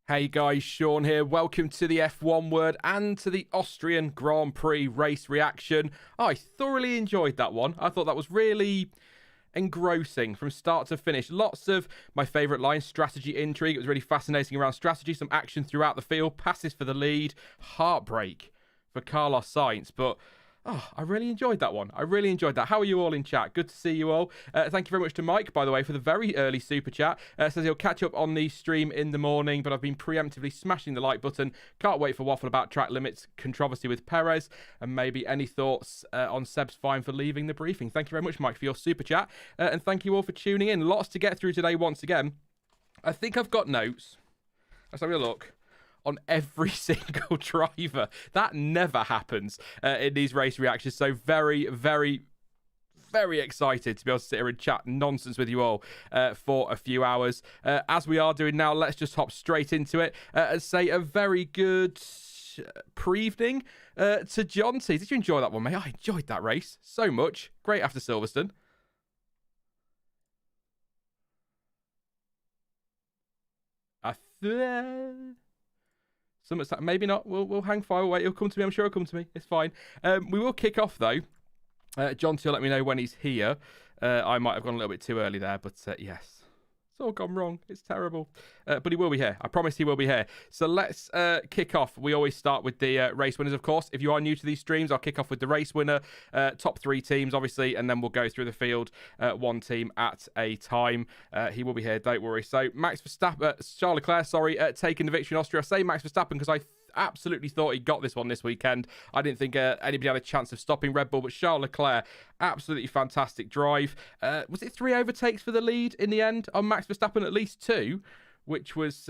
Hey guys, Sean here. Welcome to the F1 Word and to the Austrian Grand Prix race reaction. I thoroughly enjoyed that one. I thought that was really engrossing from start to finish. Lots of my favourite lines, strategy, intrigue. It was really fascinating around strategy, some action throughout the field, passes for the lead, heartbreak for Carlos Sainz. But I really enjoyed that one. I really enjoyed that. How are you all in chat? Good to see you all. Thank you very much to Mike, by the way, for the very early super chat. Says he'll catch up on the stream in the morning, but I've been preemptively smashing the like button. Can't wait for waffle about track limits, controversy with Perez, and maybe any thoughts on Seb's fine for leaving the briefing. Thank you very much, Mike, for your super chat. And thank you all for tuning in. Lots to get through today once again. I think I've got notes. Let's have a look. On every single driver. That never happens in these race reactions. So very, very, very excited to be able to sit here and chat nonsense with you all for a few hours. As we are doing now, let's just hop straight into it and say a very good pre-evening to Jonty. Did you enjoy that one, mate? I enjoyed that race so much. Great after Silverstone. Maybe not. We'll hang fire. We'll wait. He'll come to me. I'm sure he'll come to me. It's fine. We will kick off though. Jonty will let me know when he's here. I might have gone a little bit too early there, but yes. It's all gone wrong. It's terrible. But he will be here. I promise he will be here. So let's kick off. We always start with the race winners, of course. If you are new to these streams, I'll kick off with the race winner. Top three teams, obviously, and then we'll go through the field one team at a time. He will be here, don't worry. So Max Verstappen, Charles Leclerc, taking the victory in Austria. I say Max Verstappen because I absolutely thought he got this one this weekend. I didn't think anybody had a chance of stopping Red Bull, but Charles Leclerc, absolutely fantastic drive. Was it 3 overtakes for the lead in the end on Max Verstappen? At least 2, which was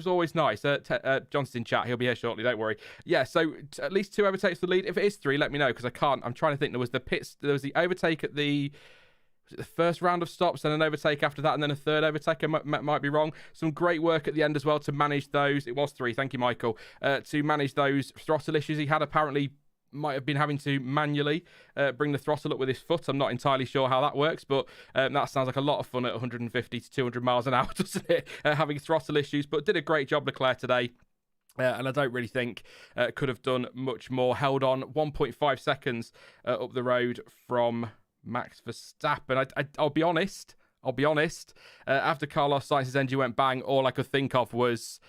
always nice. Johnson's in chat. He'll be here shortly. Don't worry. Yeah, so at least 2 overtakes for the lead. If it is 3, let me know because I can't. I'm trying to think. There was the overtake at the first round of stops, then an overtake after that, and then a third overtake. I might be wrong. Some great work at the end as well to manage those. It was 3. Thank you, Michael. To manage those throttle issues he had. Apparently might have been having to manually bring the throttle up with his foot. I'm not entirely sure how that works, but that sounds like a lot of fun at 150 to 200 miles an hour, doesn't it? Having throttle issues, but did a great job, Leclerc, today. And I don't really think could have done much more. Held on 1.5 seconds up the road from Max Verstappen. I'll be honest. After Carlos Sainz's engine went bang, all I could think of was,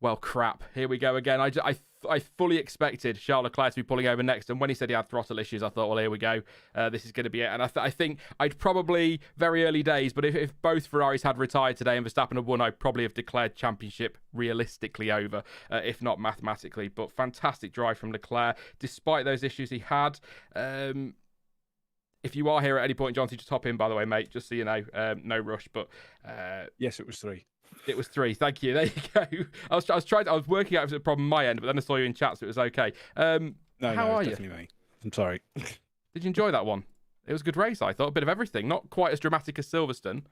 well, crap. Here we go again. I fully expected Charles Leclerc to be pulling over next, and when he said he had throttle issues, I thought, well, here we go. This is going to be it. And I think I'd probably, very early days, but if both Ferraris had retired today and Verstappen had won, I'd probably have declared championship realistically over, if not mathematically. But fantastic drive from Leclerc, despite those issues he had. If you are here at any point, Jonty, just hop in, by the way, mate, just so you know. No rush, but... yes, it was 3. It was 3. Thank you. There you go. I was working out if it was a problem on my end, but then I saw you in chat, so it was okay. How are you? Definitely me. I'm sorry. Did you enjoy that one? It was a good race, I thought. A bit of everything. Not quite as dramatic as Silverstone.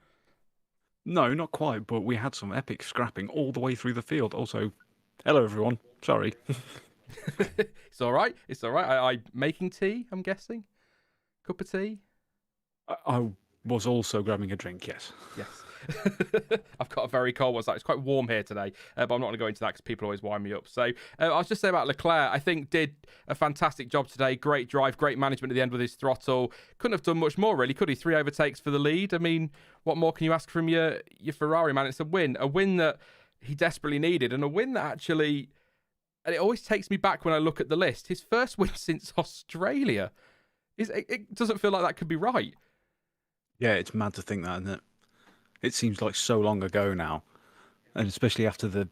No, not quite, but we had some epic scrapping all the way through the field. Also, hello, everyone. Sorry. It's all right. It's all right. I making tea, I'm guessing? Cup of tea? I was also grabbing a drink, yes. Yes. I've got a very cold one. It's quite warm here today, but I'm not going to go into that because people always wind me up. So I was just saying about Leclerc, I think did a fantastic job today. Great drive, great management at the end with his throttle. Couldn't have done much more, really, could he? 3 overtakes for the lead. I mean, what more can you ask from your Ferrari, man? It's a win that he desperately needed, and a win that actually, and it always takes me back when I look at the list, his first win since Australia. It doesn't feel like that could be right. Yeah, it's mad to think that, isn't it? It seems like so long ago now. And especially after the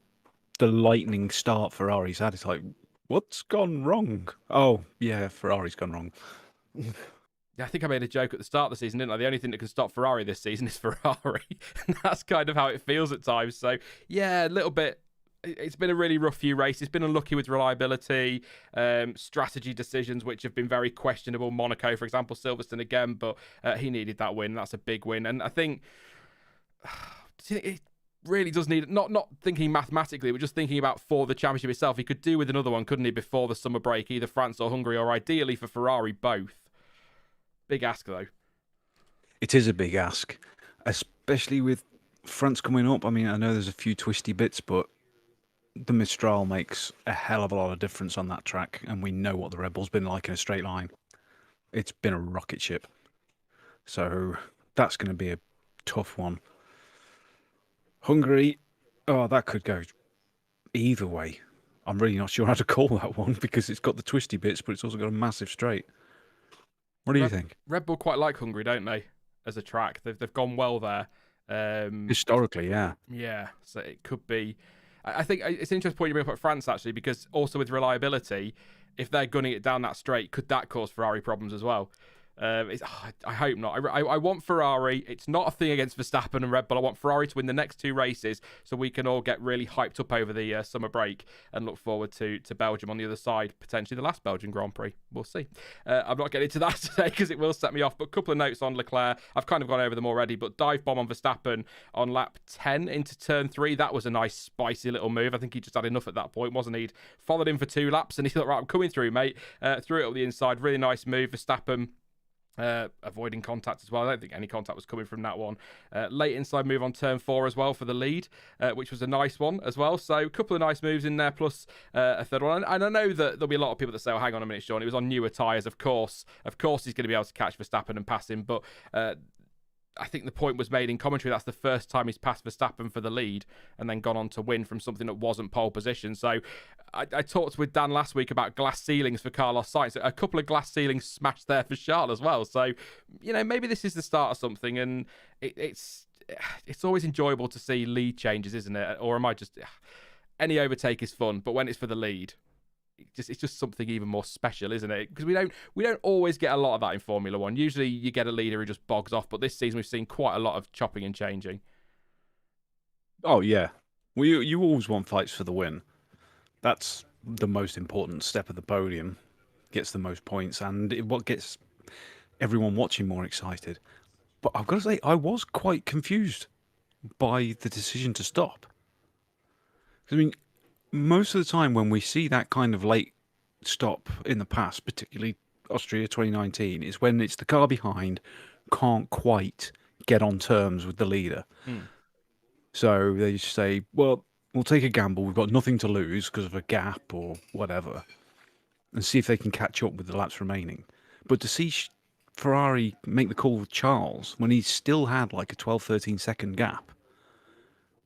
lightning start Ferrari's had, it's like, what's gone wrong? Oh, yeah, Ferrari's gone wrong. Yeah, I think I made a joke at the start of the season, didn't I? The only thing that can stop Ferrari this season is Ferrari. And that's kind of how it feels at times. So, yeah, a little bit. It's been a really rough few races. Been unlucky with reliability, strategy decisions, which have been very questionable. Monaco, for example, Silverstone again, but he needed that win. That's a big win. And I think it really does need, not thinking mathematically, but just thinking about for the championship itself. He could do with another one, couldn't he, before the summer break, either France or Hungary, or ideally for Ferrari, both. Big ask, though. It is a big ask, especially with France coming up, I mean, I know there's a few twisty bits, but the Mistral makes a hell of a lot of difference on that track, and we know what the Red Bull's been like in a straight line. It's been a rocket ship. So that's going to be a tough one. Hungary, oh, that could go either way. I'm really not sure how to call that one because it's got the twisty bits, but it's also got a massive straight. What do you think? Red Bull quite like Hungary, don't they? As a track, they've gone well there. Historically, yeah. Yeah, so it could be. I think it's an interesting point you bring up at France, actually, because also with reliability, if they're gunning it down that straight, could that cause Ferrari problems as well? I hope not. I want Ferrari. It's not a thing against Verstappen and Red Bull. I want Ferrari to win the next two races so we can all get really hyped up over the summer break and look forward to Belgium on the other side, potentially the last Belgian Grand Prix. We'll see. I'm not getting into that today because it will set me off, but a couple of notes on Leclerc. I've kind of gone over them already, but dive bomb on Verstappen on lap 10 into turn 3. That was a nice, spicy little move. I think he just had enough at that point, wasn't he? He'd followed him for 2 laps and he thought, right, I'm coming through, mate. Threw it up the inside. Really nice move. Verstappen avoiding contact as well. I don't think any contact was coming from that one. Late inside move on turn 4 as well for the lead, which was a nice one as well. So a couple of nice moves in there, plus a third one. And I know that there'll be a lot of people that say, oh, hang on a minute, Sean, it was on newer tyres. Of course he's going to be able to catch Verstappen and pass him. But I think the point was made in commentary that's the first time he's passed Verstappen for the lead and then gone on to win from something that wasn't pole position. So I talked with Dan last week about glass ceilings for Carlos Sainz. A couple of glass ceilings smashed there for Charles as well. So, maybe this is the start of something, and it's always enjoyable to see lead changes, isn't it? Or am I just... Any overtake is fun, but when it's for the lead... It's just something even more special, isn't it? Because we don't always get a lot of that in Formula One. Usually you get a leader who just bogs off, but this season we've seen quite a lot of chopping and changing. Oh yeah, well you always want fights for the win. That's the most important step of the podium. Gets the most points, and what gets everyone watching more excited. But I've got to say, I was quite confused by the decision to stop. I mean, most of the time when we see that kind of late stop in the past, particularly Austria 2019, is when it's the car behind can't quite get on terms with the leader. So they just say, well, we'll take a gamble. We've got nothing to lose because of a gap or whatever, and see if they can catch up with the laps remaining. But to see Ferrari make the call with Charles when he still had like a 12, 13 second gap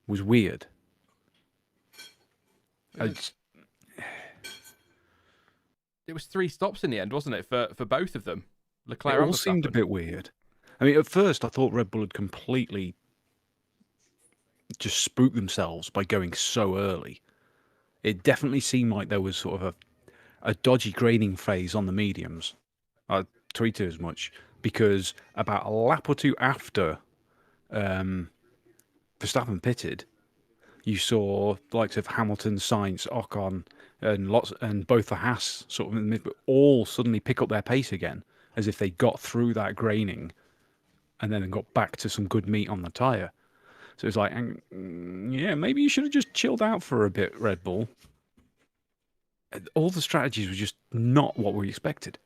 was weird. It was 3 stops in the end, wasn't it, for both of them? Leclerc It and all seemed a Verstappen. bit weird. I mean, at first I thought Red Bull had completely just spooked themselves by going so early. It definitely seemed like there was sort of a dodgy grading phase on the mediums. I tweeted as much because about a lap or two after Verstappen pitted, you saw the likes of Hamilton, Sainz, Ocon, and both the Haas sort of in the mid, all suddenly pick up their pace again, as if they got through that graining, and then got back to some good meat on the tyre. So it's like, yeah, maybe you should have just chilled out for a bit, Red Bull. All the strategies were just not what we expected.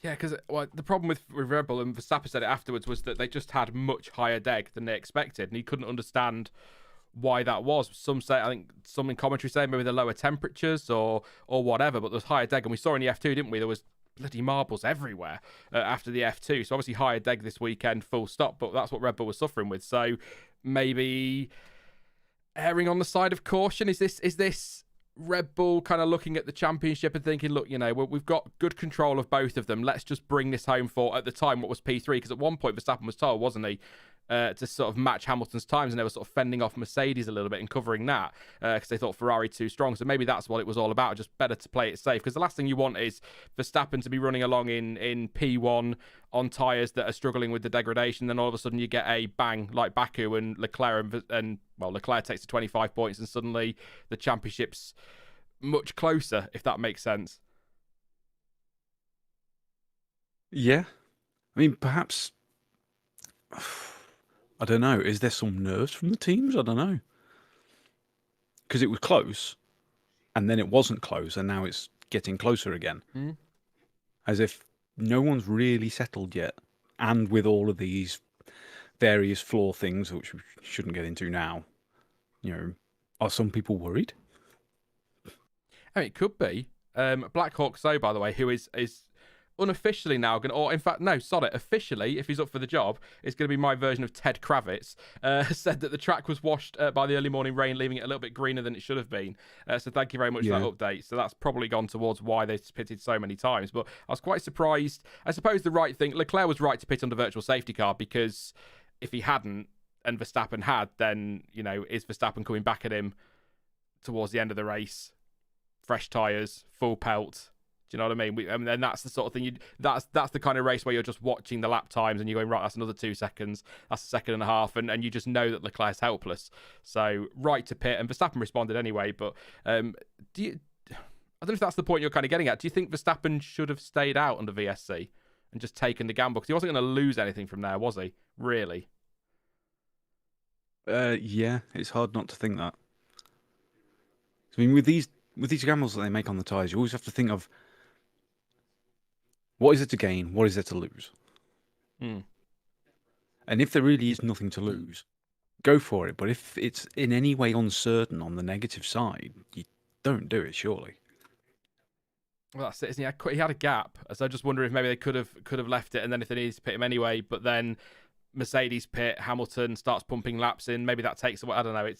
Yeah, because the problem with Red Bull, and Verstappen said it afterwards, was that they just had much higher deg than they expected, and he couldn't understand why that was. Some say, I think some in commentary say maybe the lower temperatures or whatever, but there's higher deg, and we saw in the F2, didn't we? There was bloody marbles everywhere after the F2, so obviously higher deg this weekend, full stop, but that's what Red Bull was suffering with. So maybe erring on the side of caution. Is this Red Bull kind of looking at the championship and thinking, look, we've got good control of both of them, let's just bring this home for, at the time, what was P3, because at one point Verstappen was told, wasn't he, to sort of match Hamilton's times, and they were sort of fending off Mercedes a little bit and covering that because they thought Ferrari too strong. So maybe that's what it was all about, just better to play it safe, because the last thing you want is Verstappen to be running along in P1 on tyres that are struggling with the degradation, then all of a sudden you get a bang like Baku, and Leclerc Leclerc takes the 25 points, and suddenly the championship's much closer, if that makes sense. Yeah. I mean, perhaps... I don't know. Is there some nerves from the teams? I don't know. Because it was close, and then it wasn't close, and now it's getting closer again. As if no one's really settled yet. And with all of these various flaw things, which we shouldn't get into now. Are some people worried? I mean, it could be. Black Hawk So, by the way, who is unofficially now going to, or in fact, no, sorry, officially, if he's up for the job, is going to be my version of Ted Kravitz, said that the track was washed by the early morning rain, leaving it a little bit greener than it should have been. So thank you very much for that update. So that's probably gone towards why they've pitted so many times. But I was quite surprised. I suppose the right thing, Leclerc was right to pit under virtual safety car, because if he hadn't and Verstappen had, then, is Verstappen coming back at him towards the end of the race? Fresh tyres, full pelt. Do you know what I mean? And that's the sort of thing. That's the kind of race where you're just watching the lap times and you're going, right, that's another 2 seconds. That's a second and a half. And you just know that Leclerc's helpless. So right to pit. And Verstappen responded anyway. But I don't know if that's the point you're kind of getting at. Do you think Verstappen should have stayed out under VSC and just taken the gamble? Because he wasn't going to lose anything from there, was he? Really? Yeah, it's hard not to think that. I mean, with these gambles that they make on the tyres, you always have to think of, what is it to gain? What is it to lose? Mm. And if there really is nothing to lose, go for it. But if it's in any way uncertain on the negative side, you don't do it, surely. Well, that's it, isn't he? He had a gap. So I just wonder if maybe they could have left it, and then if they needed to pit him anyway, but then Mercedes pit, Hamilton starts pumping laps in. Maybe that takes away. I don't know.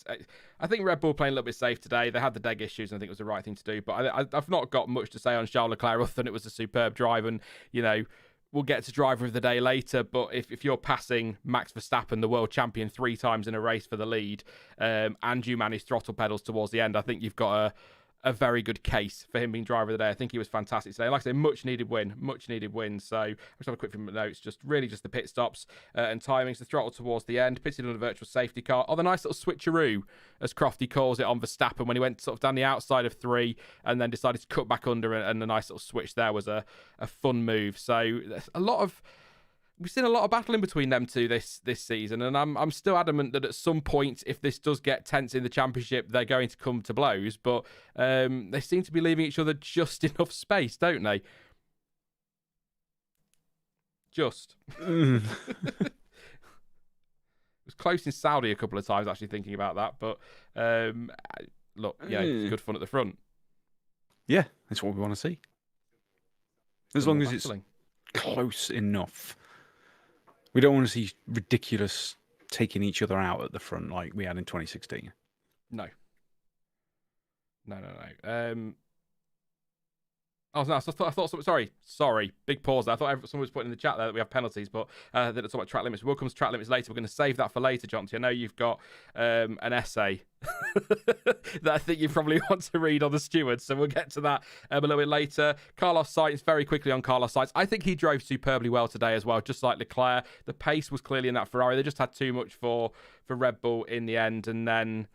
I think Red Bull playing a little bit safe today. They had the deg issues, and I think it was the right thing to do. But I've not got much to say on Charles Leclerc other than it was a superb drive, and we'll get to driver of the day later. But if you're passing Max Verstappen, the world champion, 3 times in a race for the lead, and you manage throttle pedals towards the end, I think you've got a very good case for him being driver of the day. I think he was fantastic today. Like I say, much needed win. So I'll just have a quick few notes. Just the pit stops and timings. The throttle towards the end. Pitted on a virtual safety car. Oh, the nice little switcheroo, as Crofty calls it, on Verstappen when he went sort of down the outside of 3 and then decided to cut back under, and the nice little switch there was a fun move. So we've seen a lot of battling between them two this season, and I'm still adamant that at some point, if this does get tense in the championship, they're going to come to blows. But they seem to be leaving each other just enough space, don't they? Just. It was close in Saudi a couple of times, actually, thinking about that. But look, it's good fun at the front. Yeah, that's what we want to see. As long as it's close enough. We don't want to see ridiculous taking each other out at the front like we had in 2016. No. I thought. Sorry. Big pause there. I thought someone was putting in the chat there that we have penalties, but that it's all about track limits. We'll come to track limits later. We're going to save that for later, Jonty. I know you've got an essay that I think you probably want to read on the stewards, so we'll get to that a little bit later. Carlos Sainz, very quickly on Carlos Sainz. I think he drove superbly well today as well, just like Leclerc. The pace was clearly in that Ferrari. They just had too much for Red Bull in the end, and then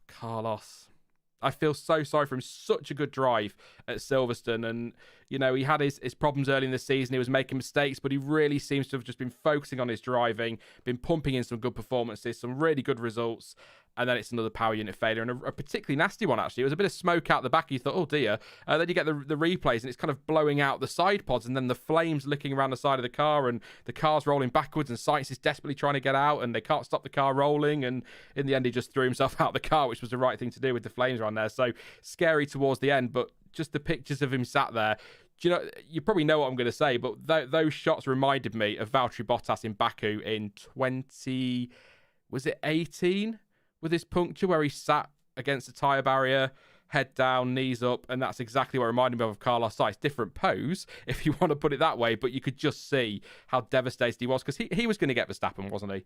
Carlos. I feel so sorry for him. Such a good drive at Silverstone. And, he had his problems early in the season. He was making mistakes, but he really seems to have just been focusing on his driving, been pumping in some good performances, some really good results. And then it's another power unit failure, and a particularly nasty one, actually. It was a bit of smoke out the back. You thought, oh, dear. Then you get the replays, and it's kind of blowing out the side pods, and then the flames licking around the side of the car, and the car's rolling backwards, and Sainz is desperately trying to get out, and they can't stop the car rolling. And in the end, he just threw himself out the car, which was the right thing to do with the flames around there. So scary towards the end, but just the pictures of him sat there. You probably know what I'm going to say, but those shots reminded me of Valtteri Bottas in Baku in 2018? With his puncture where he sat against the tyre barrier, head down, knees up, and that's exactly what reminded me of Carlos Sainz. Different pose, if you want to put it that way, but you could just see how devastated he was, because he was going to get Verstappen, wasn't he?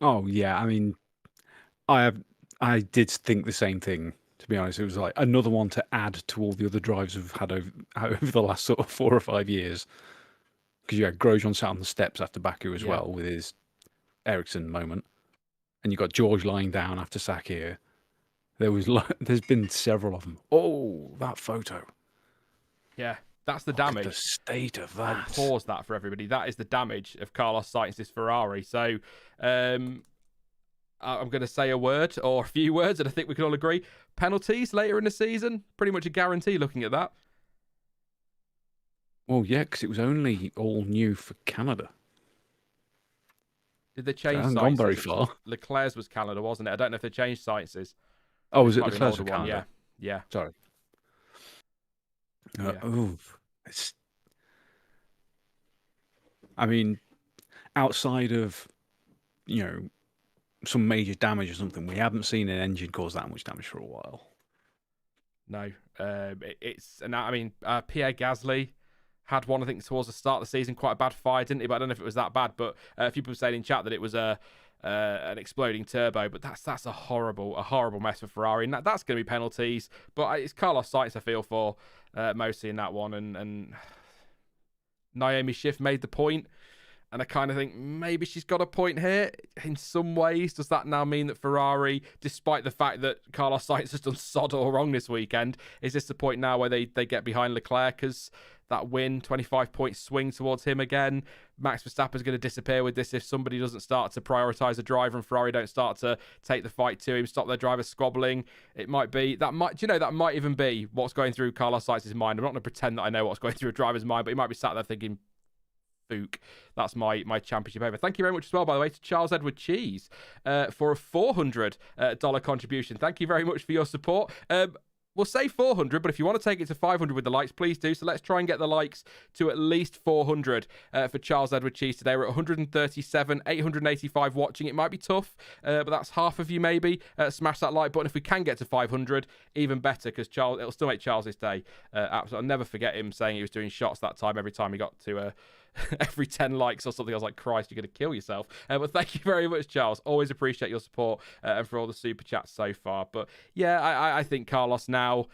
Oh, yeah. I mean, I did think the same thing, to be honest. It was like another one to add to all the other drives we've had over the last sort of 4 or 5 years. Because you had Grosjean sat on the steps after Baku as well with his Ericsson moment. And you got George lying down after Sakir. There's been several of them. Oh, that photo. Yeah, that's the damage. The state of that. I'll pause that for everybody. That is the damage of Carlos Sainz's Ferrari. So I'm going to say a word or a few words, and I think we can all agree. Penalties later in the season, pretty much a guarantee looking at that. Well, yeah, because it was only all new for Canada. Did they They change haven't gone very sciences? far. Leclerc's was Canada, wasn't it? I don't know if they changed sciences. Oh, was This it might the be an Leclerc's older for one. Canada? Yeah. Sorry. Yeah. Oh, I mean, outside of, some major damage or something, we haven't seen an engine cause that much damage for a while. No. Pierre Gasly had one, I think, towards the start of the season, quite a bad fire, didn't he? But I don't know if it was that bad. But a few people were saying in chat that it was an exploding turbo. But that's a horrible mess for Ferrari, and that's going to be penalties. But it's Carlos Sainz I feel for mostly in that one, and Naomi Schiff made the point. And I kind of think maybe she's got a point here in some ways. Does that now mean that Ferrari, despite the fact that Carlos Sainz has done sod all wrong this weekend, is this the point now where they get behind Leclerc? Because that win, 25-point swing towards him again. Max Verstappen is going to disappear with this if somebody doesn't start to prioritise the driver and Ferrari don't start to take the fight to him, stop their driver squabbling. It might be, that might even be what's going through Carlos Sainz's mind. I'm not going to pretend that I know what's going through a driver's mind, but he might be sat there thinking, Fook. That's my championship over. Thank you very much as well, by the way, to Charles Edward Cheese for a $400 contribution. Thank you very much for your support. We'll say 400, but if you want to take it to 500 with the likes, please do. So let's try and get the likes to at least 400 for Charles Edward Cheese today. We're at 137, 885 watching. It might be tough, but that's half of you maybe. Smash that like button. If we can get to 500, even better, because it'll still make Charles' day. Absolutely, I'll never forget him saying he was doing shots that time every time he got to every 10 likes or something. I was like, Christ, you're going to kill yourself. But thank you very much, Charles. Always appreciate your support and for all the super chats so far. But yeah, I think Carlos now,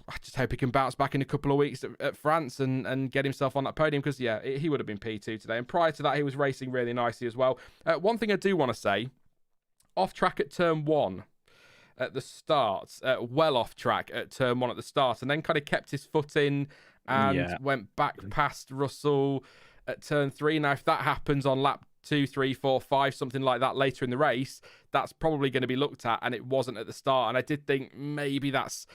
I just hope he can bounce back in a couple of weeks at France and get himself on that podium, because yeah, he would have been P2 today. And prior to that, he was racing really nicely as well. One thing I do want to say, off track at turn 1 at the start, well off track at turn 1 at the start, and then kind of kept his foot in and went back past Russell at turn 3. Now, if that happens on lap 2, 3, 4, 5, something like that later in the race, that's probably going to be looked at, and it wasn't at the start. And I did think maybe that's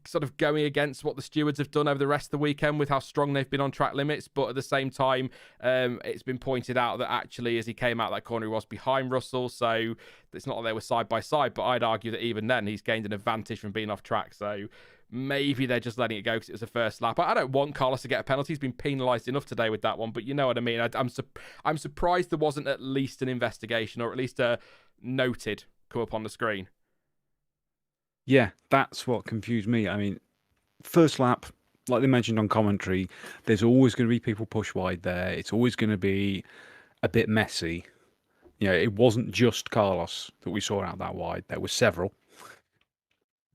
sort of going against what the stewards have done over the rest of the weekend with how strong they've been on track limits. But at the same time, it's been pointed out that actually as he came out that corner, he was behind Russell. So it's not that they were side by side, but I'd argue that even then he's gained an advantage from being off track. So maybe they're just letting it go because it was the first lap. I don't want Carlos to get a penalty. He's been penalised enough today with that one, but you know what I mean. I'm surprised there wasn't at least an investigation, or at least a noted come up on the screen. Yeah, that's what confused me. I mean, first lap, like they mentioned on commentary, there's always going to be people push wide there. It's always going to be a bit messy. It wasn't just Carlos that we saw out that wide. There were several.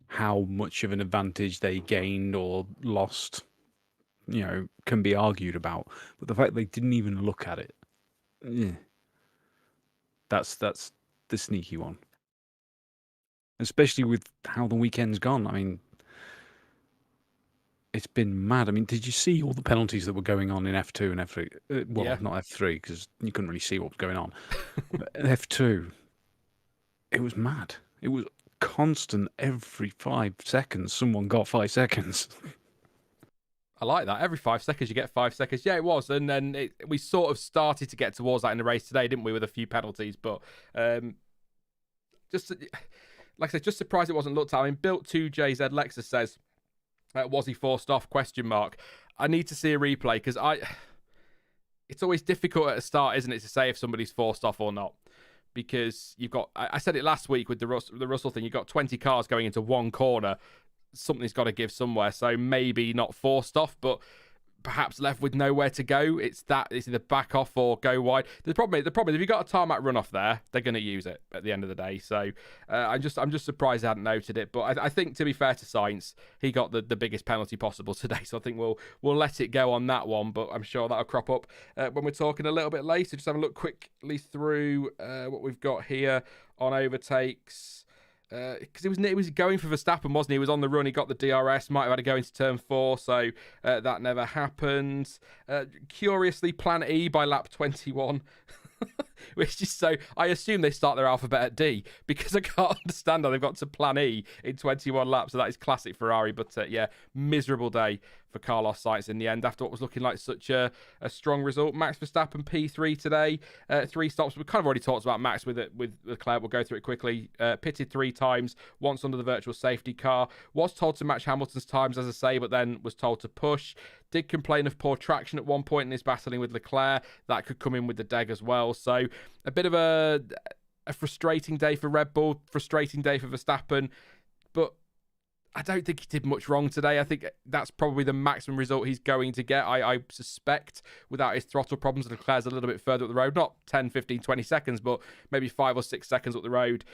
How much of an advantage they gained or lost, can be argued about. But the fact they didn't even look at it, that's the sneaky one. Especially with how the weekend's gone. I mean, it's been mad. I mean, did you see all the penalties that were going on in F2 and F3? Well, not F3, because you couldn't really see what was going on. But F2, it was mad. It was constant. Every 5 seconds, someone got 5 seconds. I like that. Every 5 seconds, you get 5 seconds. Yeah, it was. And then we sort of started to get towards that in the race today, didn't we, with a few penalties. But just... like I said, just surprised it wasn't looked at. I mean, Built 2JZ Lexus says, was he forced off? ? I need to see a replay, because it's always difficult at the start, isn't it, to say if somebody's forced off or not. Because you've got, I said it last week with the Russell thing, you've got 20 cars going into one corner. Something's got to give somewhere. So maybe not forced off, but perhaps left with nowhere to go. It's either back off or go wide. The problem is if you've got a tarmac runoff there, they're going to use it at the end of the day. So I'm just surprised they hadn't noted it. But I think, to be fair to Sainz, he got the biggest penalty possible today. So I think we'll let it go on that one. But I'm sure that'll crop up when we're talking a little bit later. Just have a look quickly through what we've got here on overtakes. Because it was going for Verstappen, wasn't he? He was on the run, he got the DRS, might have had to go into turn 4, so that never happened. Curiously, Plan E by lap 21, which is so... I assume they start their alphabet at D, because I can't understand how they've got to Plan E in 21 laps, so that is classic Ferrari. But yeah, miserable day Carlos Sainz in the end after what was looking like such a strong result. Max Verstappen P3 today, 3 stops. We kind of already talked about Max with Leclerc. We'll go through it quickly. Pitted 3 times, once under the virtual safety car. Was told to match Hamilton's times, as I say, but then was told to push. Did complain of poor traction at one point in his battling with Leclerc. That could come in with the DEG as well. So a bit of a frustrating day for Red Bull, frustrating day for Verstappen. But I don't think he did much wrong today. I think that's probably the maximum result he's going to get. I suspect without his throttle problems, Leclerc's a little bit further up the road. Not 10, 15, 20 seconds, but maybe 5 or 6 seconds up the road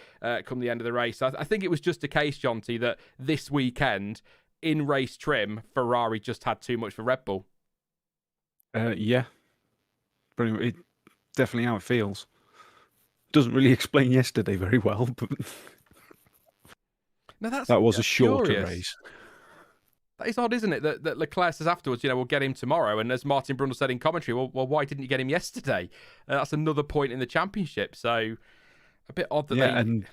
come the end of the race. I think it was just a case, Jonty, that this weekend, in race trim, Ferrari just had too much for Red Bull. Yeah. Pretty much, definitely how it feels. Doesn't really explain yesterday very well, but no, that was a shorter race. That is odd, isn't it? That Leclerc says afterwards, we'll get him tomorrow. And as Martin Brundle said in commentary, well, why didn't you get him yesterday? That's another point in the championship. So a bit odd that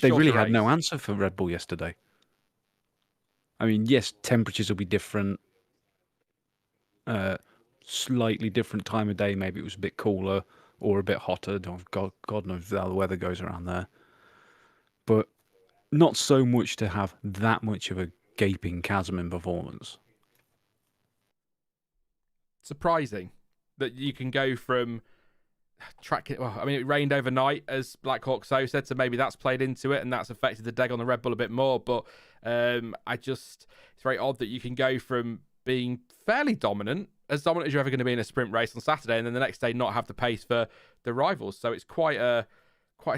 they really had no answer for Red Bull yesterday. I mean, yes, temperatures will be different. Slightly different time of day. Maybe it was a bit cooler or a bit hotter. God knows how the weather goes around there. But not so much to have that much of a gaping chasm in performance. Surprising that you can go from track. Well, I mean, it rained overnight, as Black Hawk So said, so maybe that's played into it and that's affected the DEG on the Red Bull a bit more. But it's very odd that you can go from being fairly dominant as you're ever going to be in a sprint race on Saturday, and then the next day not have the pace for the rivals. So it's quite a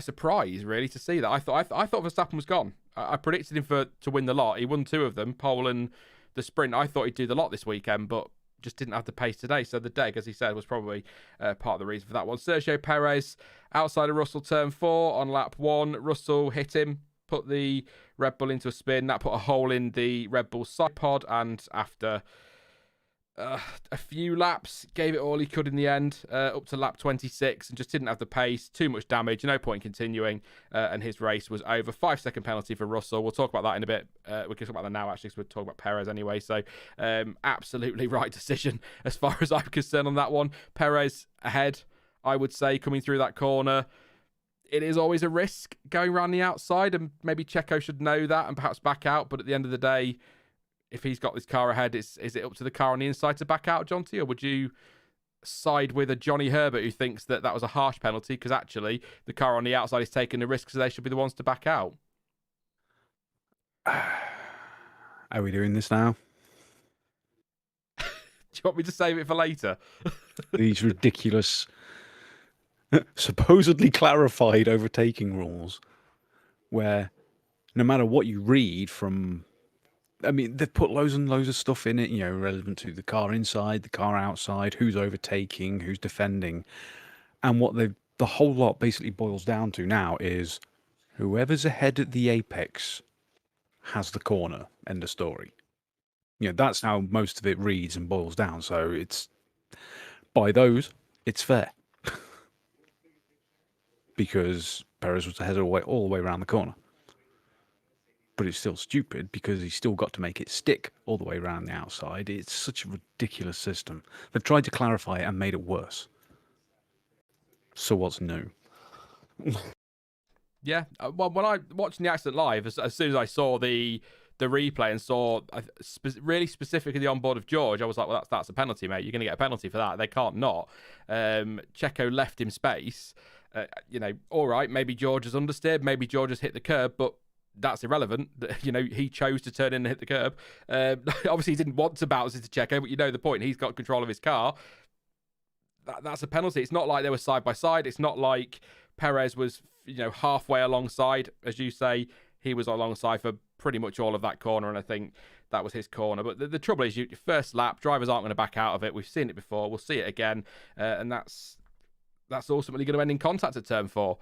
surprise, really, to see that. I thought Verstappen was gone. I predicted him to win the lot. He won 2 of them, pole and the sprint. I thought he'd do the lot this weekend, but just didn't have the pace today. So the DEG, as he said, was probably part of the reason for that one. Sergio Perez, outside of Russell, turn 4 on lap 1. Russell hit him, put the Red Bull into a spin. That put a hole in the Red Bull side pod, and after a few laps, gave it all he could in the end, up to lap 26, and just didn't have the pace. Too much damage, no point continuing, and his race was over. 5-second penalty for Russell. We'll talk about that in a bit. We can talk about that now, actually, because we're talking about Perez anyway. So absolutely right decision as far as I'm concerned on that one. Perez ahead, I would say, coming through that corner. It is always a risk going around the outside, and maybe Checo should know that and perhaps back out. But at the end of the day, if he's got this car ahead, is it up to the car on the inside to back out, Jonty? Or would you side with a Johnny Herbert who thinks that was a harsh penalty because actually the car on the outside is taking the risk, so they should be the ones to back out? Are we doing this now? Do you want me to save it for later? These ridiculous, supposedly clarified overtaking rules where no matter what you read from... I mean, they've put loads and loads of stuff in it, relevant to the car inside, the car outside, who's overtaking, who's defending. And what the whole lot basically boils down to now is whoever's ahead at the apex has the corner. End of story. That's how most of it reads and boils down. So it's, by those, it's fair. Because Perez was ahead all the way around the corner. But it's still stupid because he's still got to make it stick all the way around the outside. It's such a ridiculous system. They've tried to clarify it and made it worse. So what's new? Yeah. Well, when I watching the accident live, as soon as I saw the replay and saw really specifically the onboard of George, I was like, well, that's a penalty, mate. You're going to get a penalty for that. They can't not. Checo left him space. All right, maybe George has understeered. Maybe George has hit the curb, but that's irrelevant. He chose to turn in and hit the curb. Obviously, he didn't want to bounce into Checo, but the point. He's got control of his car. That's a penalty. It's not like they were side by side. It's not like Perez was, halfway alongside. As you say, he was alongside for pretty much all of that corner, and I think that was his corner. But the trouble is, your first lap, drivers aren't going to back out of it. We've seen it before. We'll see it again, and that's ultimately going to end in contact at turn 4.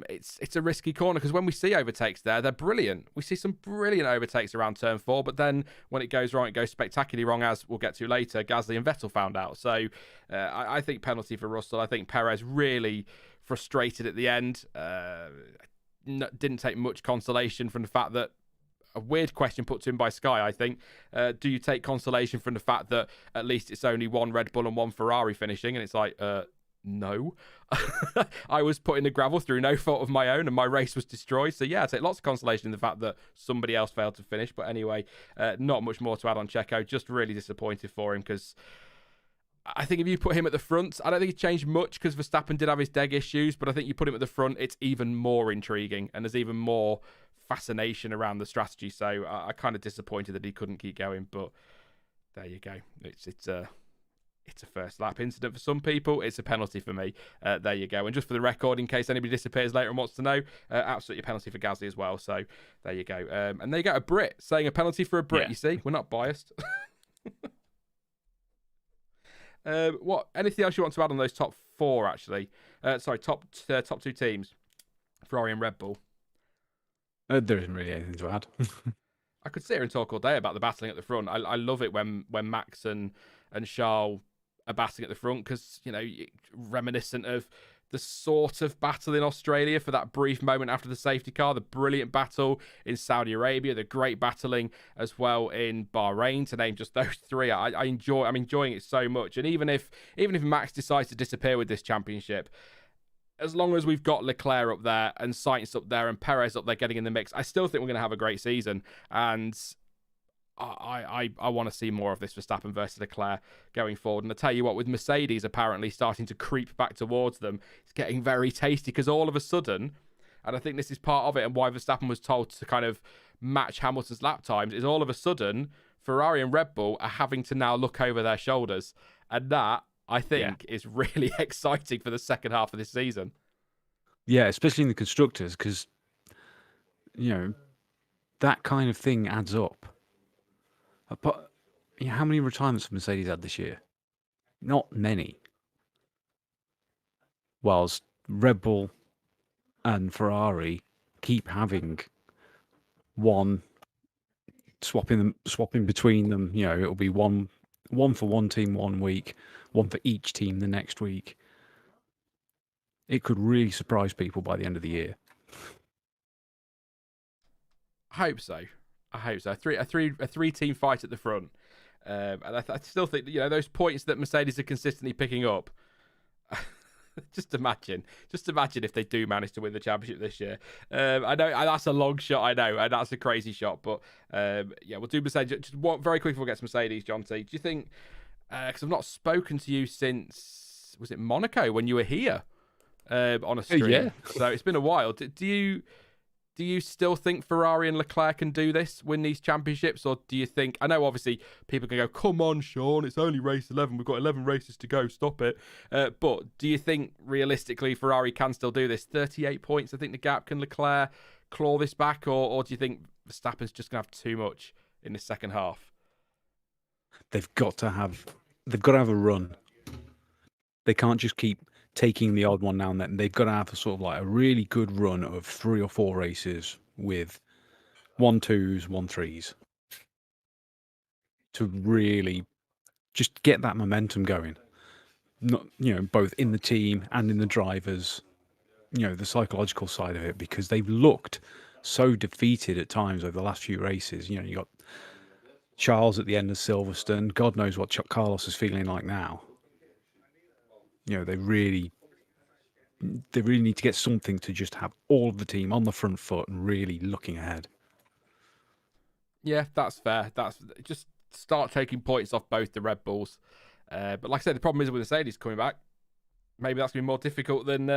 It's a risky corner because when we see overtakes there, they're brilliant. We see some brilliant overtakes around turn 4, but then when it goes wrong, it goes spectacularly wrong, as we'll get to later. Gasly and Vettel found out. So I think penalty for Russell. I think Perez really frustrated at the end. Didn't take much consolation from the fact that a weird question put to him by Sky, I think. Do you take consolation from the fact that at least it's only one Red Bull and one Ferrari finishing? And it's like, no. I was put in the gravel through no fault of my own and my race was destroyed. So yeah, I take lots of consolation in the fact that somebody else failed to finish. But anyway, not much more to add on Checo. Just really disappointed for him because I think if you put him at the front, I don't think he changed much because Verstappen did have his deg issues, but I think you put him at the front, it's even more intriguing and there's even more fascination around the strategy. So I kind of disappointed that he couldn't keep going, but there you go. It's a first lap incident for some people. It's a penalty for me. There you go. And just for the record, in case anybody disappears later and wants to know, absolutely a penalty for Gasly as well. So there you go. And there you go. A Brit saying a penalty for a Brit. Yeah. You see, we're not biased. What? Anything else you want to add on those top four? Actually, top two teams, Ferrari and Red Bull. There isn't really anything to add. I could sit here and talk all day about the battling at the front. I love it when Max and Charles are battling at the front because, you know, reminiscent of the sort of battle in Australia for that brief moment after the safety car, the brilliant battle in Saudi Arabia, the great battling as well in Bahrain, to name just those three. I'm enjoying it so much. And even if Max decides to disappear with this championship, as long as we've got Leclerc up there and Sainz up there and Perez up there getting in the mix, I still think we're going to have a great season. And I want to see more of this Verstappen versus Leclerc going forward. And I tell you what, with Mercedes apparently starting to creep back towards them, it's getting very tasty because all of a sudden, and I think this is part of it and why Verstappen was told to kind of match Hamilton's lap times, is all of a sudden Ferrari and Red Bull are having to now look over their shoulders. And that, I think, is really exciting for the second half of this season. Yeah, especially in the constructors, because, you know, that kind of thing adds up. But how many retirements have Mercedes had this year? Not many. Whilst Red Bull and Ferrari keep having one, swapping between them. You know, it'll be one for one team 1 week, one for each team the next week. It could really surprise people by the end of the year. I hope so. A three-team fight at the front, and I still think that, you know, those points that Mercedes are consistently picking up. Just imagine if they do manage to win the championship this year. I know that's a long shot. I know, and that's a crazy shot. But we'll do Mercedes. Just one very quick before we get to Mercedes, Jonty. Do you think? Because I've not spoken to you since, was it Monaco when you were here on a stream? Yeah. So it's been a while. Do you still think Ferrari and Leclerc can do this, win these championships? Or do you think, I know obviously people can go, come on, Sean, it's only race 11. We've got 11 races to go. Stop it. But do you think realistically Ferrari can still do this? 38 points, I think the gap. Can Leclerc claw this back? Or do you think Verstappen's just going to have too much in the second half? They've got to have a run. They can't just keep taking the odd one now and then. They've got to have a sort of like a really good run of 3 or 4 races with 1-2s, 1-3s to really just get that momentum going. Not, you know, both in the team and in the drivers, you know, the psychological side of it, because they've looked so defeated at times over the last few races. You know, you got Charles at the end of Silverstone. God knows what Carlos is feeling like now. You know, they really need to get something to just have all of the team on the front foot and really looking ahead. Yeah, that's fair. That's just start taking points off both the Red Bulls. But like I said, the problem is with Mercedes coming back. Maybe that's going to be more difficult than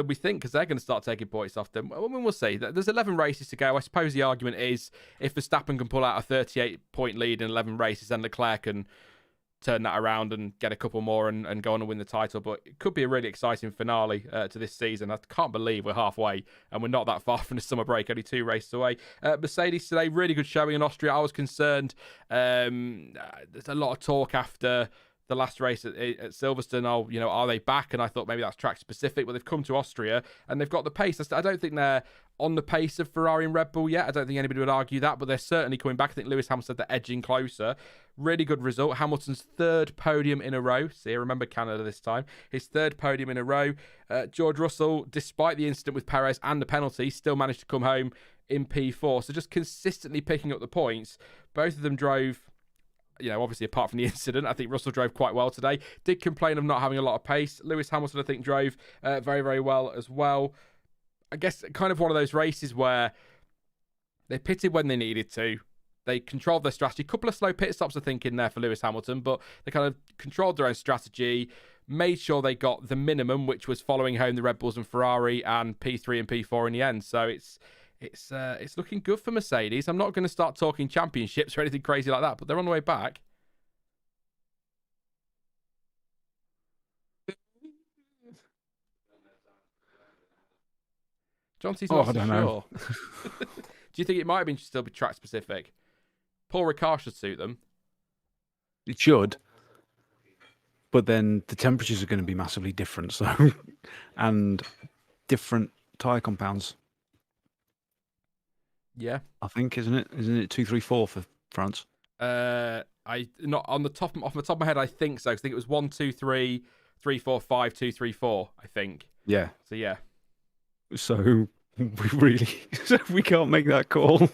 we think, because they're going to start taking points off them. I mean, we'll see. There's 11 races to go. I suppose the argument is if Verstappen can pull out a 38-point lead in 11 races, then Leclerc can turn that around and get a couple more and go on and win the title. But it could be a really exciting finale to this season. I can't believe we're halfway and we're not that far from the summer break, only 2 races away. Mercedes today, really good showing in Austria. I was concerned. There's a lot of talk after the last race at Silverstone. Oh, you know, are they back? And I thought maybe that's track specific, but they've come to Austria and they've got the pace. I don't think they're on the pace of Ferrari and Red Bull yet. I don't think anybody would argue that, but they're certainly coming back. I think Lewis Hamilton said they're edging closer. Really good result. Hamilton's 3rd podium in a row. See, I remember Canada this time. His 3rd podium in a row. George Russell, despite the incident with Perez and the penalty, still managed to come home in P4. So just consistently picking up the points. Both of them drove, obviously apart from the incident, I think Russell drove quite well today. Did complain of not having a lot of pace. Lewis Hamilton, I think, drove very, very well as well. I guess kind of one of those races where they pitted when they needed to. They controlled their strategy. A couple of slow pit stops, I think, in there for Lewis Hamilton, but they kind of controlled their own strategy, made sure they got the minimum, which was following home the Red Bulls and Ferrari, and P3 and P4 in the end. So it's looking good for Mercedes. I'm not going to start talking championships or anything crazy like that, but they're on the way back. Jonty's not so sure. Do you think it might have been still be track specific? Paul Ricard should suit them. It should. But then the temperatures are going to be massively different, so and different tyre compounds. Yeah, I think isn't it 234 for France? I not on the top off the top of my head. I think so. I think it was 1, 2, 3, 3, 4, 5, 2, 3, 4. I think. Yeah. So yeah. So we can't make that call.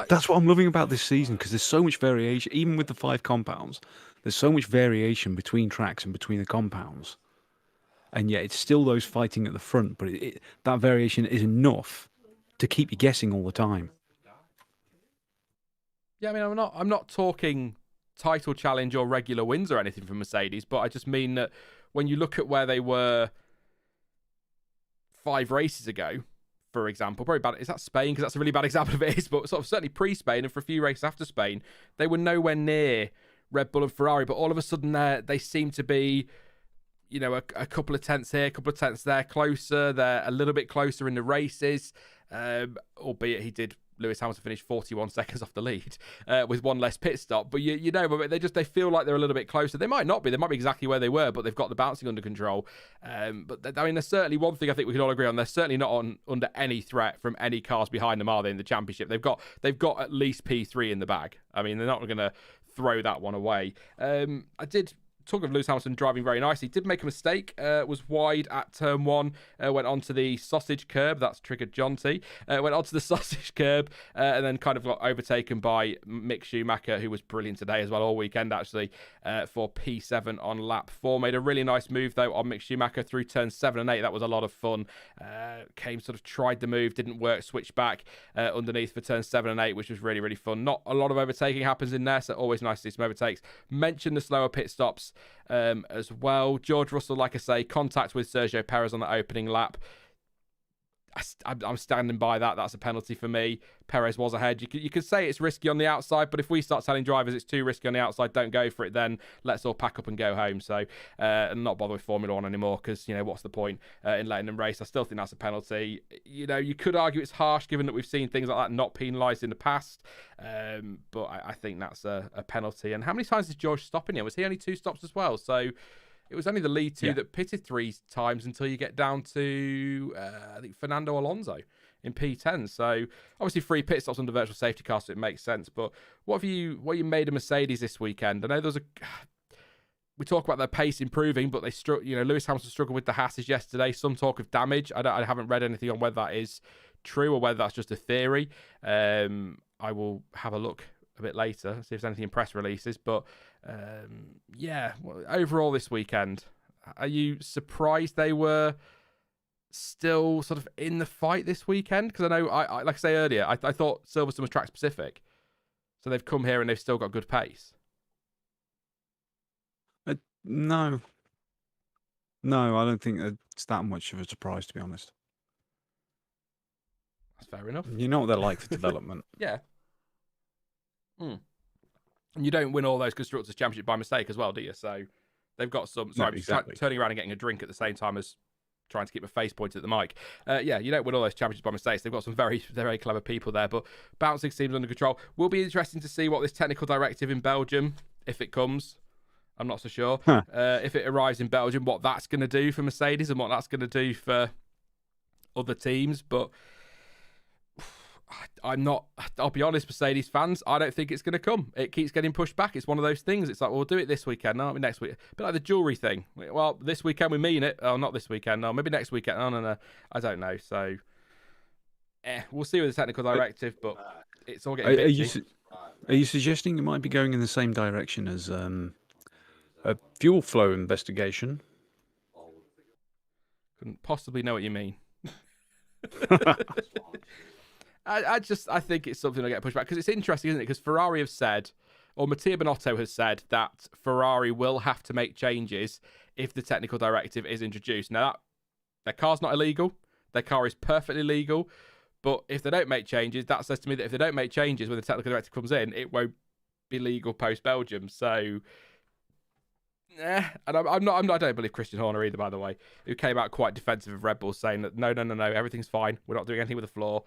That's what I'm loving about this season, because there's so much variation. Even with the 5 compounds, there's so much variation between tracks and between the compounds, and yet it's still those fighting at the front. But that variation is enough to keep you guessing all the time. Yeah, I mean, I'm not talking title challenge or regular wins or anything from Mercedes, but I just mean that when you look at where they were 5 races ago, for example, probably bad. Is that Spain? Because that's a really bad example of it is, but sort of certainly pre-Spain and for a few races after Spain, they were nowhere near Red Bull and Ferrari, but all of a sudden they seem to be, a couple of tenths here, a couple of tenths there, closer. They're a little bit closer in the races, albeit Lewis Hamilton finished 41 seconds off the lead with one less pit stop. But but they feel like they're a little bit closer. They might not be. They might be exactly where they were, but they've got the bouncing under control. But there's certainly one thing I think we can all agree on. They're certainly not under any threat from any cars behind them, are they, in the championship? They've got at least P3 in the bag. I mean, they're not going to throw that one away. Talking of Lewis Hamilton driving very nicely, did make a mistake, was wide at turn 1, went onto the sausage curb, that's triggered Jonty, went onto the sausage curb, and then kind of got overtaken by Mick Schumacher, who was brilliant today as well, all weekend actually, for P7 on lap 4. Made a really nice move though on Mick Schumacher through turns 7 and 8, that was a lot of fun. Tried the move, didn't work, switched back underneath for turns 7 and 8, which was really, really fun. Not a lot of overtaking happens in there, so always nice to see some overtakes. Mention the slower pit stops as well. George Russell, like I say, contact with Sergio Perez on the opening lap. I'm standing by that. That's a penalty for me. Perez was ahead. You could say it's risky on the outside, but if we start telling drivers it's too risky on the outside, don't go for it, then let's all pack up and go home. So, and not bother with Formula One anymore, because, what's the point in letting them race? I still think that's a penalty. You could argue it's harsh, given that we've seen things like that not penalised in the past, but I think that's a penalty. And how many times is George stopping here? Was he only 2 stops as well? So it was only the lead 2 that pitted 3 times until you get down to, I think, Fernando Alonso in P10. So obviously 3 pit stops under virtual safety car, so it makes sense. But what you made of Mercedes this weekend? I know we talk about their pace improving, but they Lewis Hamilton struggled with the Haas yesterday. Some talk of damage. I haven't read anything on whether that is true or whether that's just a theory. I will have a look a bit later, see if there's anything in press releases. But overall this weekend, are you surprised they were still sort of in the fight this weekend? Because I know, I like I say earlier, I thought Silverstone was track specific, so they've come here and they've still got good pace. No, I don't think it's that much of a surprise, to be honest. That's fair enough. You know what they're like for development. Yeah. And you don't win all those Constructors' Championship by mistake as well, do you? So they've got some... Sorry, exactly. I'm turning around and getting a drink at the same time as trying to keep my face pointed at the mic. You don't win all those championships by mistakes. They've got some very, very clever people there, but bouncing seems under control. Will be interesting to see what this technical directive in Belgium, if it comes... I'm not so sure. If it arrives in Belgium, what that's going to do for Mercedes and what that's going to do for other teams. But I'll be honest, Mercedes fans, I don't think it's going to come. It keeps getting pushed back. It's one of those things. It's like, we'll do it this weekend. No, next week. But like the jewellery thing. Well, this weekend we mean it. Oh, not this weekend. No, maybe next weekend. No. I don't know. So we'll see with the technical directive, but it's all Are, getting are you bitchy. are you suggesting it might be going in the same direction as a fuel flow investigation? Couldn't possibly know what you mean. I think it's something I get pushed back because it's interesting, isn't it? Because Ferrari have said, or Mattia Binotto has said, that Ferrari will have to make changes if the technical directive is introduced. Now, their car's not illegal. Their car is perfectly legal. But if they don't make changes, that says to me that if they don't make changes when the technical directive comes in, it won't be legal post-Belgium. So, and I don't believe Christian Horner either, by the way, who came out quite defensive of Red Bull, saying that no, everything's fine. We're not doing anything with the floor.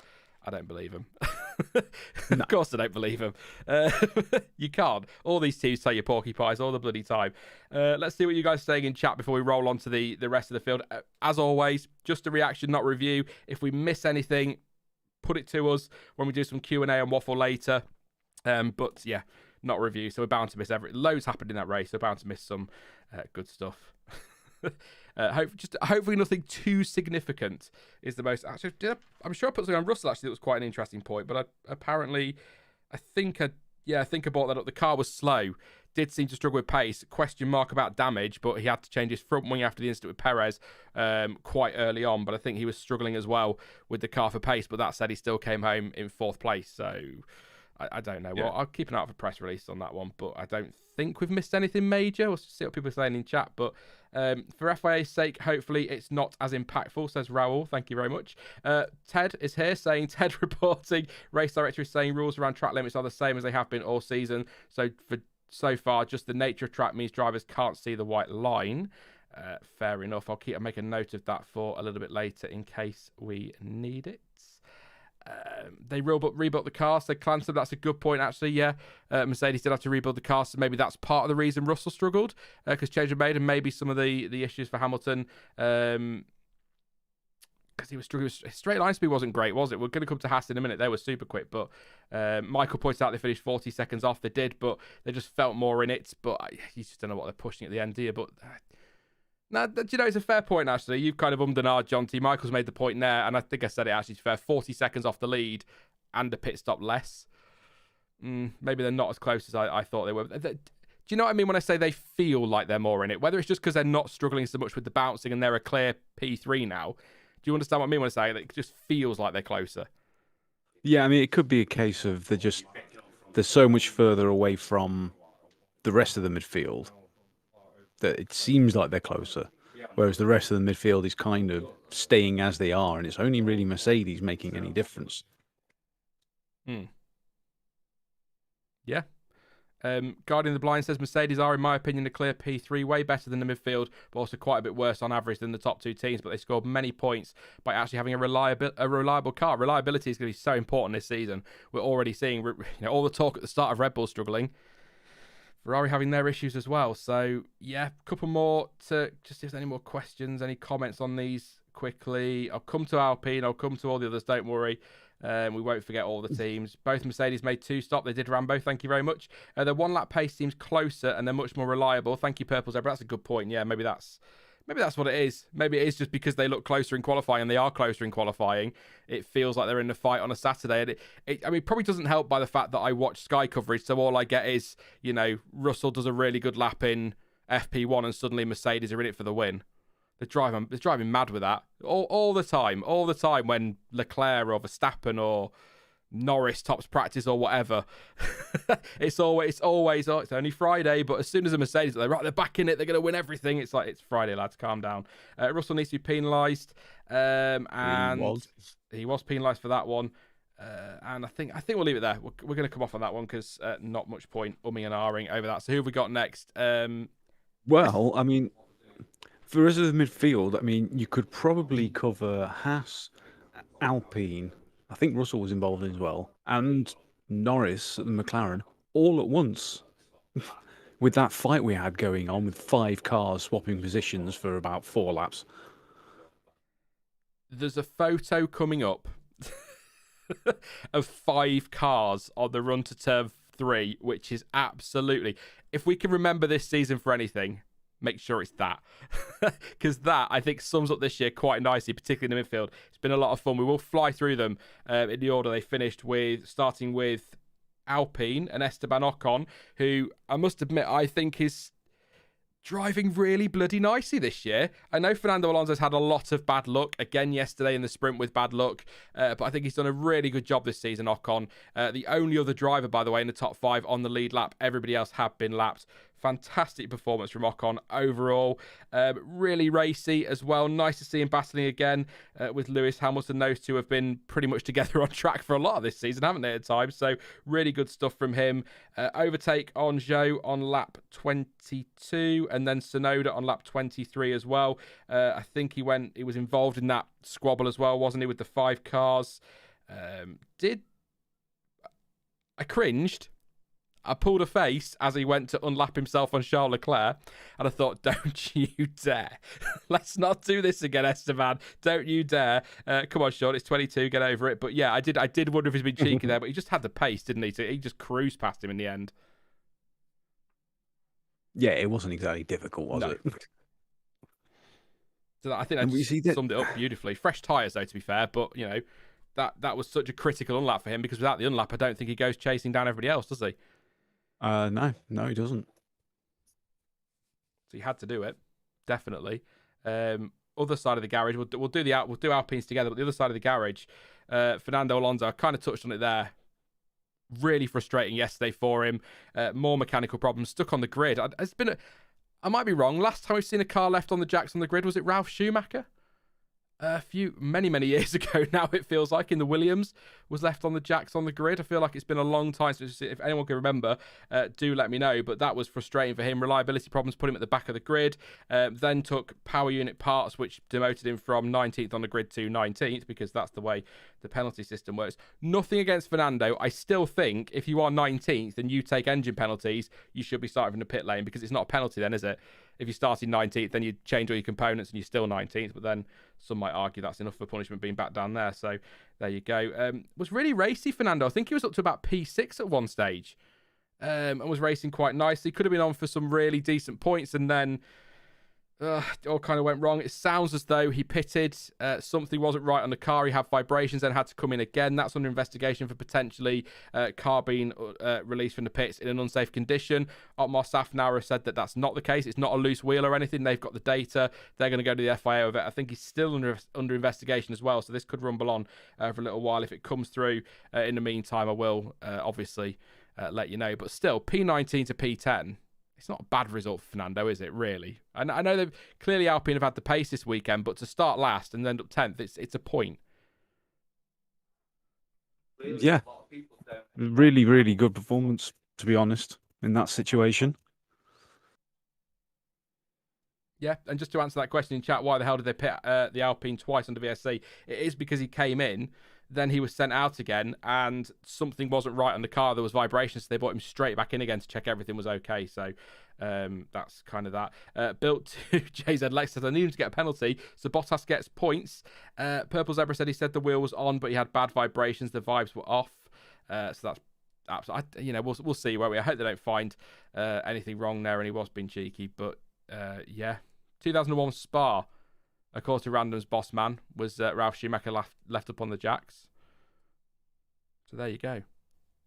I don't believe him. No. Of course I don't believe him. You can't. All these teams tell you porcupines all the bloody time. Let's see what you guys are saying in chat before we roll on to the rest of the field. As always, just a reaction, not review. If we miss anything, put it to us when we do some Q&A and waffle later. But yeah, not review. So we're bound to miss loads happened in that race. So we're bound to miss some good stuff. Hopefully nothing too significant is the most. Actually, I'm sure I put something on Russell. Actually, that was quite an interesting point. But I think I brought that up. The car was slow. Did seem to struggle with pace. Question mark about damage, but he had to change his front wing after the incident with Perez quite early on. But I think he was struggling as well with the car for pace. But that said, he still came home in 4th place. So I don't know. Yeah. Well, I'll keep an eye out for press release on that one. But I don't think we've missed anything major. We'll see what people are saying in chat. But for FIA's sake, hopefully it's not as impactful, says Raoul. Thank you very much. Ted is here saying, Ted reporting, race director is saying rules around track limits are the same as they have been all season. So far, just the nature of track means drivers can't see the white line. Fair enough. I'll make a note of that for a little bit later in case we need it. They rebuilt the car, so Clancy, that's a good point, actually. Yeah, Mercedes did have to rebuild the car, so maybe that's part of the reason Russell struggled, because change were made, and maybe some of the issues for Hamilton, because he was struggling. His straight line speed wasn't great, was it? We're going to come to Haas in a minute. They were super quick, but Michael points out they finished 40 seconds off. They did, but they just felt more in it. But you just don't know what they're pushing at the end, do you? But now, do you know, it's a fair point, actually. You've kind of ummed and ahed, Jonty. Michael's made the point there, and I think I said it, actually, fair. 40 seconds off the lead and a pit stop less. Maybe they're not as close as I thought they were. Do you know what I mean when I say they feel like they're more in it? Whether it's just because they're not struggling so much with the bouncing and they're a clear P3 now. Do you understand what I mean when I say that it just feels like they're closer? Yeah, I mean, it could be a case of they're so much further away from the rest of the midfield that it seems like they're closer, whereas the rest of the midfield is kind of staying as they are, and it's only really Mercedes making any difference. Yeah. Guardian the Blind says Mercedes are, in my opinion, a clear P3, way better than the midfield, but also quite a bit worse on average than the top two teams. But they scored many points by actually having a reliable car. Reliability is going to be so important this season. We're already seeing all the talk at the start of Red Bull struggling. Ferrari having their issues as well. So, yeah, a couple more to just see if there's any more questions, any comments on these quickly. I'll come to Alpine. I'll come to all the others. Don't worry. We won't forget all the teams. Both Mercedes made 2 stop. They did Rambo. Thank you very much. Their 1 lap pace seems closer and they're much more reliable. Thank you, Purple Zebra. That's a good point. Yeah, maybe that's what it is. Maybe it is just because they look closer in qualifying and they are closer in qualifying. It feels like they're in the fight on a Saturday. And it probably doesn't help by the fact that I watch Sky coverage. So all I get is, Russell does a really good lap in FP1 and suddenly Mercedes are in it for the win. They're driving mad with that all the time when Leclerc or Verstappen or Norris tops practice or whatever. it's always it's only Friday, but as soon as a Mercedes, they're back in it, they're going to win everything. It's like, it's Friday, lads, calm down. Russell needs to be penalised, and he was penalised for that one. And I think we'll leave it there. We're going to come off on that one because not much point umming and ahhing over that. So who have we got next? Well, I mean, for the rest of the midfield, I mean, you could probably cover Haas, Alpine, I think Russell was involved as well, and Norris at the McLaren all at once. With that fight we had going on with 5 cars swapping positions for about 4 laps. There's a photo coming up of 5 cars on the run to turn 3, which is absolutely... If we can remember this season for anything, make sure it's that. Because that, I think, sums up this year quite nicely, particularly in the midfield. It's been a lot of fun. We will fly through them in the order they finished with, starting with Alpine and Esteban Ocon, who I must admit I think is driving really bloody nicely this year. I know Fernando Alonso's had a lot of bad luck again yesterday in the sprint with bad luck, but I think he's done a really good job this season, Ocon. The only other driver, by the way, in the top 5 on the lead lap. Everybody else have been lapped. Fantastic performance from Ocon overall. Really racy as well. Nice to see him battling again with Lewis Hamilton. Those two have been pretty much together on track for a lot of this season, haven't they, at times? So really good stuff from him. Overtake on Zhou on lap 22 and then Tsunoda on lap 23 as well. I think he was involved in that squabble as well, wasn't he, with the 5 cars? I cringed. I pulled a face as he went to unlap himself on Charles Leclerc, and I thought, don't you dare. Let's not do this again, Esteban. Don't you dare. Come on, Sean, it's 22, get over it. But yeah, I did wonder if he's been cheeky there, but he just had the pace, didn't he? So he just cruised past him in the end. Yeah, it wasn't exactly difficult, was it? So I think that summed it up beautifully. Fresh tyres, though, to be fair, but, you know, that was such a critical unlap for him, because without the unlap, I don't think he goes chasing down everybody else, does he? No, he doesn't. So he had to do it, definitely. Other side of the garage, we'll do Alpines together, but the other side of the garage, Fernando Alonso, I kind of touched on it there. Really frustrating yesterday for him. More mechanical problems, stuck on the grid. I might be wrong. Last time we've seen a car left on the jacks on the grid, was it Ralf Schumacher? Many years ago now, it feels like, in the Williams, was left on the jacks on the grid. I feel like it's been a long time since, if anyone can remember, do let me know, but that was frustrating for him. Reliability problems put him at the back of the grid, then took power unit parts, which demoted him from 19th on the grid to 19th, because that's the way the penalty system works. Nothing against Fernando. I still think if you are 19th and you take engine penalties, you should be starting from the pit lane, because it's not a penalty then, is it? If you start in 19th, then you change all your components and you're still 19th, but then some might argue that's enough for punishment being back down there. So there you go. Was really racy, Fernando. I think he was up to about P6 at one stage, and was racing quite nicely. Could have been on for some really decent points, and then it all kind of went wrong. It sounds as though he pitted. Something wasn't right on the car. He had vibrations, then had to come in again. That's under investigation for potentially car being released from the pits in an unsafe condition. Otmar Safnauer said that that's not the case. It's not a loose wheel or anything. They've got the data. They're going to go to the FIA with it. I think he's still under investigation as well, so this could rumble on for a little while. If it comes through in the meantime, I will obviously let you know. But still, P19 to P10. It's not a bad result for Fernando, is it, really? And I know they've clearly Alpine have had the pace this weekend, but to start last and end up 10th, it's a point. Yeah. Really, really good performance, to be honest, in that situation. Yeah, and just to answer that question in chat, why the hell did they pit the Alpine twice under VSC? It is because he came in, then he was sent out again, and something wasn't right on the car. There was vibrations, so they brought him straight back in again to check everything was okay. So that's kind of that. Built to JZ Lex says, I need him to get a penalty, so Bottas gets points. Purple Zebra said he said the wheel was on, but he had bad vibrations. The vibes were off. So that's absolutely, we'll see where we. I hope they don't find anything wrong there, and he was being cheeky. But yeah, 2001 Spa, according to Random's boss man, was Ralf Schumacher left up on the jacks. So there you go.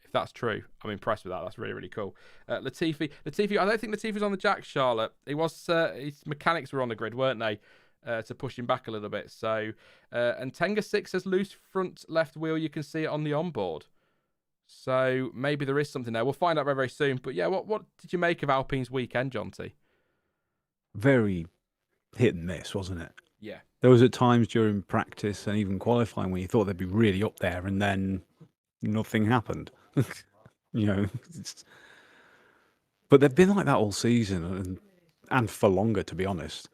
If that's true, I'm impressed with that. That's really, really cool. Latifi, I don't think Latifi's on the jacks, Charlotte. His mechanics were on the grid, weren't they? To push him back a little bit. So, and Tenga 6 says loose front left wheel. You can see it on the onboard. So maybe there is something there. We'll find out very, very soon. But yeah, what did you make of Alpine's weekend, Jonty? Very hit and miss, wasn't it? Yeah. There was at times during practice and even qualifying when you thought they'd be really up there, and then nothing happened. But they've been like that all season, and for longer, to be honest.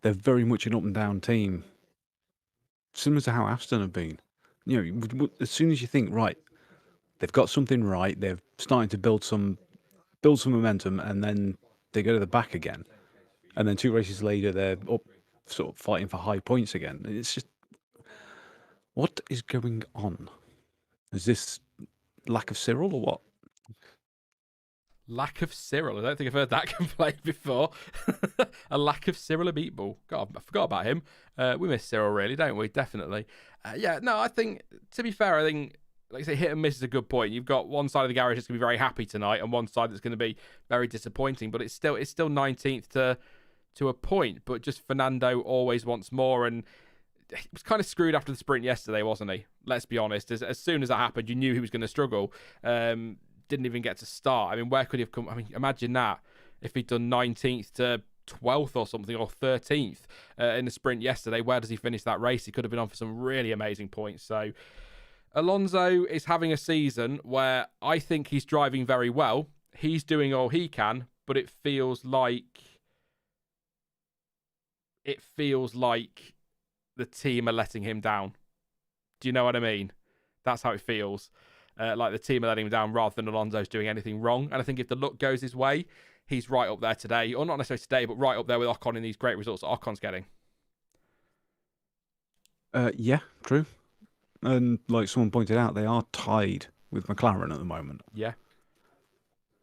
They're very much an up and down team, similar to how Aston have been. As soon as you think, right, they've got something right, they're starting to build some momentum, and then they go to the back again, and then 2 races later they're up, sort of fighting for high points again. It's just, what is going on? Is this lack of Cyril or what? Lack of Cyril. I don't think I've heard that complaint before. A lack of Cyril a meatball. God, I forgot about him. We miss Cyril, really, don't we? Definitely. I think, to be fair, I think, like I say, hit and miss is a good point. You've got one side of the garage that's going to be very happy tonight and one side that's going to be very disappointing, but it's still 19th to a point. But just Fernando always wants more, and he was kind of screwed after the sprint yesterday, wasn't he? Let's be honest. As soon as that happened, you knew he was going to struggle. Didn't even get to start. I mean, where could he have come? I mean, imagine that if he'd done 19th to 12th or something, or 13th in the sprint yesterday. Where does he finish that race? He could have been on for some really amazing points. So Alonso is having a season where I think he's driving very well. He's doing all he can, but it feels like the team are letting him down. Do you know what I mean? That's how it feels. Like the team are letting him down rather than Alonso's doing anything wrong. And I think if the luck goes his way, he's right up there today. Or not necessarily today, but right up there with Ocon in these great results that Ocon's getting. Yeah, true. And like someone pointed out, they are tied with McLaren at the moment. Yeah.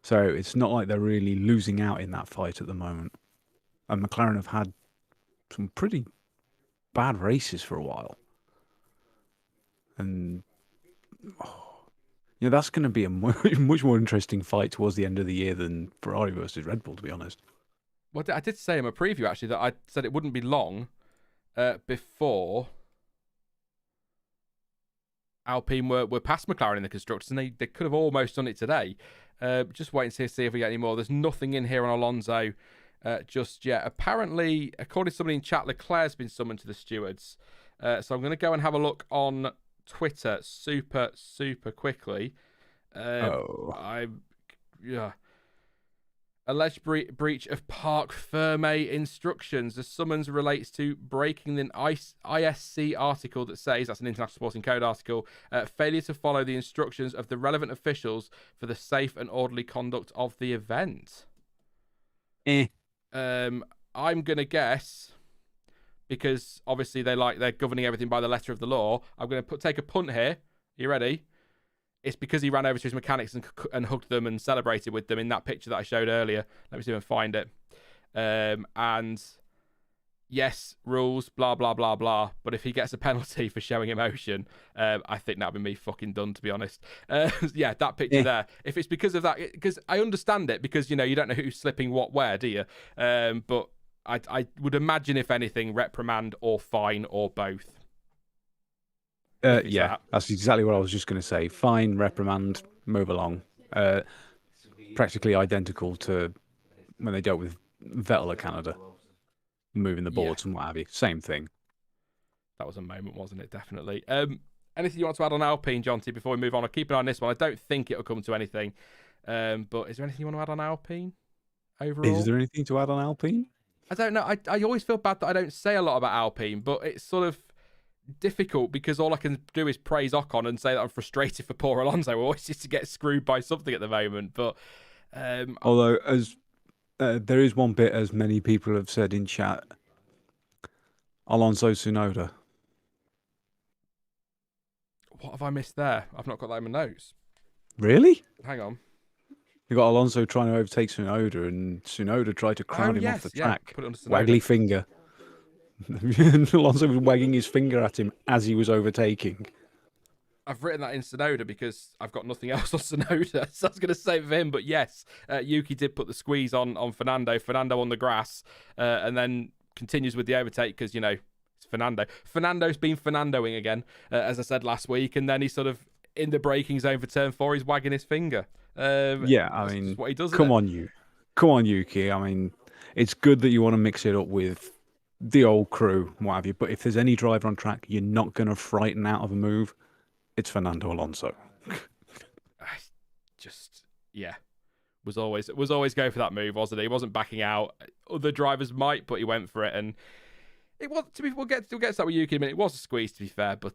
So it's not like they're really losing out in that fight at the moment. And McLaren have had some pretty bad races for a while. And that's going to be a much more interesting fight towards the end of the year than Ferrari versus Red Bull, to be honest. Well, I did say in my preview, actually, that I said it wouldn't be long before Alpine were past McLaren in the constructors, and they could have almost done it today. Just wait and see if we get any more. There's nothing in here on Alonso just yet. Apparently, according to somebody in chat, Leclerc's been summoned to the stewards. So I'm going to go and have a look on Twitter super quickly. Alleged breach of Parc Fermé instructions. The summons relates to breaking an ISC article that says, that's an International Sporting Code article, failure to follow the instructions of the relevant officials for the safe and orderly conduct of the event. I'm going to guess, because obviously they're governing everything by the letter of the law, I'm going to take a punt here. Are you ready? It's because he ran over to his mechanics and hugged them and celebrated with them in that picture that I showed earlier. Let me see if I can find it. And yes, rules, blah, blah, blah, blah. But if he gets a penalty for showing emotion, I think that'd be me fucking done, to be honest. Yeah, that picture there. If it's because of that, because I understand it, because, you don't know who's slipping what where, do you? But I would imagine, if anything, reprimand or fine or both. That's exactly what I was just going to say. Fine, reprimand, move along. Practically identical to when they dealt with Vettel at Canada, moving the boards and what have you. Same thing. That was a moment, wasn't it? Definitely. Anything you want to add on Alpine, Jonty, before we move on? I'll keep an eye on this one. I don't think it'll come to anything. But is there anything you want to add on Alpine overall? Is there anything to add on Alpine? I don't know. I always feel bad that I don't say a lot about Alpine, but it's sort of difficult because all I can do is praise Ocon and say that I'm frustrated for poor Alonso. We always used to get screwed by something at the moment. But although, as there is one bit, as many people have said in chat, Alonso Tsunoda. What have I missed there? I've not got that in my notes. Really? Hang on. You got Alonso trying to overtake Tsunoda, and Tsunoda tried to crowd him off the track. Put it under Waggly finger. Alonso was wagging his finger at him as he was overtaking. I've written that in Tsunoda because I've got nothing else on Tsunoda, so I was going to say it for him. But yes, Yuki did put the squeeze on Fernando. Fernando on the grass, and then continues with the overtake because, it's Fernando. Fernando's been Fernandoing again, as I said last week, and then he's sort of in the braking zone for turn 4. He's wagging his finger. I mean, what he does. Come on, Yuki. I mean, it's good that you want to mix it up with the old crew, what have you. But if there's any driver on track you're not going to frighten out of a move, it's Fernando Alonso. Was always going for that move, wasn't he? He wasn't backing out. Other drivers might, but he went for it, and it was. We'll get to that with Yuki in a minute. It was a squeeze, to be fair, but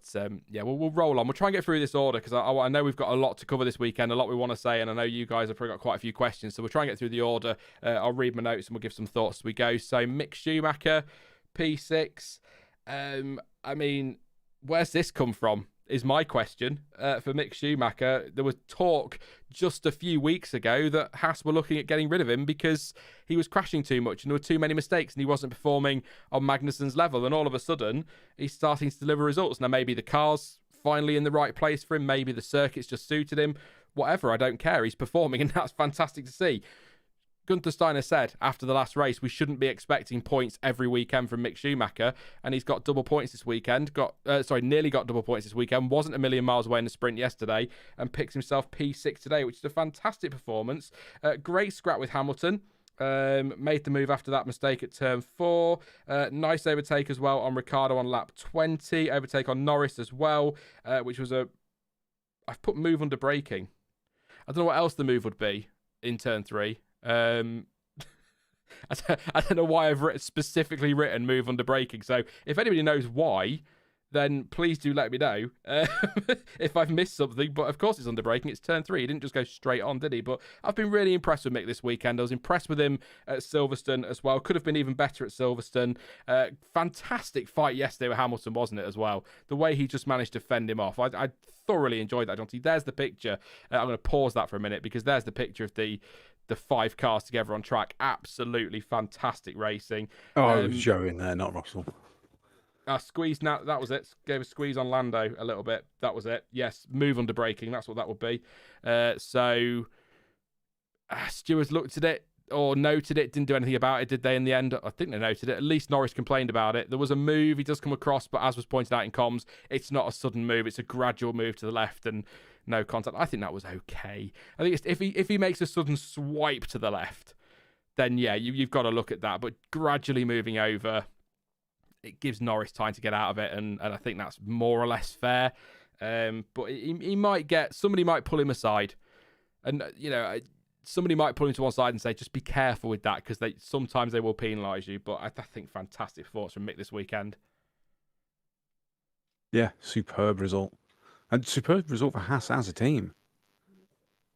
we'll roll on. We'll try and get through this order because I know we've got a lot to cover this weekend, a lot we want to say, and I know you guys have probably got quite a few questions, so we'll try and get through the order. I'll read my notes and we'll give some thoughts as we go. So Mick Schumacher, P6. I mean, where's this come from? is my question for Mick Schumacher. There was talk just a few weeks ago that Haas were looking at getting rid of him because he was crashing too much and there were too many mistakes and he wasn't performing on Magnussen's level. And all of a sudden, he's starting to deliver results. Now, maybe the car's finally in the right place for him. Maybe the circuit's just suited him. Whatever, I don't care. He's performing and that's fantastic to see. Gunther Steiner said after the last race, we shouldn't be expecting points every weekend from Mick Schumacher, and he's got double points this weekend. Nearly got double points this weekend. Wasn't a million miles away in the sprint yesterday, and picks himself P6 today, which is a fantastic performance. Great scrap with Hamilton. Made the move after that mistake at turn 4. Nice overtake as well on Ricciardo on lap 20. Overtake on Norris as well, which was I've put move under braking. I don't know what else the move would be in turn 3. I don't know why I've specifically written move under braking. So if anybody knows why, then please do let me know if I've missed something. But of course it's under braking. It's turn 3. He didn't just go straight on, did he? But I've been really impressed with Mick this weekend. I was impressed with him at Silverstone as well. Could have been even better at Silverstone. Fantastic fight yesterday with Hamilton, wasn't it, as well? The way he just managed to fend him off. I thoroughly enjoyed that, Jonty. There's the picture. I'm going to pause that for a minute because there's the picture of the 5 cars together on track. Absolutely fantastic racing. Oh, it was Joe in there, not Russell. Squeeze now. That was it. Gave a squeeze on Lando a little bit. That was it. Yes, move under braking. That's what that would be. Stewards looked at it or noted it. Didn't do anything about it, did they? In the end, I think they noted it. At least Norris complained about it. There was a move. He does come across, but as was pointed out in comms, it's not a sudden move. It's a gradual move to the left and no contact. I think that was okay. I think if he makes a sudden swipe to the left, then yeah, you've got to look at that. But gradually moving over, it gives Norris time to get out of it, and I think that's more or less fair. But he might somebody might pull him aside, and somebody might pull him to one side and say, just be careful with that because sometimes they will penalise you. But I think fantastic thoughts from Mick this weekend. Yeah, superb result. And superb result for Haas as a team.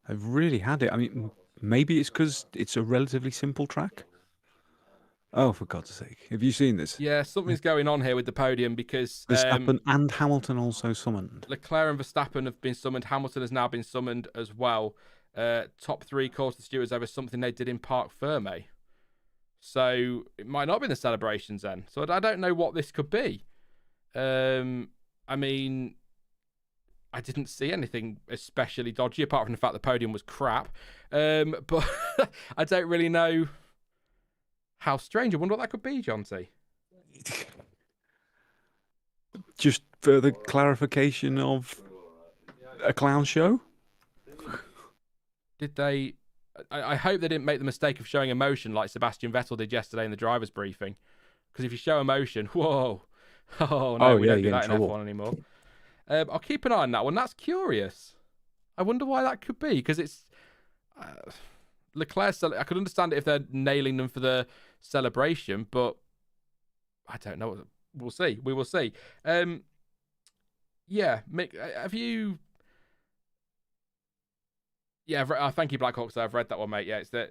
They've really had it. I mean, maybe it's because it's a relatively simple track. Oh, for God's sake. Have you seen this? Yeah, something's going on here with the podium because Verstappen and Hamilton also summoned. Leclerc and Verstappen have been summoned. Hamilton has now been summoned as well. Top 3 calls to stewards over something they did in Parc Ferme. So it might not have been the celebrations then. So I don't know what this could be. I mean, I didn't see anything especially dodgy apart from the fact the podium was crap. But I don't really know how strange. I wonder what that could be, Jonty. Just further clarification of a clown show? Did they... I hope they didn't make the mistake of showing emotion like Sebastian Vettel did yesterday in the driver's briefing. Because if you show emotion, whoa. Oh, no, we don't do that in F1 anymore. I'll keep an eye on that one. That's curious. I wonder why that could be. Because it's... Leclerc... I could understand it if they're nailing them for the celebration, but I don't know. We'll see. We will see. Yeah, Mick, have you... Yeah, thank you, Blackhawks. I've read that one, mate. Yeah, it's that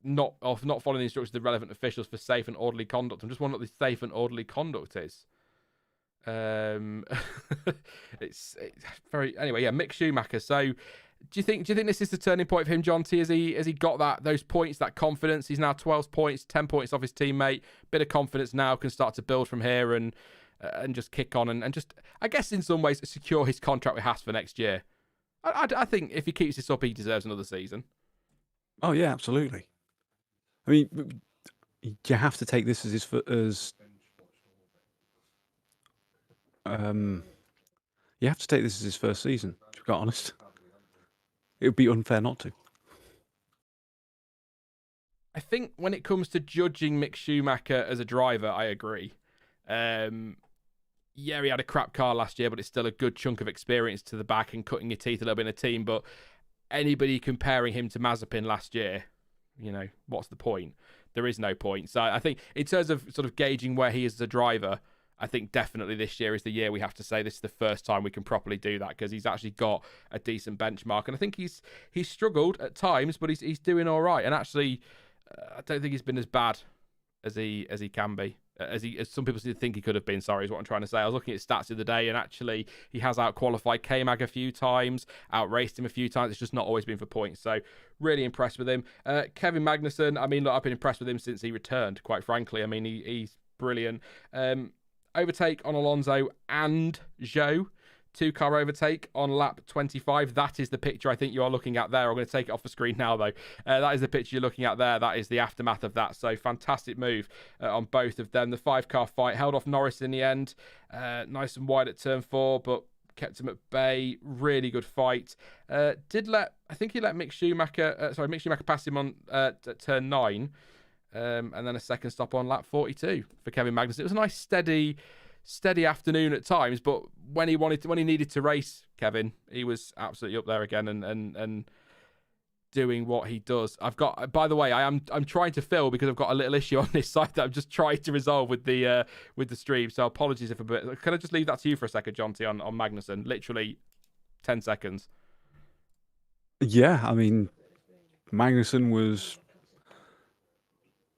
not following the instructions of the relevant officials for safe and orderly conduct. I'm just wondering what the safe and orderly conduct is. It's very anyway. Yeah, Mick Schumacher. So, do you think this is the turning point for him, Jonty? Has he got those points, that confidence? He's now 12 points, 10 points off his teammate. Bit of confidence now, can start to build from here and just kick on and just, I guess, in some ways, secure his contract with Haas for next year. I think if he keeps this up, he deserves another season. Oh yeah, absolutely. I mean, you have to take this as you have to take this as his first season. To be quite honest, it would be unfair not to. I think when it comes to judging Mick Schumacher as a driver, I agree. Yeah, he had a crap car last year, but it's still a good chunk of experience to the back and cutting your teeth a little bit in a team. But anybody comparing him to Mazepin last year, what's the point? There is no point. So I think in terms of sort of gauging where he is as a driver, I think definitely this year is the year we have to say this is the first time we can properly do that because he's actually got a decent benchmark. And I think he's struggled at times, but he's doing all right. And actually, I don't think he's been as bad as he can be. as some people seem to think he could have been. Sorry, is what I'm trying to say. I was looking at his stats the other day, and actually he has out-qualified K-Mag a few times, out-raced him a few times. It's just not always been for points. So really impressed with him. Kevin Magnussen, I mean, look, I've been impressed with him since he returned, quite frankly. I mean, he's brilliant. Overtake on Alonso and Zhou. 2-car overtake on lap 25. That is the picture I think you are looking at there. I'm going to take it off the screen now, though. That is the picture you're looking at there. That is the aftermath of that. So fantastic move on both of them. The 5-car fight held off Norris in the end. Nice and wide at turn 4, but kept him at bay. Really good fight. I think he let Mick Schumacher pass him on at turn 9. And then a second stop on lap 42 for Kevin Magnussen. It was a nice steady afternoon at times, but when he needed to race, Kevin, he was absolutely up there again and doing what he does. By the way, I'm trying to fill because I've got a little issue on this side that I'm just trying to resolve with the stream. So apologies if a bit. Can I just leave that to you for a second, Jonty, on Magnussen? Literally 10 seconds. Yeah, I mean, Magnussen was.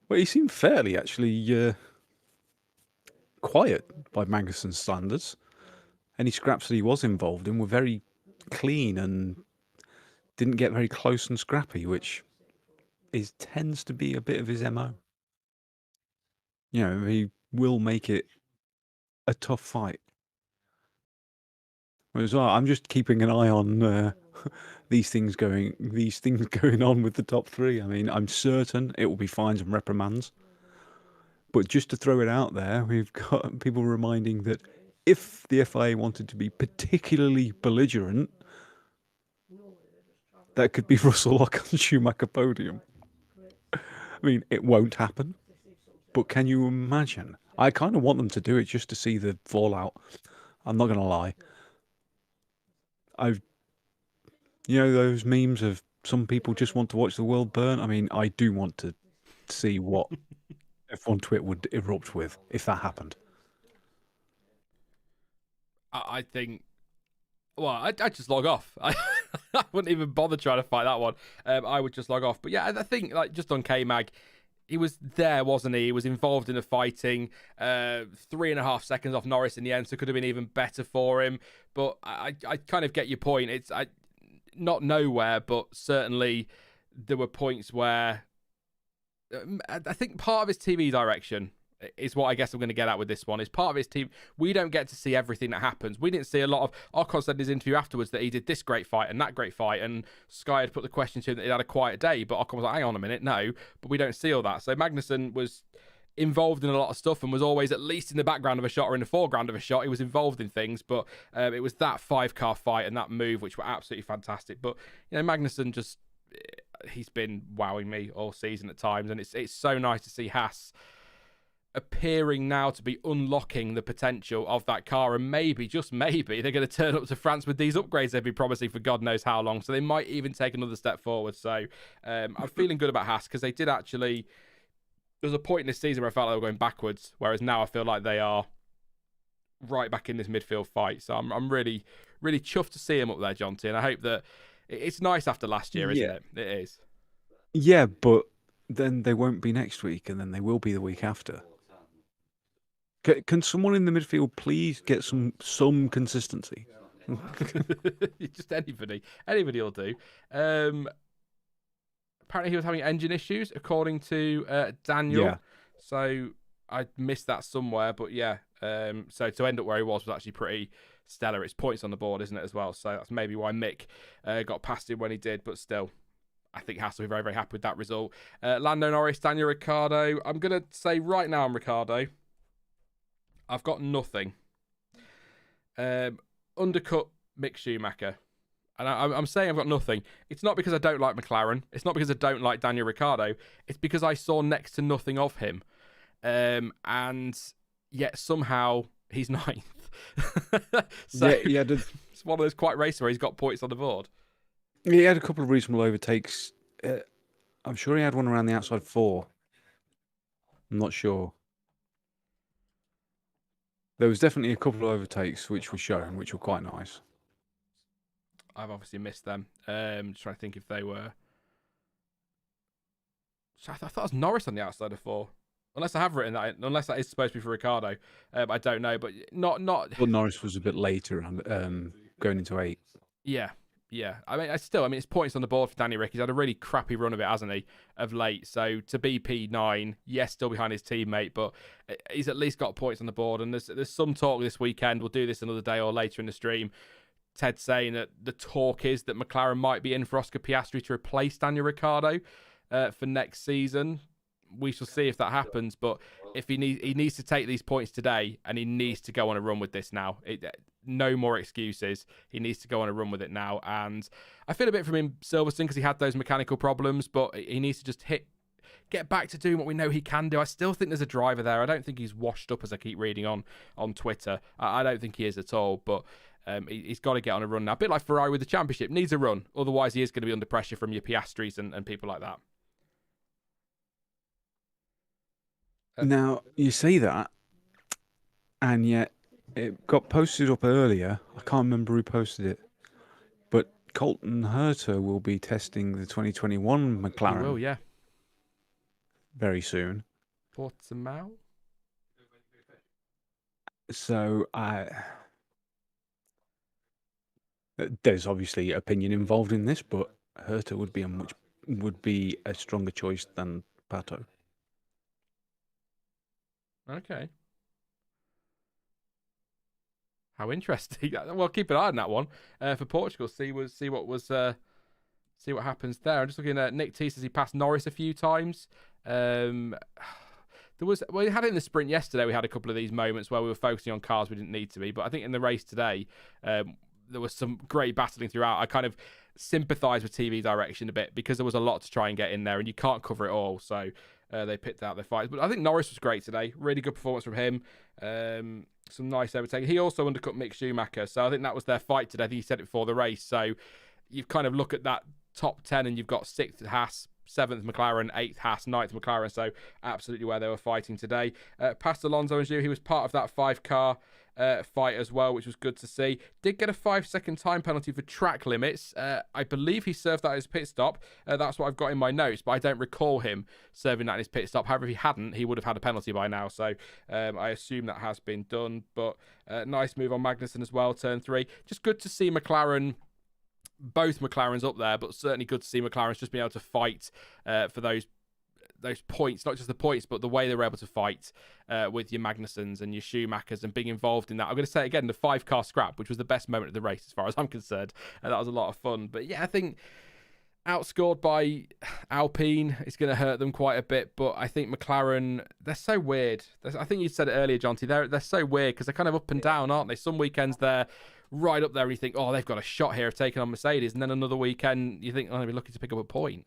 Well, he seemed fairly actually quiet by Magnussen's standards. Any scraps that he was involved in were very clean and didn't get very close and scrappy, which tends to be a bit of his MO. You know, he will make it a tough fight. Whereas I'm just keeping an eye on these things going on with the top 3. I mean, I'm certain it will be fines and reprimands. But just to throw it out there, we've got people reminding that if the FIA wanted to be particularly belligerent, that could be Russell Lock on Schumacher podium. I mean, it won't happen. But can you imagine? I kind of want them to do it just to see the fallout. I'm not going to lie. Those memes of some people just want to watch the world burn. I mean, I do want to see what F1 Twit would erupt with if that happened. I think, well, I'd just log off. I wouldn't even bother trying to fight that one. I would just log off. But yeah, I think just on K-Mag, he was there, wasn't he? He was involved in the fighting. 3.5 seconds off Norris in the end, so it could have been even better for him. But I kind of get your point. It's not nowhere, but certainly there were points where I think part of his TV direction is what I guess I'm going to get at with this one. Is part of his team. We don't get to see everything that happens. We didn't see a lot of. Ocon said in his interview afterwards that he did this great fight and that great fight, and Sky had put the question to him that he had a quiet day, but Ocon was like, hang on a minute, no, but we don't see all that. So Magnussen was involved in a lot of stuff and was always at least in the background of a shot or in the foreground of a shot. He was involved in things, but it was that 5-car fight and that move which were absolutely fantastic. But Magnussen just, he's been wowing me all season at times, and it's so nice to see Haas appearing now to be unlocking the potential of that car, and maybe, just maybe, they're going to turn up to France with these upgrades they've been promising for God knows how long, so they might even take another step forward. So I'm feeling good about Haas, because they did actually, there was a point in this season where I felt like they were going backwards, whereas now I feel like they are right back in this midfield fight. So I'm really, really chuffed to see him up there, Jonty, and I hope that it's nice after last year, isn't it? It is. Yeah, but then they won't be next week, and then they will be the week after. Can someone in the midfield please get some consistency? Just anybody will do. Apparently he was having engine issues, according to Daniel. Yeah. So I missed that somewhere, but yeah. So to end up where he was actually pretty stellar. It's points on the board, isn't it, as well? So that's maybe why Mick got past him when he did, but still, I think Haas will be very, very happy with that result. Lando Norris, Daniel Ricciardo. I'm going to say right now on Ricciardo, I've got nothing. Undercut Mick Schumacher. And I'm saying I've got nothing. It's not because I don't like McLaren. It's not because I don't like Daniel Ricciardo. It's because I saw next to nothing of him. And yet somehow he's ninth. So yeah, it's one of those quite races where he's got points on the board. He had a couple of reasonable overtakes. I'm sure he had one around the outside 4. I'm not sure. There was definitely a couple of overtakes which were shown, which were quite nice. I've obviously missed them. Just trying to think if they were. I thought it was Norris on the outside of 4. Unless I have written that, unless that is supposed to be for Ricardo. I don't know, but not. Well, Norris was a bit later, going into 8. Yeah, yeah. I mean, it's points on the board for Danny Rick. He's had a really crappy run of it, hasn't he, of late? So to be P9, yes, still behind his teammate, but he's at least got points on the board. And there's some talk this weekend. We'll do this another day or later in the stream. Ted saying that the talk is that McLaren might be in for Oscar Piastri to replace Daniel Ricciardo for next season. We shall see if that happens, but if he needs to take these points today, and he needs to go on a run with this now. No more excuses. He needs to go on a run with it now, and I feel a bit from him, Silverstone, because he had those mechanical problems, but he needs to just get back to doing what we know he can do. I still think there's a driver there. I don't think he's washed up, as I keep reading on Twitter. I don't think he is at all, but he's got to get on a run now. A bit like Ferrari with the championship, needs a run. Otherwise, he is going to be under pressure from your Piastris and people like that. Now, you say that, and yet it got posted up earlier. I can't remember who posted it, but Colton Herta will be testing the 2021 McLaren. He will, yeah. Very soon. Portimao? So, there's obviously opinion involved in this, but Herta would be a stronger choice than Pato. Okay. How interesting. Well, keep an eye on that one for Portugal. See what happens there. I'm just looking at Nick T says he passed Norris a few times. We had it in the sprint yesterday. We had a couple of these moments where we were focusing on cars we didn't need to be. But I think in the race today, there was some great battling throughout. I kind of sympathise with TV direction a bit because there was a lot to try and get in there, and you can't cover it all. So they picked out their fights. But I think Norris was great today. Really good performance from him. Some nice overtaking. He also undercut Mick Schumacher. So I think that was their fight today. I think he said it before the race. So you kind of look at that top 10 and you've got 6th Haas, 7th McLaren, 8th Haas, 9th McLaren. So absolutely where they were fighting today. Past Alonso and Zhu, he was part of that 5-car fight as well, which was good to see. Did get a 5-second time penalty for track limits. I believe he served that as pit stop. That's what I've got in my notes, but I don't recall him serving that in his pit stop. However, if he hadn't, he would have had a penalty by now. So I assume that has been done. But nice move on Magnussen as well, turn 3. Just good to see McLaren. Both McLarens up there, but certainly good to see McLaren's just being able to fight for those points, not just the points, but the way they were able to fight with your Magnussens and your Schumachers and being involved in that. I'm going to say it again, the 5-car scrap, which was the best moment of the race as far as I'm concerned. That was a lot of fun. But yeah, I think outscored by Alpine is going to hurt them quite a bit. But I think McLaren, they're so weird. I think you said it earlier, Jonty. They're so weird because they're kind of up and down, aren't they? Some weekends they're right up there and you think, oh, they've got a shot here of taking on Mercedes. And then another weekend you think, oh, they'll be lucky to pick up a point.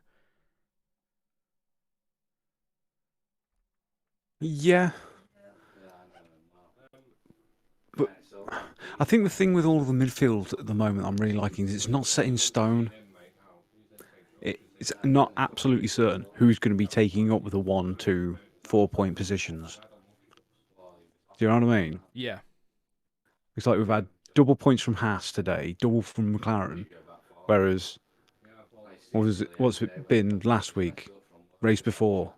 Yeah. But I think the thing with all of the midfield at the moment I'm really liking is it's not set in stone. It's not absolutely certain who's going to be taking up the 1, 2, 4 point positions. Do you know what I mean? Yeah. It's like we've had double points from Haas today, double from McLaren, whereas what's it been last week, race before?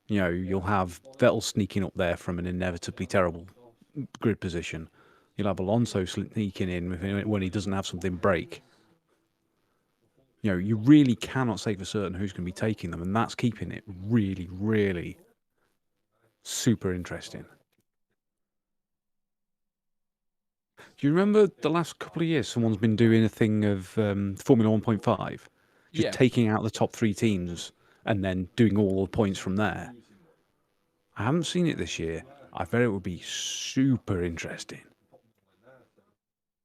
You know, you'll have Vettel sneaking up there from an inevitably terrible grid position. You'll have Alonso sneaking in when he doesn't have something break. You know, you really cannot say for certain who's going to be taking them, and that's keeping it really, really super interesting. Do you remember the last couple of years someone's been doing a thing of Formula 1.5? Just taking out the top 3 teams and then doing all the points from there. I haven't seen it this year. I bet it would be super interesting.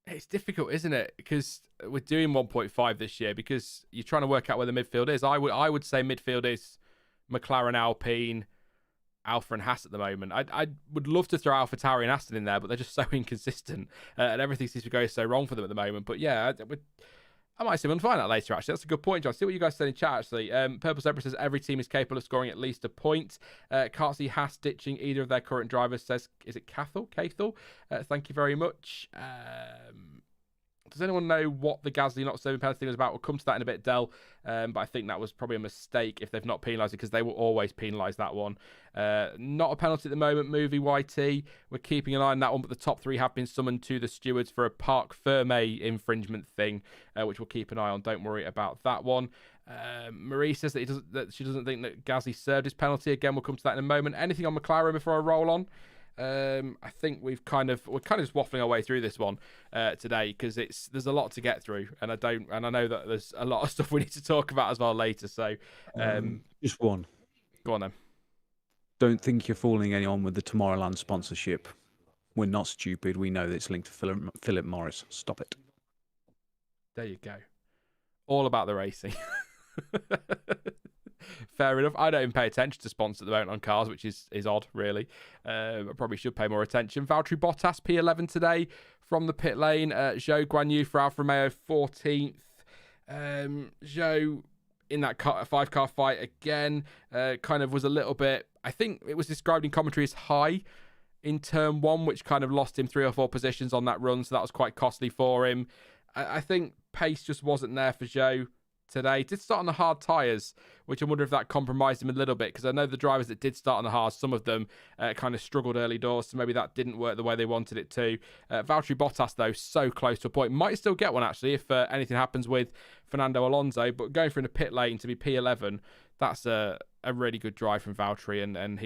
It's difficult, isn't it? Because we're doing 1.5 this year because you're trying to work out where the midfield is. I would say midfield is McLaren, Alpine, Alfa and Haas at the moment. I would love to throw AlphaTauri and Aston in there, but they're just so inconsistent and everything seems to go so wrong for them at the moment. But yeah, I might see them find that later, actually. That's a good point, John. See what you guys said in chat, actually. Purple Zebra says every team is capable of scoring at least a point. Can't see Haas ditching either of their current drivers, says, is it Cathal? Thank you very much. Does anyone know what the Gasly not serving penalty thing was about? We'll come to that in a bit, Del. But I think that was probably a mistake if they've not penalised it, because they will always penalise that one. Not a penalty at the moment, Movie YT. We're keeping an eye on that one, but the top 3 have been summoned to the stewards for a Parc Ferme infringement thing, which we'll keep an eye on. Don't worry about that one. Marie says that she doesn't think that Gasly served his penalty. Again, we'll come to that in a moment. Anything on McLaren before I roll on? I think we're kind of just waffling our way through this one today, because there's a lot to get through, and I know that there's a lot of stuff we need to talk about as well later. So just one. Go on then. Don't think you're fooling anyone with the Tomorrowland sponsorship. We're not stupid. We know that it's linked to Philip Morris. Stop it. There you go. All about the racing. Fair enough. I don't even pay attention to sponsors at the moment on cars, which is odd, really. I probably should pay more attention. Valtteri Bottas, P11 today from the pit lane. Zhou Guanyu for Alfa Romeo, 14th. Zhou in that 5-car fight again, kind of was a little bit, I think it was described in commentary as high in turn 1, which kind of lost him 3 or 4 positions on that run, so that was quite costly for him. I think pace just wasn't there for Zhou today. Did start on the hard tyres, which I wonder if that compromised him a little bit, because I know the drivers that did start on the hard, some of them kind of struggled early doors, so maybe that didn't work the way they wanted it to. Valtteri Bottas, though, so close to a point. Might still get one, actually, if anything happens with Fernando Alonso, but going from the pit lane to be P11, that's a really good drive from Valtteri, and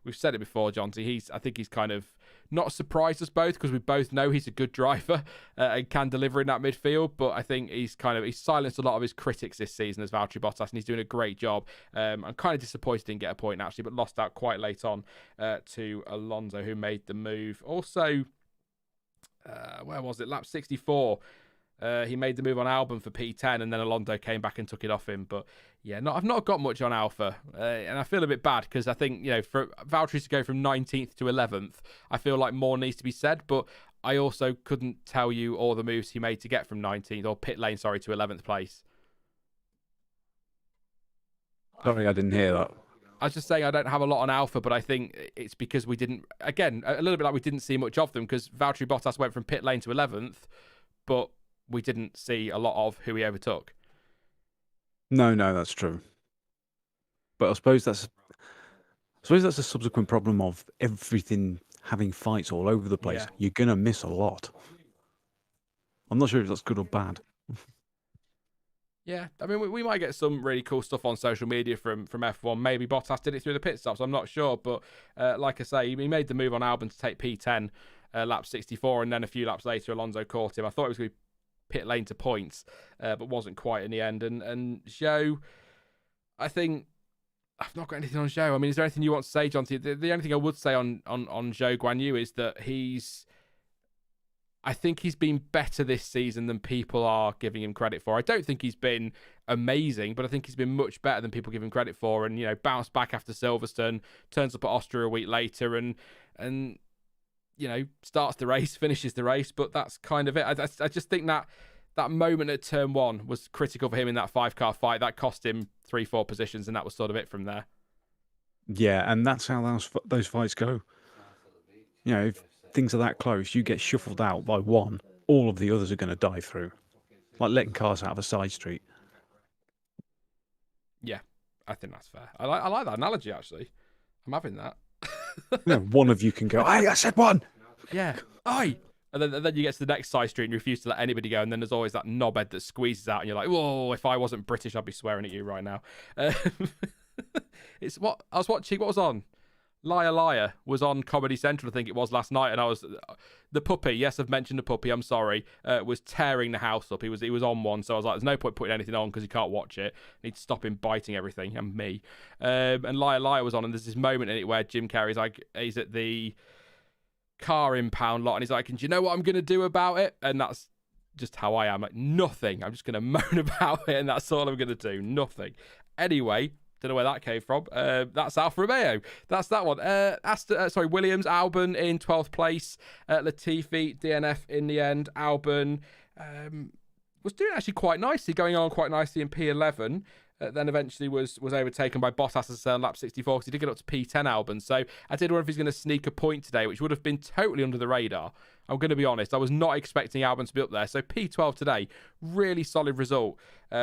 we've said it before, Jonty, I think he's kind of not surprised us both, because we both know he's a good driver and can deliver in that midfield, but I think he's silenced a lot of his critics this season as Valtteri Bottas, and he's doing a great job. I'm kind of disappointed he didn't get a point, actually, but lost out quite late on to Alonso, who made the move. Also, where was it? Lap 64. He made the move on Albon for P10, and then Alonso came back and took it off him. But yeah, I've not got much on Alfa, and I feel a bit bad, because I think, for Valtteri to go from 19th to 11th, I feel like more needs to be said. But I also couldn't tell you all the moves he made to get from 19th or pit lane, to 11th place. Sorry, I didn't hear that. I was just saying I don't have a lot on Alfa, but I think it's because we didn't, again, a little bit like we didn't see much of them, because Valtteri Bottas went from pit lane to 11th, but we didn't see a lot of who he overtook. No, that's true. But I suppose that's a subsequent problem of everything having fights all over the place. Yeah. You're gonna miss a lot. I'm not sure if that's good or bad. Yeah, I mean, we might get some really cool stuff on social media from F1. Maybe Bottas did it through the pit stops. I'm not sure, but like I say, he made the move on Albon to take P10, lap 64, and then a few laps later, Alonso caught him. I thought it was going to be pit lane to points, but wasn't quite in the end. And Zhou, I think I've not got anything on Zhou. I mean, is there anything you want to say, Jonty? The only thing I would say on Zhou Guanyu is that I think he's been better this season than people are giving him credit for. I don't think he's been amazing, but I think he's been much better than people give him credit for. And, bounced back after Silverstone, turns up at Austria a week later, and starts the race, finishes the race, but that's kind of it. I just think that moment at turn 1 was critical for him in that 5-car fight. That cost him 3-4 positions, and that was sort of it from there. Yeah, and that's how those fights go. If things are that close, you get shuffled out by one, all of the others are going to die through. Like letting cars out of a side street. Yeah, I think that's fair. I like that analogy, actually. I'm having that. One of you can go, I said one! Yeah, aye! And then you get to the next side street and you refuse to let anybody go, and then there's always that knobhead that squeezes out, and you're like, whoa, if I wasn't British, I'd be swearing at you right now. It's what I was watching, what was on? Liar Liar was on Comedy Central, I think it was last night, and the puppy, yes, I've mentioned the puppy, I'm sorry, was tearing the house up. He was on one, so I was like, there's no point putting anything on because you can't watch it. I need to stop him biting everything, and me. And Liar Liar was on, and there's this moment in it where Jim Carrey's like, he's at the car impound lot, and he's like, and do you know what I'm going to do about it? And that's just how I am, like, nothing. I'm just going to moan about it, and that's all I'm going to do, nothing. Anyway, don't know where that came from. That's Alfa Romeo. That's that one. Williams, Albon in 12th place. Latifi, DNF in the end. Albon was doing actually quite nicely, going on quite nicely in P11. then eventually was overtaken by Bottas, as I said, on lap 64, because he did get up to P10, Albon. So I did wonder if he's going to sneak a point today, which would have been totally under the radar. I'm going to be honest, I was not expecting Albon to be up there. So P12 today, really solid result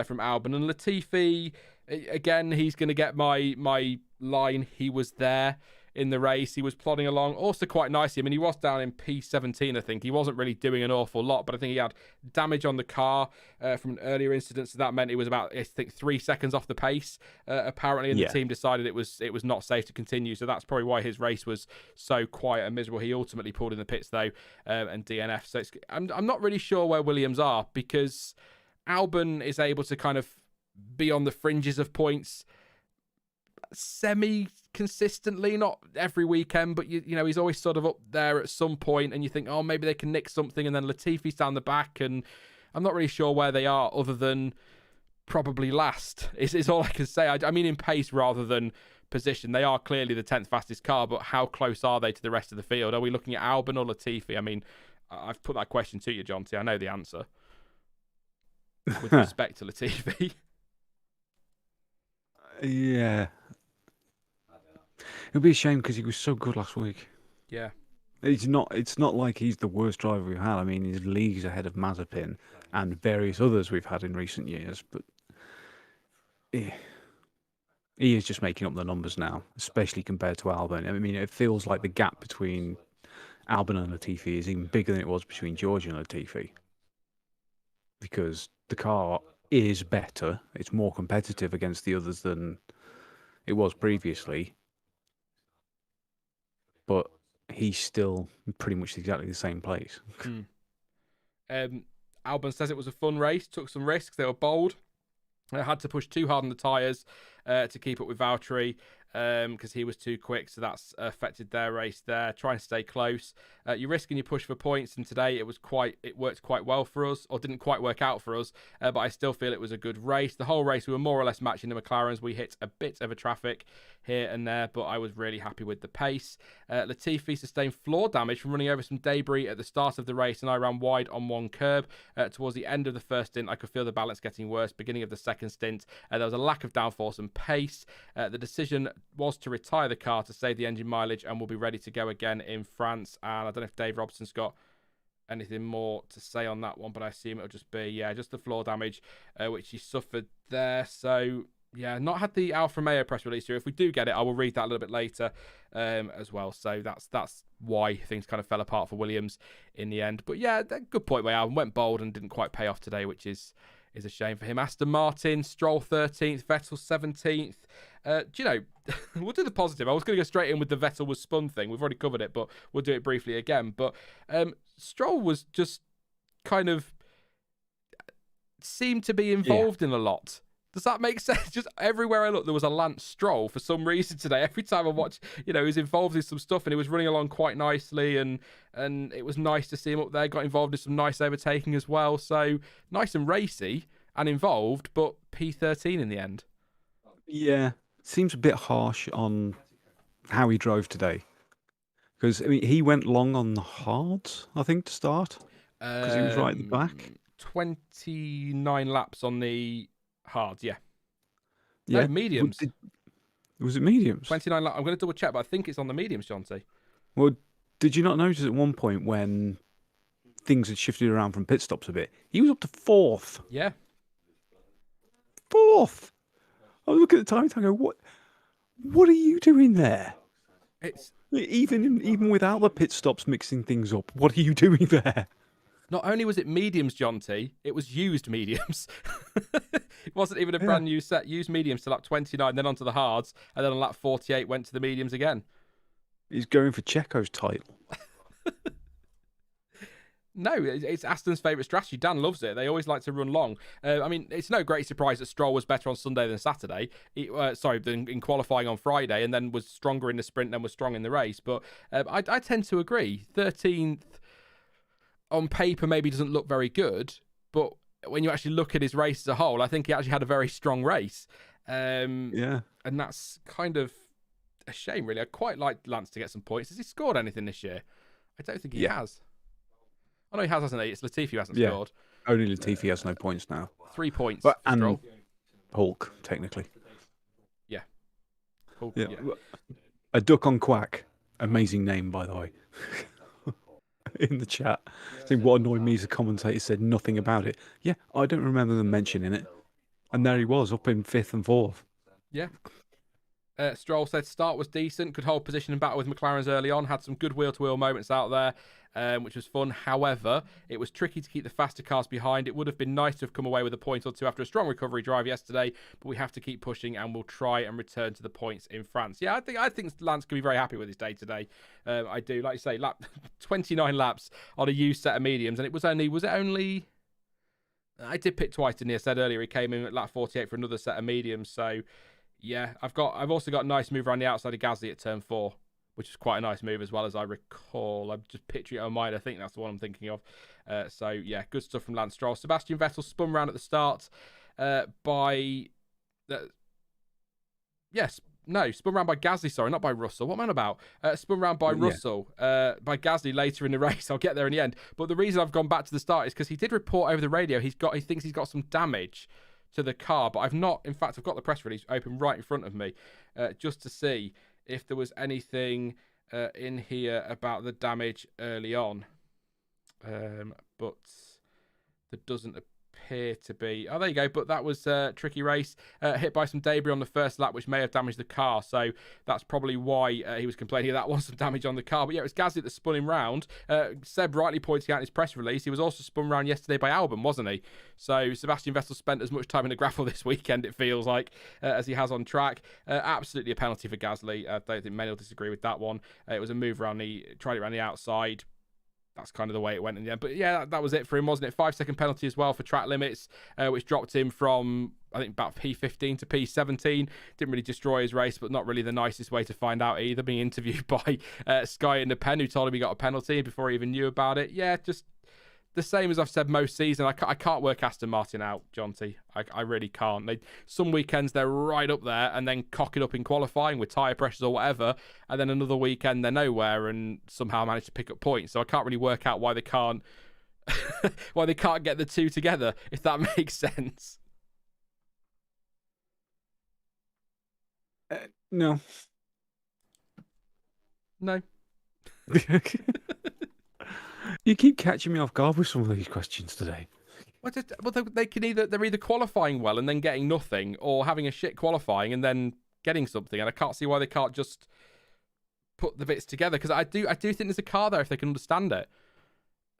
from Albon. And Latifi, again, he's going to get my line. He was there in the race. He was plodding along also quite nicely. I mean, he was down in P17, I think. He wasn't really doing an awful lot, but I think he had damage on the car from an earlier incident, so that meant it was about, I think, 3 seconds off the pace, apparently, and the team decided it was not safe to continue, so that's probably why his race was so quiet and miserable. He ultimately pulled in the pits, though, and DNF. So I'm not really sure where Williams are, because Albon is able to kind of be on the fringes of points semi-consistently, not every weekend, but you know, he's always sort of up there at some point, and you think, oh, maybe they can nick something, and then Latifi's down the back, and I'm not really sure where they are, other than probably last. Is all I can say. I mean, in pace rather than position. They are clearly the 10th fastest car, but how close are they to the rest of the field? Are we looking at Albon or Latifi? I mean, I've put that question to you, Jonty. I know the answer. With respect to Latifi. Yeah. It'll be a shame because he was so good last week. Yeah. It's not like he's the worst driver we've had. I mean, he's leagues ahead of Mazepin and various others we've had in recent years. But he is just making up the numbers now, especially compared to Albon. I mean, it feels like the gap between Albon and Latifi is even bigger than it was between George and Latifi. Because the car is better. It's more competitive against the others than it was previously. But he's still pretty much exactly the same place. Albon says it was a fun race, took some risks, they were bold. I had to push too hard on the tyres to keep up with Valtteri because he was too quick, so that's affected their race there. Trying to stay close. You risk and you push for points, and today it worked quite well for us, or didn't quite work out for us, but I still feel it was a good race. The whole race we were more or less matching the McLarens. We hit a bit of a traffic here and there, but I was really happy with the pace. Latifi sustained floor damage from running over some debris at the start of the race, and I ran wide on one curb. Towards the end of the first stint, I could feel the balance getting worse. Beginning of the second stint, there was a lack of downforce and pace. The decision was to retire the car to save the engine mileage, and we'll be ready to go again in France. And I don't know if Dave Robson's got anything more to say on that one, but I assume it'll just be, just the floor damage, which he suffered there. So, yeah, not had the Alfa Romeo press release here. If we do get it, I will read that a little bit later as well. So that's why things kind of fell apart for Williams in the end. But yeah, good point by Albon. Went bold and didn't quite pay off today, which is a shame for him. Aston Martin, Stroll 13th, Vettel 17th. Do you know, we'll do the positive. I was going to go straight in with the Vettel was spun thing. We've already covered it, but we'll do it briefly again. But Stroll was just kind of seemed to be involved in a lot. Does that make sense? Just everywhere I looked, there was a Lance Stroll for some reason today. Every time I watched, he was involved in some stuff, and he was running along quite nicely, and it was nice to see him up there. Got involved in some nice overtaking as well. So nice and racy and involved, but P13 in the end. Yeah, seems a bit harsh on how he drove today. Because, I mean, he went long on the hards, I think, to start. Because he was right at the back. 29 laps on the hards, yeah. No, mediums. Was it mediums? 29 laps. I'm going to double check, but I think it's on the mediums, Jonty. Well, did you not notice at one point when things had shifted around from pit stops a bit, he was up to 4th? Yeah. 4th! I look at the time and I go, what are you doing there? It's even without the pit stops mixing things up, what are you doing there? Not only was it mediums, Jonty, it was used mediums. It wasn't even a brand new set. Used mediums to lap 29, then onto the hards, and then on lap 48 went to the mediums again. He's going for Checo's title. No, it's Aston's favourite strategy. Dan loves it. They always like to run long. I mean, it's no great surprise that Stroll was better on Sunday than Saturday. Than in qualifying on Friday, and then was stronger in the sprint, then was strong in the race. But I tend to agree. 13th on paper maybe doesn't look very good, but when you actually look at his race as a whole, I think he actually had a very strong race. And that's kind of a shame, really. I'd quite like Lance to get some points. Has he scored anything this year? I don't think he has. Oh, no, he has, hasn't he? It's Latifi who hasn't scored. Only Latifi has no points now. 3 points. But, for Stroll. Hulk, technically. Yeah. Hulk, Yeah. yeah. A duck on Quack. Amazing name, by the way. In the chat. See, what annoyed me is the commentator said nothing about it. Yeah, I don't remember them mentioning it. And there he was, up in 5th and 4th. Yeah. Stroll said start was decent, could hold position and battle with McLaren's early on, had some good wheel-to-wheel moments out there, which was fun. However, it was tricky to keep the faster cars behind. It would have been nice to have come away with a point or two after a strong recovery drive yesterday, but we have to keep pushing and we'll try and return to the points in France. Yeah, I think Lance can be very happy with his day today. I do, like you say, 29 laps on a used set of mediums, and was it only... I did pit twice, didn't he? I said earlier he came in at lap 48 for another set of mediums, so... Yeah, I've also got a nice move around the outside of Gasly at turn 4, which is quite a nice move as well, as I recall. I'm just picturing it on mine. I think that's the one I'm thinking of. So, yeah, good stuff from Lance Stroll. Sebastian Vettel spun round at the start spun round by Gasly, sorry, not by Russell. What am I on about? Spun round by Russell, by Gasly later in the race. I'll get there in the end. But the reason I've gone back to the start is because he did report over the radio he thinks he's got some damage to the car, but I've not. In fact, I've got the press release open right in front of me, just to see if there was anything in here about the damage early on. But there doesn't appear to be. Oh, there you go. But that was a tricky race, hit by some debris on the first lap, which may have damaged the car. So that's probably why he was complaining that was some damage on the car. But yeah, it was Gasly that spun him round. Seb rightly pointing out in his press release, he was also spun round yesterday by Albon, wasn't he? So Sebastian Vettel spent as much time in the gravel this weekend, it feels like, as he has on track. Absolutely a penalty for Gasly. I don't think many will disagree with that one. It was a move tried it around the outside. That's kind of the way it went in the end. But yeah, that was it for him, wasn't it? 5-second penalty as well for track limits, which dropped him from, I think, about P15 to P17. Didn't really destroy his race, but not really the nicest way to find out either. Being interviewed by Sky in the Pen, who told him he got a penalty before he even knew about it. Yeah, just the same as I've said most season. I can't work Aston Martin out, Jonty. I really can't. Some weekends they're right up there and then cock it up in qualifying with tyre pressures or whatever, and then another weekend they're nowhere and somehow manage to pick up points. So I can't really work out why they can't get the two together, if that makes sense. No. You keep catching me off guard with some of these questions today. Well, they're either qualifying well and then getting nothing, or having a shit qualifying and then getting something. And I can't see why they can't just put the bits together, because I do think there's a car there if they can understand it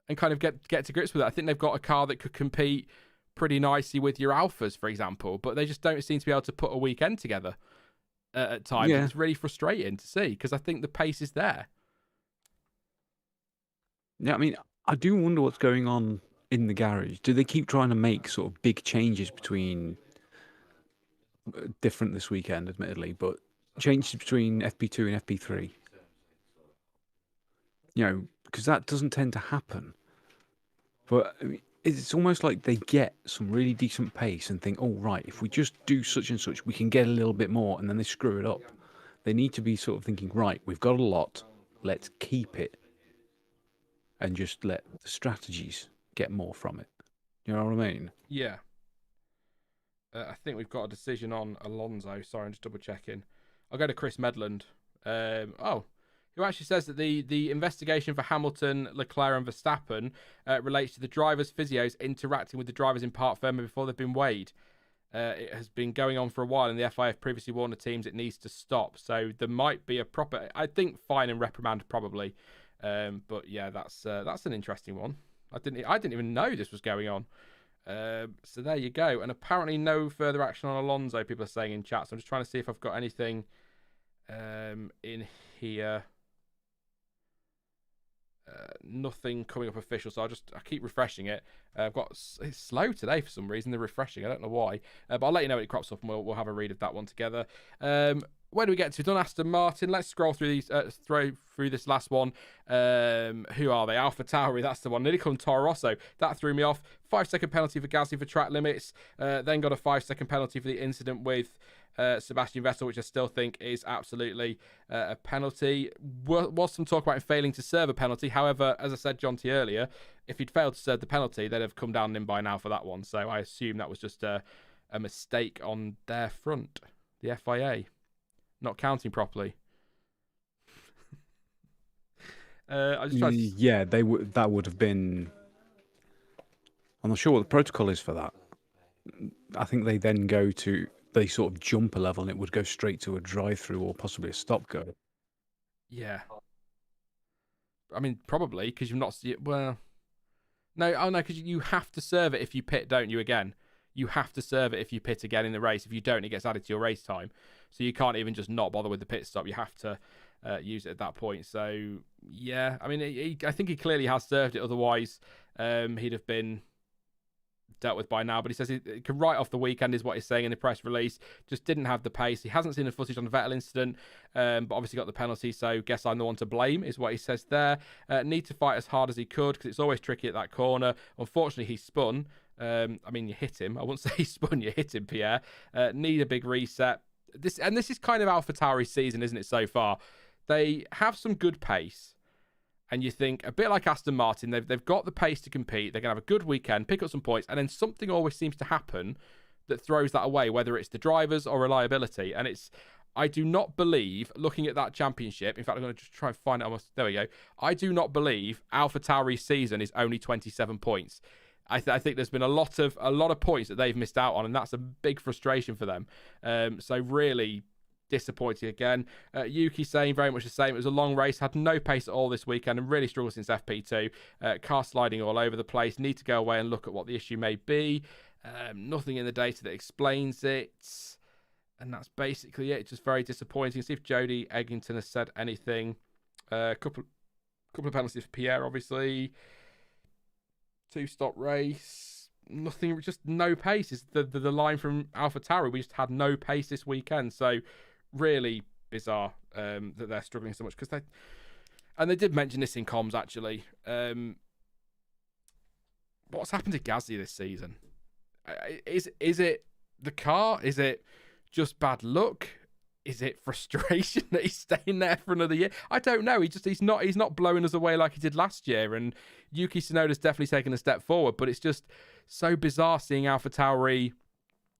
and kind of get to grips with it. I think they've got a car that could compete pretty nicely with your Alphas, for example, but they just don't seem to be able to put a weekend together at times. Yeah. It's really frustrating to see, because I think the pace is there. Yeah, I mean, I do wonder what's going on in the garage. Do they keep trying to make sort of big changes between different this weekend, admittedly, but changes between FP2 and FP3? You know, because that doesn't tend to happen. But I mean, it's almost like they get some really decent pace and think, oh, right, if we just do such and such, we can get a little bit more, and then they screw it up. They need to be sort of thinking, right, we've got a lot, let's keep it, and just let the strategies get more from it. You know what I mean? Yeah. I think we've got a decision on Alonso. Sorry, I'm just double checking. I'll go to Chris Medland. Who actually says that the investigation for Hamilton, Leclerc and Verstappen relates to the drivers' physios interacting with the drivers in parc fermé before they've been weighed. It has been going on for a while, and the FIA have previously warned the teams it needs to stop. So there might be a proper, I think, fine and reprimand probably. But yeah, that's an interesting one. I didn't even know this was going on. So there you go. And apparently no further action on Alonso, people are saying in chat. So I'm just trying to see if I've got anything in here. Nothing coming up official, so I keep refreshing it. It's slow today for some reason. They're refreshing. I don't know why, but I'll let you know when it crops up, and we'll have a read of that one together. Where do we get to? We've done Aston Martin. Let's scroll through these. Through this last one. Who are they? Alpha Tauri. That's the one. Nearly come Toro Rosso. That threw me off. 5-second penalty for Gasly for track limits. Then got a 5-second penalty for the incident with Sebastian Vettel, which I still think is absolutely a penalty. Was some talk about him failing to serve a penalty. However, as I said, Jonty earlier, if he'd failed to serve the penalty, they'd have come down on him by now for that one. So I assume that was just a a mistake on their front, the FIA, not counting properly. I just tried to... Yeah, they would. That would have been. I'm not sure what the protocol is for that. I think they then they sort of jump a level and it would go straight to a drive-through or possibly a stop-go. Yeah. I mean, probably, because you've not seen it. Well, no, because you have to serve it if you pit, don't you, again? You have to serve it if you pit again in the race. If you don't, it gets added to your race time. So you can't even just not bother with the pit stop. You have to use it at that point. So, yeah, I mean, I think he clearly has served it. Otherwise, he'd have been dealt with by now. But he says it could write off the weekend, is what he's saying in the press release. Just didn't have the pace. He hasn't seen the footage on the Vettel incident, but obviously got the penalty, so guess I'm the one to blame, is what he says there. Need to fight as hard as he could, because it's always tricky at that corner. Unfortunately, he spun. I mean, you hit him. I wouldn't say he spun, you hit him, Pierre. Need a big reset. This is kind of AlphaTauri's season, isn't it, so far? They have some good pace. And you think, a bit like Aston Martin, they've got the pace to compete. They're going to have a good weekend, pick up some points, and then something always seems to happen that throws that away, whether it's the drivers or reliability. And I do not believe, looking at that championship, in fact, I'm going to just try and find it. There we go. I do not believe AlphaTauri's season is only 27 points. I think there's been a lot of points that they've missed out on, and that's a big frustration for them. So really disappointing again. Yuki saying very much the same. It was a long race, had no pace at all this weekend, and really struggled since FP2. Car sliding all over the place. Need to go away and look at what the issue may be. Nothing in the data that explains it. And that's basically it. It's just very disappointing. See if Jody Eggington has said anything. Couple of penalties for Pierre, obviously. 2-stop race. Nothing, just no pace is the line from AlphaTauri. We just had no pace this weekend. So really bizarre that they're struggling so much, because they did mention this in comms actually. What's happened to Gasly this season? Is it the car? Is it just bad luck? Is it frustration that he's staying there for another year? I don't know. He's not blowing us away like he did last year. And Yuki Tsunoda's definitely taken a step forward, but it's just so bizarre seeing AlphaTauri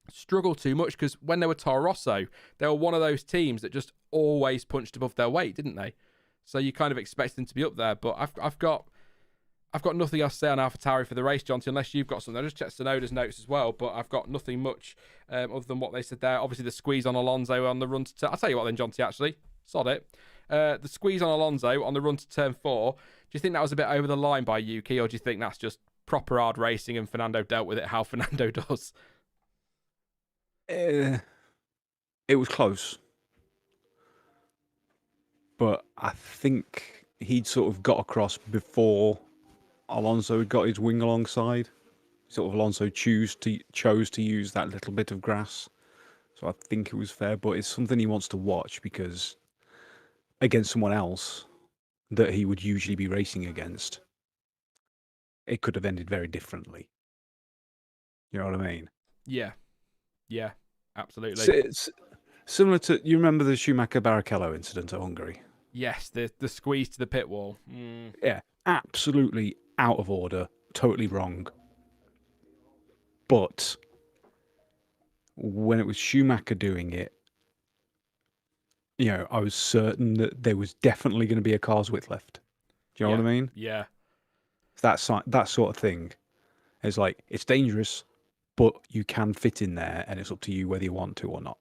struggle too much, because when they were Toro Rosso, they were one of those teams that just always punched above their weight, didn't they? So you kind of expect them to be up there. But I've got nothing else to say on AlphaTauri for the race, Jonty, unless you've got something. I just checked Tsunoda's notes as well, but I've got nothing much other than what they said there. Obviously, the squeeze on Alonso on the run to... I'll tell you what then, Jonty, actually. Sod it. The squeeze on Alonso on the run to turn 4, do you think that was a bit over the line by Yuki, or do you think that's just proper hard racing and Fernando dealt with it how Fernando does? It was close. But I think he'd sort of got across before Alonso had got his wing alongside. Sort of Alonso chose to use that little bit of grass. So I think it was fair, but it's something he wants to watch, because against someone else that he would usually be racing against, it could have ended very differently. You know what I mean? Yeah, absolutely. It's similar to, you remember the Schumacher Barrichello incident at Hungary? Yes, the squeeze to the pit wall. Yeah, absolutely out of order, totally wrong. But when it was Schumacher doing it, you know, I was certain that there was definitely going to be a car's width left. Do you know what I mean? Yeah. That sort of thing is like, it's dangerous, but you can fit in there, and it's up to you whether you want to or not.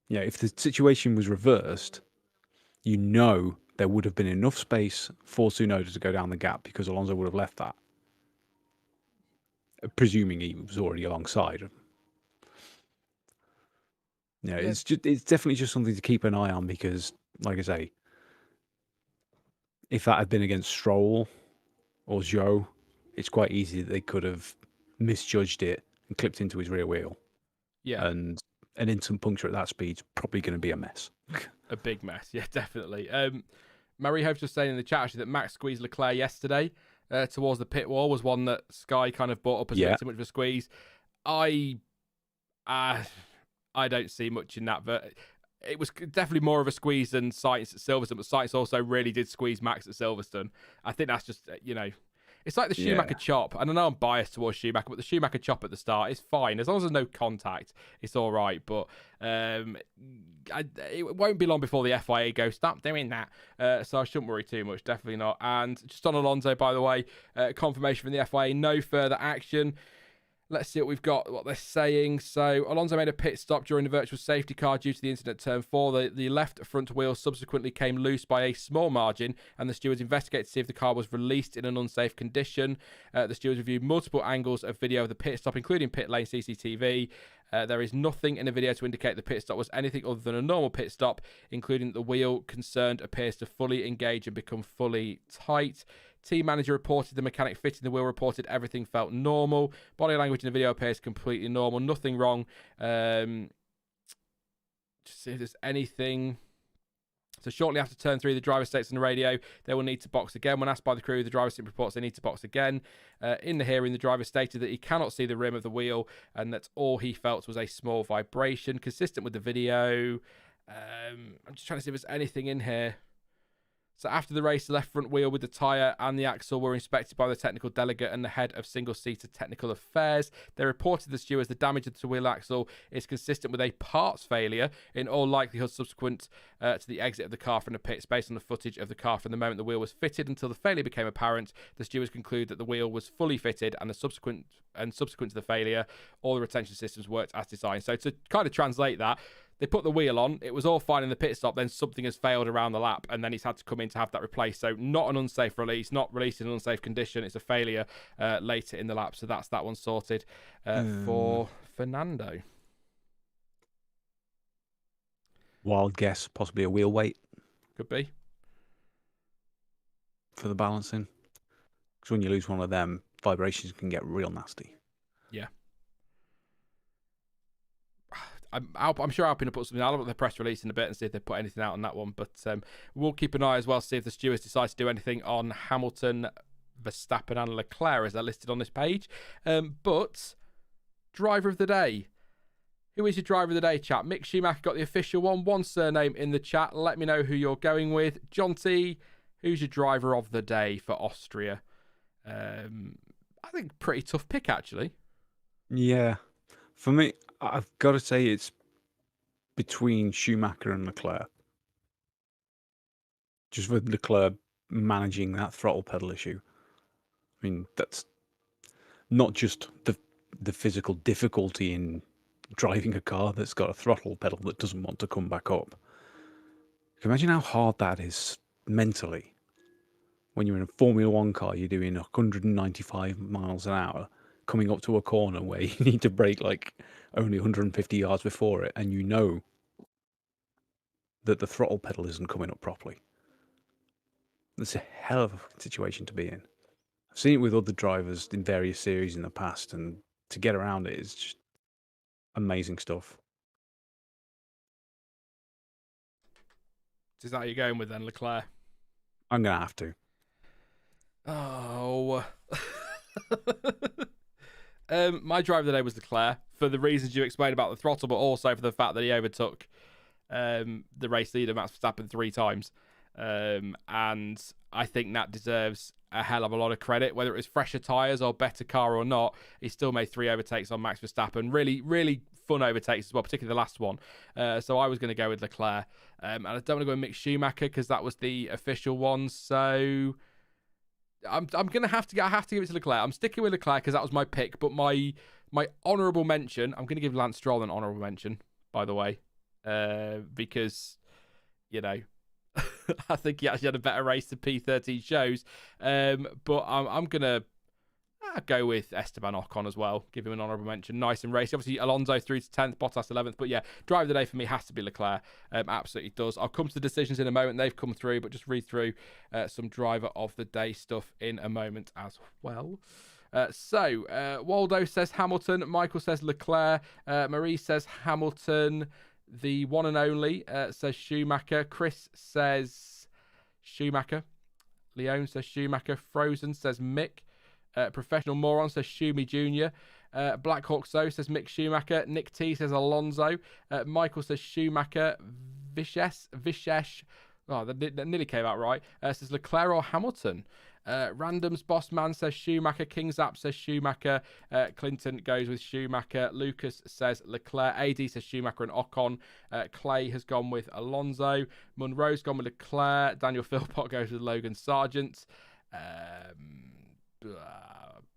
Yeah, if the situation was reversed, you know there would have been enough space for Tsunoda to go down the gap, because Alonso would have left that, presuming he was already alongside. Yeah, it's definitely just something to keep an eye on, because, like I say, if that had been against Stroll or Zhou, it's quite easy that they could have misjudged it and clipped into his rear wheel. Yeah. And an instant puncture at that speed's probably going to be a mess. A big mess, yeah, definitely. Marie Hope's just saying in the chat actually that Max squeezed Leclerc yesterday towards the pit wall, was one that Sky kind of brought up as too much of a squeeze. I don't see much in that, but it was definitely more of a squeeze than Sainz at Silverstone, but Sainz also really did squeeze Max at Silverstone. I think that's just, It's like the Schumacher chop, and I know I'm biased towards Schumacher, but the Schumacher chop at the start is fine as long as there's no contact. It's all right, but it won't be long before the FIA go stop doing that. So I shouldn't worry too much. Definitely not. And just on Alonso, by the way, confirmation from the FIA, no further action. Let's see what we've got, what they're saying. So, Alonso made a pit stop during the virtual safety car due to the incident at turn 4. The left front wheel subsequently came loose by a small margin, and the stewards investigated to see if the car was released in an unsafe condition. The stewards reviewed multiple angles of video of the pit stop, including pit lane CCTV. There is nothing in the video to indicate the pit stop was anything other than a normal pit stop, including that the wheel concerned appears to fully engage and become fully tight. Team manager reported the mechanic fitting the wheel reported everything felt normal. Body language in the video appears completely normal. Nothing wrong. Just see if there's anything. So shortly after turn 3, the driver states on the radio they will need to box again. When asked by the crew, the driver simply reports they need to box again. In the hearing, the driver stated that he cannot see the rim of the wheel and that all he felt was a small vibration, consistent with the video. I'm just trying to see if there's anything in here. So after the race, the left front wheel with the tyre and the axle were inspected by the technical delegate and the head of single-seater technical affairs. They reported to the stewards the damage to the wheel axle is consistent with a parts failure, in all likelihood subsequent to the exit of the car from the pits. Based on the footage of the car from the moment the wheel was fitted until the failure became apparent, the stewards conclude that the wheel was fully fitted and subsequent to the failure, all the retention systems worked as designed. So to kind of translate that, they put the wheel on, it was all fine in the pit stop, then something has failed around the lap, and then he's had to come in to have that replaced. So not an unsafe release, not released in an unsafe condition, it's a failure later in the lap. So that's that one sorted for Fernando. Wild guess, possibly a wheel weight. Could be. For the balancing. Because when you lose one of them, vibrations can get real nasty. Yeah. I'm sure Alpine will put something out. I'll look at the press release in a bit and see if they put anything out on that one. But we'll keep an eye as well, see if the stewards decide to do anything on Hamilton, Verstappen and Leclerc as they're listed on this page. But driver of the day. Who is your driver of the day, chat? Mick Schumacher got the official one surname in the chat. Let me know who you're going with. Jonty, who's your driver of the day for Austria? I think pretty tough pick, actually. Yeah. For me, I've got to say it's between Schumacher and Leclerc. Just with Leclerc managing that throttle pedal issue. I mean, that's not just the physical difficulty in driving a car that's got a throttle pedal that doesn't want to come back up. Imagine how hard that is mentally. When you're in a Formula One car, you're doing 195 miles an hour, coming up to a corner where you need to brake like only 150 yards before it, and you know that the throttle pedal isn't coming up properly. That's a hell of a situation to be in. I've seen it with other drivers in various series in the past, and to get around it is just amazing stuff. Is that how you're going with then, Leclerc? I'm going to have to. Oh. My driver today was Leclerc for the reasons you explained about the throttle, but also for the fact that he overtook the race leader, Max Verstappen, 3 times. And I think that deserves a hell of a lot of credit, whether it was fresher tyres or better car or not. He still made 3 overtakes on Max Verstappen. Really, really fun overtakes as well, particularly the last one. So I was going to go with Leclerc. And I don't want to go with Mick Schumacher because that was the official one. So I'm going to have to give it to Leclerc. I'm sticking with Leclerc because that was my pick. But my honourable mention, I'm going to give Lance Stroll an honourable mention, by the way, because, you know, I think he actually had a better race than P13 shows. But I'm going to go with Esteban Ocon as well. Give him an honourable mention. Nice and racy. Obviously, Alonso through to 10th, Bottas 11th. But yeah, driver of the day for me has to be Leclerc. Absolutely does. I'll come to the decisions in a moment. They've come through, but just read through some driver of the day stuff in a moment as well. So Waldo says Hamilton. Michael says Leclerc. Marie says Hamilton. The one and only says Schumacher. Chris says Schumacher. Leone says Schumacher. Frozen says Mick. Professional Moron says Schumi Jr. Black Hawk So says Mick Schumacher. Nick T says Alonso. Michael says Schumacher. Vishesh. Oh, that nearly came out right. Says Leclerc or Hamilton. Randoms Boss Man says Schumacher. Kingzap says Schumacher. Clinton goes with Schumacher. Lucas says Leclerc. AD says Schumacher and Ocon. Clay has gone with Alonso. Munro's gone with Leclerc. Daniel Philpott goes with Logan Sargent.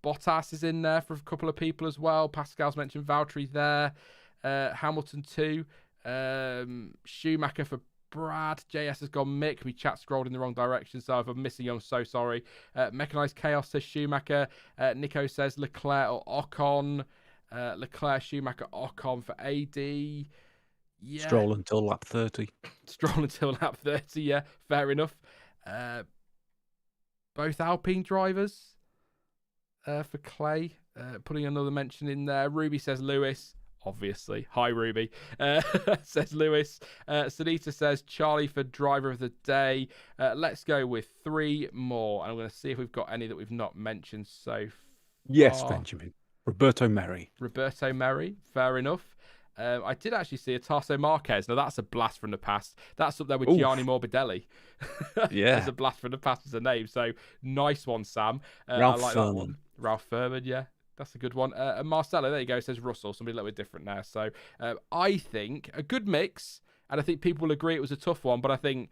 Bottas is in there for a couple of people as well. Pascal's mentioned Valtteri there. Hamilton too. Schumacher for Brad. JS has gone Mick. My chat scrolled in the wrong direction, so if I'm missing you, I'm so sorry. Mechanized Chaos says Schumacher. Nico says Leclerc or Ocon. Leclerc, Schumacher, Ocon for AD. Yeah. Stroll until lap 30. Stroll until lap 30, yeah. Fair enough. Both Alpine drivers for Clay. Putting another mention in there. Ruby says Lewis. Obviously. Hi, Ruby. Says Lewis. Sunita says Charlie for driver of the day. Let's go with 3 more. And I'm going to see if we've got any that we've not mentioned so far. Yes, Benjamin. Roberto Merri. Roberto Merri. Fair enough. I did actually see a Tasso Marquez. Now, that's a blast from the past. That's up there with Gianni Morbidelli. Yeah. It's a blast from the past as a name. So, nice one, Sam. Ralph I like Furman. that one. Ralph Furman, yeah. That's a good one. And Marcelo, there you go, says Russell. Somebody a little bit different there. So I think a good mix, and I think people will agree it was a tough one, but I think,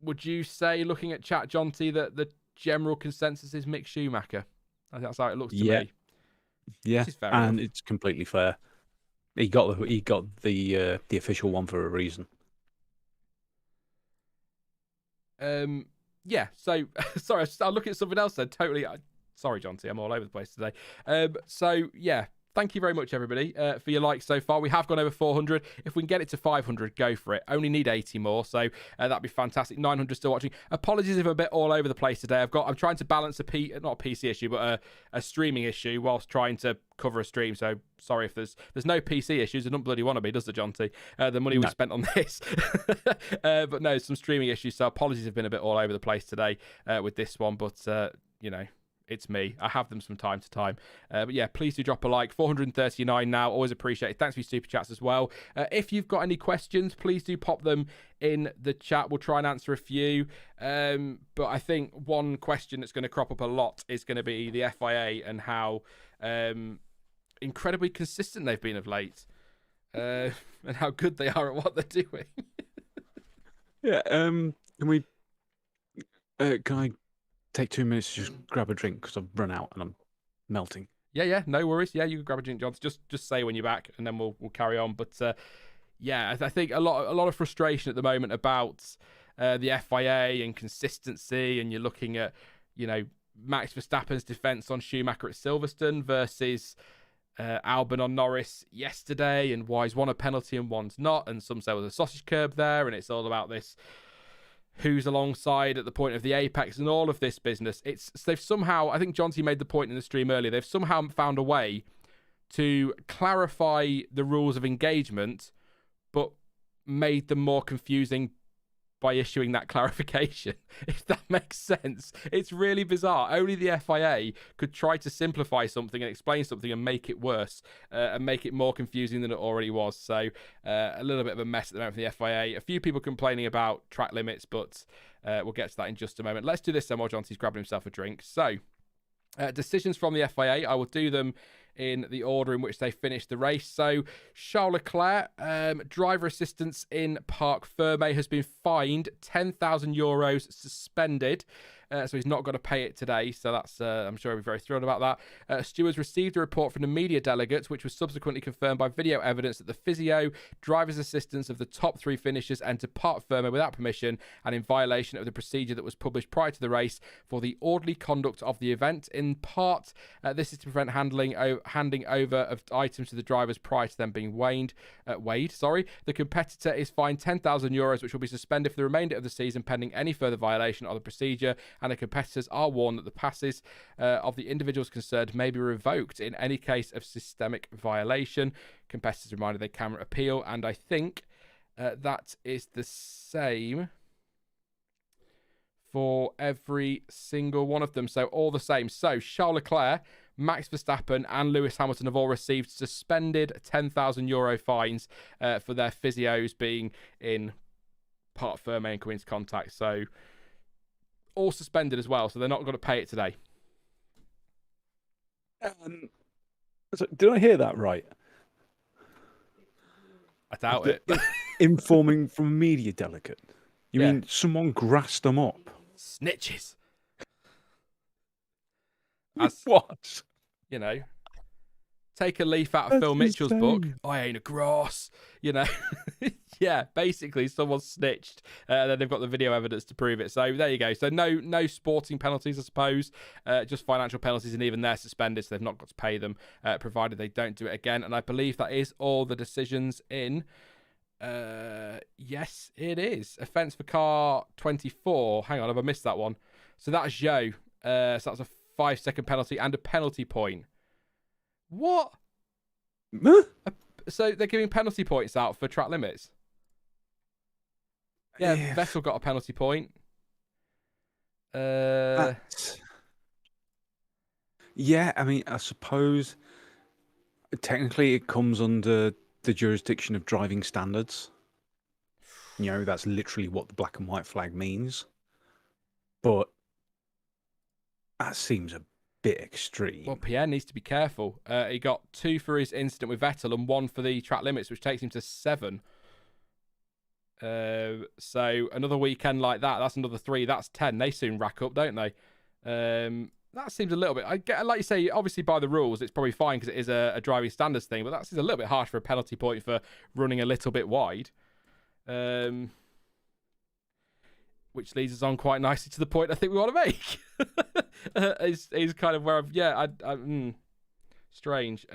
would you say, looking at chat, Jonty, that the general consensus is Mick Schumacher? I think that's how it looks to me. Yeah, fair and enough. it's completely fair. He got the official one for a reason. Yeah, so, sorry, I'll look at something else then. Totally... Sorry, Jonty, I'm all over the place today. So, yeah, thank you very much, everybody, for your likes so far. We have gone over 400. If we can get it to 500, go for it. Only need 80 more, so that'd be fantastic. 900 still watching. Apologies if I'm a bit all over the place today. I'm trying to balance not a PC issue, but a streaming issue whilst trying to cover a stream. So sorry if there's no PC issues. It don't bloody want to be, does it, Jonty? The money we spent on this. But no, some streaming issues. So apologies have been a bit all over the place today with this one, but you know. It's me. I have them from time to time. But yeah, please do drop a like. 439 now. Always appreciate it. Thanks for your super chats as well. If you've got any questions, please do pop them in the chat. We'll try and answer a few. But I think one question that's going to crop up a lot is going to be the FIA and how incredibly consistent they've been of late. And how good they are at what they're doing. Yeah. Can I take 2 minutes to just grab a drink because I've run out and I'm melting? Yeah, no worries. Yeah, you can grab a drink, John. Just say when you're back, and then we'll carry on. But yeah, I think a lot of frustration at the moment about the FIA and consistency, and you're looking at Max Verstappen's defence on Schumacher at Silverstone versus Albon on Norris yesterday, and why is one a penalty and one's not, and some say there was a sausage curb there, and it's all about this. Who's alongside at the point of the apex and all of this business. They've somehow, I think Jonty made the point in the stream earlier, they've somehow found a way to clarify the rules of engagement, but made them more confusing by issuing that clarification, if that makes sense. It's really bizarre. Only the FIA could try to simplify something and explain something and make it worse and make it more confusing than it already was. So a little bit of a mess at the moment for the FIA. A few people complaining about track limits, but we'll get to that in just a moment. Let's do this then while Jonty's grabbing himself a drink. So decisions from the FIA, I will do them in the order in which they finished the race. So Charles Leclerc, driver assistance in Parc Fermé, has been fined €10,000, suspended. So he's not going to pay it today. So that's, I'm sure he'll be very thrilled about that. Stewards received a report from the media delegates, which was subsequently confirmed by video evidence that the physio, driver's assistants of the top 3 finishers entered Parc Fermé without permission and in violation of the procedure that was published prior to the race for the orderly conduct of the event. In part, this is to prevent handing over of items to the drivers prior to them being weighed. The competitor is fined €10,000, which will be suspended for the remainder of the season pending any further violation of the procedure, and the competitors are warned that the passes of the individuals concerned may be revoked in any case of systemic violation. Competitors reminded they can appeal, and I think that is the same for every single one of them. So all the same. So Charles Leclerc, Max Verstappen and Lewis Hamilton have all received suspended €10,000 fines for their physios being in Parc Fermé and coming into contact. So all suspended as well, so they're not going to pay it today. So did I hear that right? I doubt it. Informing from a media delegate. You mean someone grassed them up? Snitches. What? You know, take a leaf out of Phil Mitchell's book. I ain't a grass. You know, yeah. Basically, someone snitched, and then they've got the video evidence to prove it. So there you go. So no sporting penalties, I suppose. Just financial penalties, and even they're suspended, so they've not got to pay them, provided they don't do it again. And I believe that is all the decisions in. Yes, it is. Offence for car 24. Hang on, have I missed that one? So that's Zhou. So that's a 5-second penalty and a penalty point. What? So they're giving penalty points out for track limits? Yeah, Vettel got a penalty point. Yeah, I mean, I suppose technically it comes under the jurisdiction of driving standards. You know, that's literally what the black and white flag means. But that seems a bit extreme. Well, Pierre needs to be careful. He got 2 for his incident with Vettel and 1 for the track limits, which takes him to 7. So another weekend like that, that's another 3. That's 10. They soon rack up, don't they? That seems a little bit... I get, like you say, obviously by the rules, it's probably fine because it is a driving standards thing, but that seems a little bit harsh for a penalty point for running a little bit wide. Which leads us on quite nicely to the point I think we want to make. is kind of where I've... strange.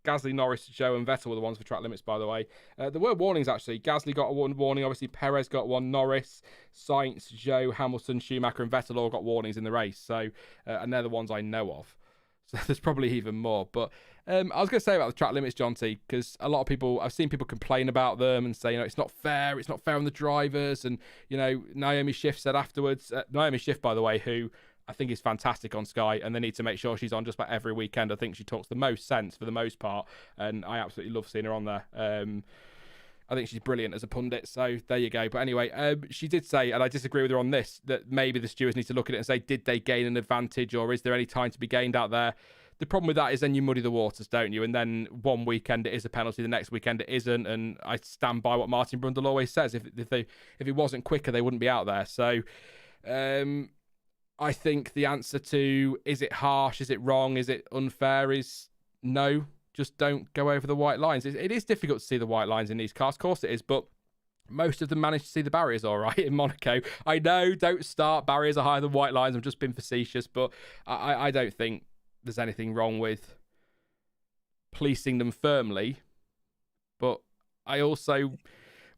Gasly, Norris, Zhou and Vettel were the ones for track limits, by the way. There were warnings, actually. Gasly got a warning. Obviously, Perez got one. Norris, Sainz, Zhou, Hamilton, Schumacher and Vettel all got warnings in the race. So, and they're the ones I know of. So there's probably even more. But I was going to say about the track limits, Jonty, because a lot of people, I've seen people complain about them and say, it's not fair. It's not fair on the drivers. And, Naomi Schiff said afterwards, Naomi Schiff, by the way, who I think is fantastic on Sky, and they need to make sure she's on just about every weekend. I think she talks the most sense for the most part, and I absolutely love seeing her on there. I think she's brilliant as a pundit, so there you go. But anyway, she did say, and I disagree with her on this, that maybe the stewards need to look at it and say, did they gain an advantage, or is there any time to be gained out there? The problem with that is then you muddy the waters, don't you? And then one weekend it is a penalty, the next weekend it isn't. And I stand by what Martin Brundle always says: if it wasn't quicker, they wouldn't be out there. So, I think the answer to is it harsh, is it wrong, is it unfair is no. Just don't go over the white lines. It is difficult to see the white lines in these cars, of course it is, but most of them manage to see the barriers all right in Monaco. I know, don't start, barriers are higher than white lines. I'm just being facetious, but I don't think there's anything wrong with policing them firmly. But I also,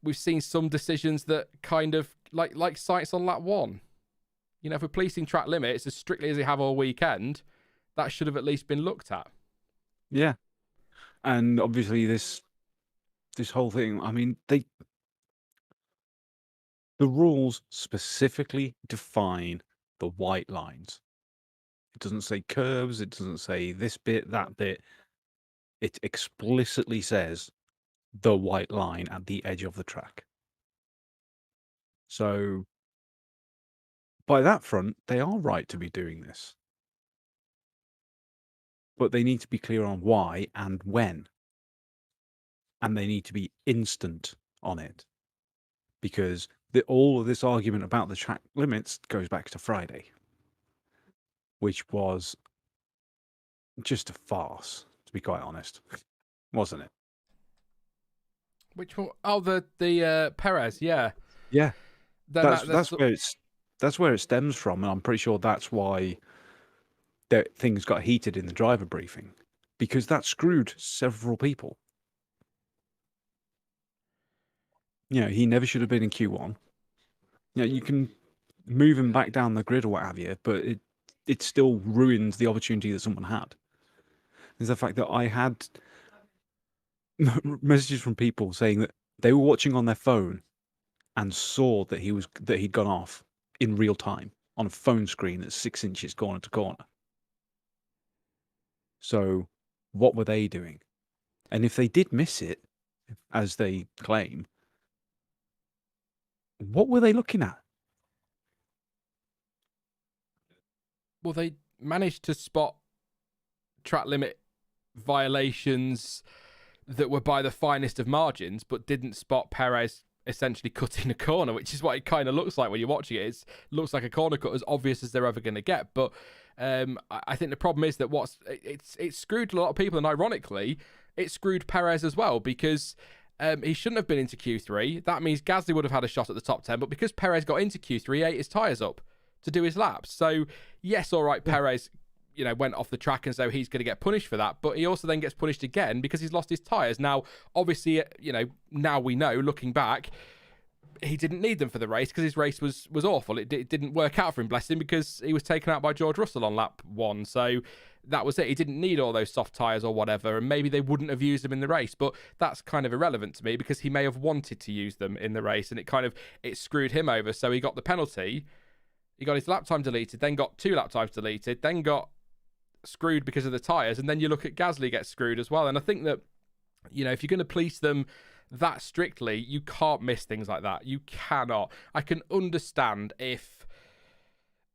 we've seen some decisions that kind of, like sites on lap 1. If we're policing track limits as strictly as they have all weekend, that should have at least been looked at. Yeah. And obviously this whole thing, I mean, the rules specifically define the white lines. It doesn't say curves, it doesn't say this bit, that bit. It explicitly says the white line at the edge of the track. So by that front, they are right to be doing this. But they need to be clear on why and when. And they need to be instant on it. Because all of this argument about the track limits goes back to Friday, which was just a farce, to be quite honest, wasn't it? Which one? Oh, the Perez, yeah. Yeah. That's where it stems from, and I'm pretty sure that's why things got heated in the driver briefing, because that screwed several people. He never should have been in Q1. You can move him back down the grid or what have you, but it still ruins the opportunity that someone had. There's the fact that I had messages from people saying that they were watching on their phone and saw that he'd gone off in real time on a phone screen that's 6 inches corner to corner. So what were they doing? And if they did miss it, as they claim, what were they looking at? Well, they managed to spot track limit violations that were by the finest of margins, but didn't spot Perez essentially cutting a corner, which is what it kind of looks like when you're watching it. It looks like a corner cut, as obvious as they're ever going to get. But I think the problem is that it's screwed a lot of people, and ironically, it screwed Perez as well, because he shouldn't have been into Q3. That means Gasly would have had a shot at the top 10, but because Perez got into Q3, he ate his tyres up to do his laps. So, yes, all right, Perez, went off the track, and so he's going to get punished for that, but he also then gets punished again because he's lost his tyres. Now, obviously, now we know, looking back, he didn't need them for the race because his race was awful. It didn't work out for him, bless him, because he was taken out by George Russell on lap 1. So that was it. He didn't need all those soft tyres or whatever, and maybe they wouldn't have used them in the race, but that's kind of irrelevant to me because he may have wanted to use them in the race, and it screwed him over. So he got the penalty, he got his lap time deleted, then got 2 lap times deleted, then got screwed because of the tyres, and then you look at Gasly get screwed as well. And I think that, if you're going to police them that strictly, you can't miss things like that. You cannot. I can understand if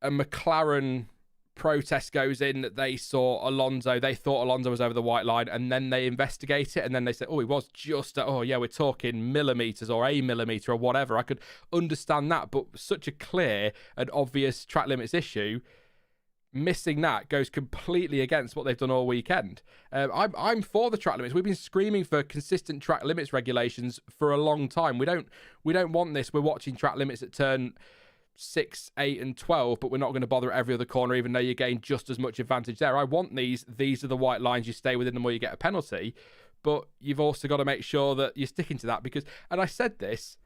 a McLaren protest goes in that they thought Alonso was over the white line, and then they investigate it, and then they say, oh, he was just we're talking millimeters or a millimeter or whatever. I could understand that, but such a clear and obvious track limits issue, missing that goes completely against what they've done all weekend. I'm for the track limits. We've been screaming for consistent track limits regulations for a long time. We don't want this. We're watching track limits at turn 6, 8, and 12, but we're not going to bother at every other corner, even though you gain just as much advantage there. I want these. These are the white lines. You stay within them or you get a penalty. But you've also got to make sure that you're sticking to that, because, and I said this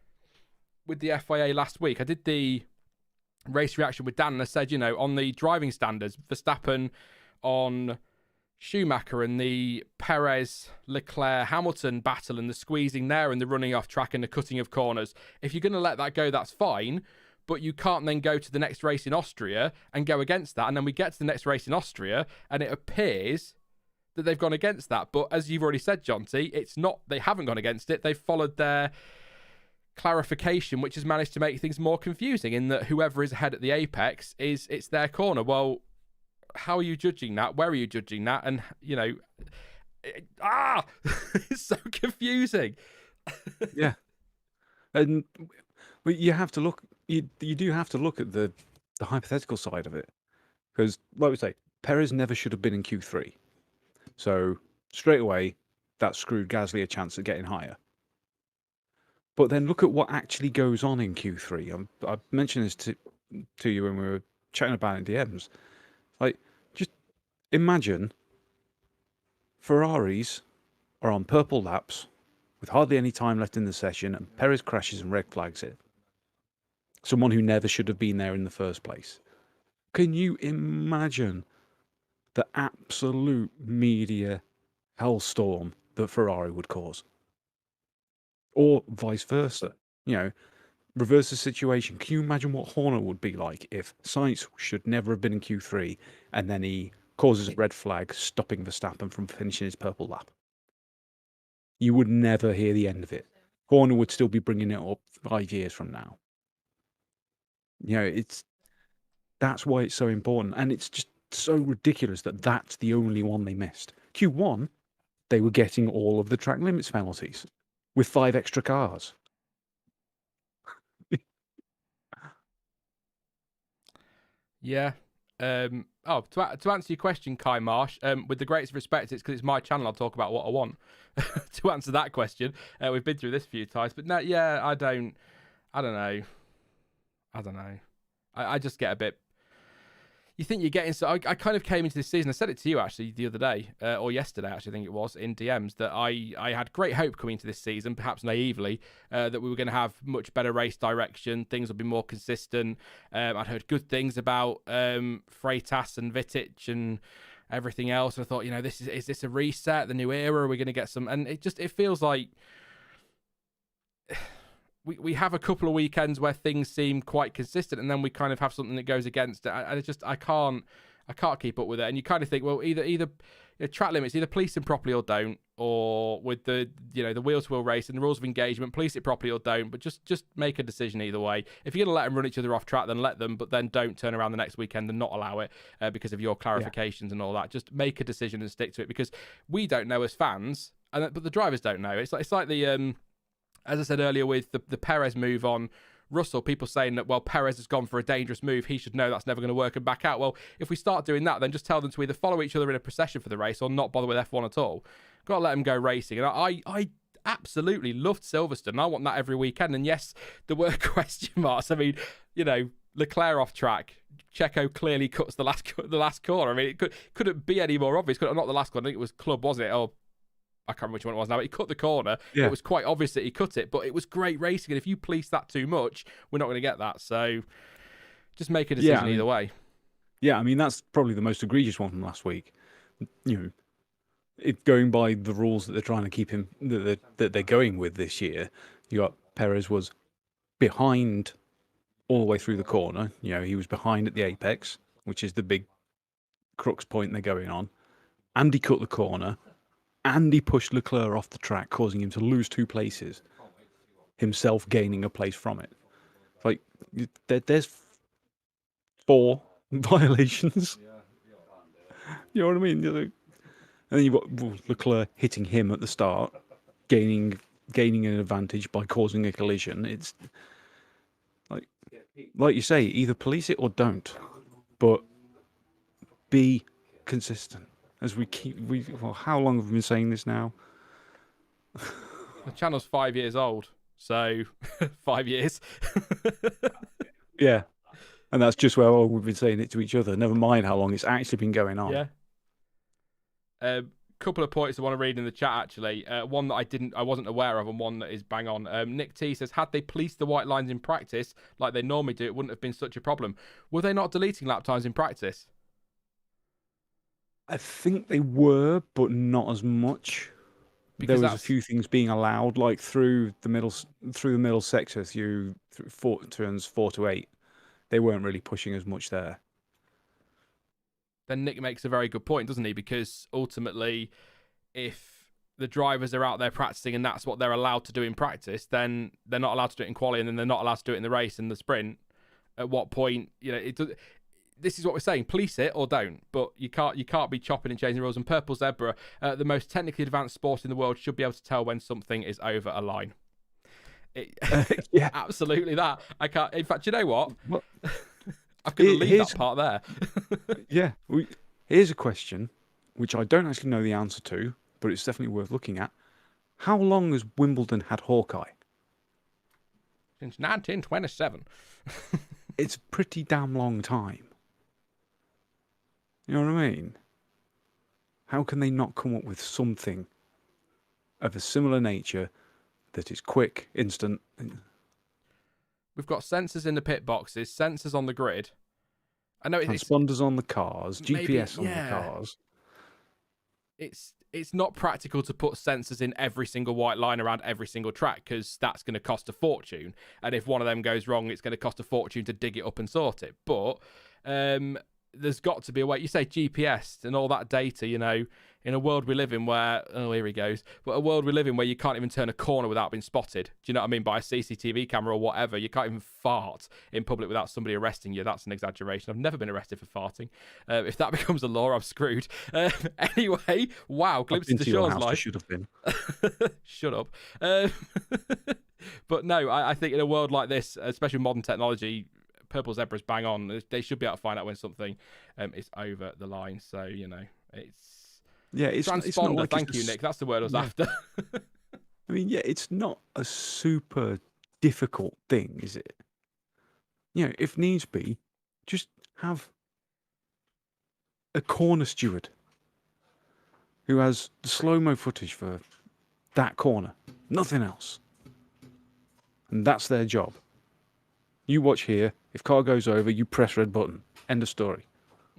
with the FIA last week. I did the race reaction with Dan, and I said, on the driving standards, Verstappen on Schumacher and the Perez, Leclerc, Hamilton battle and the squeezing there and the running off track and the cutting of corners, if you're going to let that go, that's fine, but you can't then go to the next race in Austria and go against that. And then we get to the next race in Austria and it appears that they've gone against that. But as you've already said, Jonty, it's not, they haven't gone against it. They've followed their clarification, which has managed to make things more confusing, in that whoever is ahead at the apex it's their corner. Well, how are you judging that? Where are you judging that? And it's so confusing. Yeah, and you have to look. You do have to look at the hypothetical side of it, because, like we say, Perez never should have been in Q3, so straight away that screwed Gasly a chance at getting higher. But then look at what actually goes on in Q3. I mentioned this to you when we were chatting about it in DMs. Like, just imagine Ferraris are on purple laps with hardly any time left in the session, and Perez crashes and red flags it. Someone who never should have been there in the first place. Can you imagine the absolute media hellstorm that Ferrari would cause? Or vice versa. Reverse the situation. Can you imagine what Horner would be like if Sainz should never have been in Q3 and then he causes a red flag, stopping Verstappen from finishing his purple lap? You would never hear the end of it. Horner would still be bringing it up 5 years from now. That's why it's so important. And it's just so ridiculous that that's the only one they missed. Q1, they were getting all of the track limits penalties with 5 extra cars. Yeah. To answer your question, Kai Marsh, with the greatest respect, it's because it's my channel. I'll talk about what I want. To answer that question, we've been through this a few times, but no, yeah, I don't know. I just get a bit. You think you're getting so. I kind of came into this season. I said it to you actually the other day, or yesterday actually, I think it was, in DMs, that I had great hope coming into this season, perhaps naively, that we were going to have much better race direction. Things would be more consistent. I'd heard good things about Freitas and Vitic and everything else. I thought, is this a reset, the new era? Are we going to get some? And it feels like we have a couple of weekends where things seem quite consistent, and then we kind of have something that goes against it. I can't keep up with it. And you kind of think, well, either track limits, either police them properly or don't, or with the the wheel-to-wheel race and the rules of engagement, police it properly or don't, but just make a decision either way. If you're going to let them run each other off track, then let them, but then don't turn around the next weekend and not allow it because of your clarifications and all that. Just make a decision and stick to it, because we don't know as fans, but the drivers don't know. It's like the as I said earlier with the Perez move on Russell, people saying that, well, Perez has gone for a dangerous move. He should know that's never going to work and back out. Well, if we start doing that, then just tell them to either follow each other in a procession for the race or not bother with F1 at all. Got to let them go racing. And I absolutely loved Silverstone. I want that every weekend. And yes, there were question marks. I mean, Leclerc off track. Checo clearly cuts the last corner. I mean, it couldn't be any more obvious. Not the last corner. I think it was Club, wasn't it? Or I can't remember which one it was now, but he cut the corner. Yeah. It was quite obvious that he cut it, but it was great racing. And if you police that too much, we're not going to get that. So just make a decision either way. Yeah, I mean, that's probably the most egregious one from last week. Going by the rules that they're trying to keep him, that they're going with this year, you got Perez was behind all the way through the corner. He was behind at the apex, which is the big crux point they're going on. And he cut the corner. And he pushed Leclerc off the track, causing him to lose 2 places, himself gaining a place from it. Like, there's 4 violations. You know what I mean? And then you've got Leclerc hitting him at the start, gaining an advantage by causing a collision. It's like you say, either police it or don't, but be consistent. As how long have we been saying this now? The channel's 5 years old, so 5 years. Yeah, and that's just where we've been saying it to each other. Never mind how long it's actually been going on. Yeah. Couple of points I want to read in the chat actually. One that I wasn't aware of, and one that is bang on. Nick T says, had they policed the white lines in practice like they normally do, it wouldn't have been such a problem. Were they not deleting lap times in practice? I think they were, but not as much. Because there was a few things being allowed, like through the middle sector, through turns 4 to 8. They weren't really pushing as much there. Then Nick makes a very good point, doesn't he? Because ultimately, if the drivers are out there practicing and that's what they're allowed to do in practice, then they're not allowed to do it in quali, and then they're not allowed to do it in the race and the sprint. At what point, this is what we're saying: police it or don't. But you can't be chopping and changing rules. And Purple Zebra, the most technically advanced sport in the world, should be able to tell when something is over a line. Yeah, absolutely. That I can't. In fact, you know what? I'm going to leave that part there. Yeah. Here's a question, which I don't actually know the answer to, but it's definitely worth looking at. How long has Wimbledon had Hawkeye? Since 1927. It's a pretty damn long time. You know what I mean? How can they not come up with something of a similar nature that is quick, instant? We've got sensors in the pit boxes, sensors on the grid. I know transponders on the cars, GPS on the cars. It's not practical to put sensors in every single white line around every single track, because that's going to cost a fortune. And if one of them goes wrong, it's going to cost a fortune to dig it up and sort it. But there's got to be a way. You say GPS and all that data, in a world we live in where, oh, here he goes, but a world we live in where you can't even turn a corner without being spotted. Do you know what I mean? By a CCTV camera or whatever. You can't even fart in public without somebody arresting you. That's an exaggeration. I've never been arrested for farting. If that becomes a law, I'm screwed. Anyway, wow, glimpse into Sean's life. Should have been. Shut up. But no, I think in a world like this, especially with modern technology, Purple Zebra's bang on. They should be able to find out when something is over the line. So, it's... Yeah, it's transponder. Like thank you, Nick. That's the word I was after. I mean, yeah, it's not a super difficult thing, is it? If needs be, just have a corner steward who has the slow-mo footage for that corner, nothing else. And that's their job. You watch here. If car goes over, you press red button. End of story.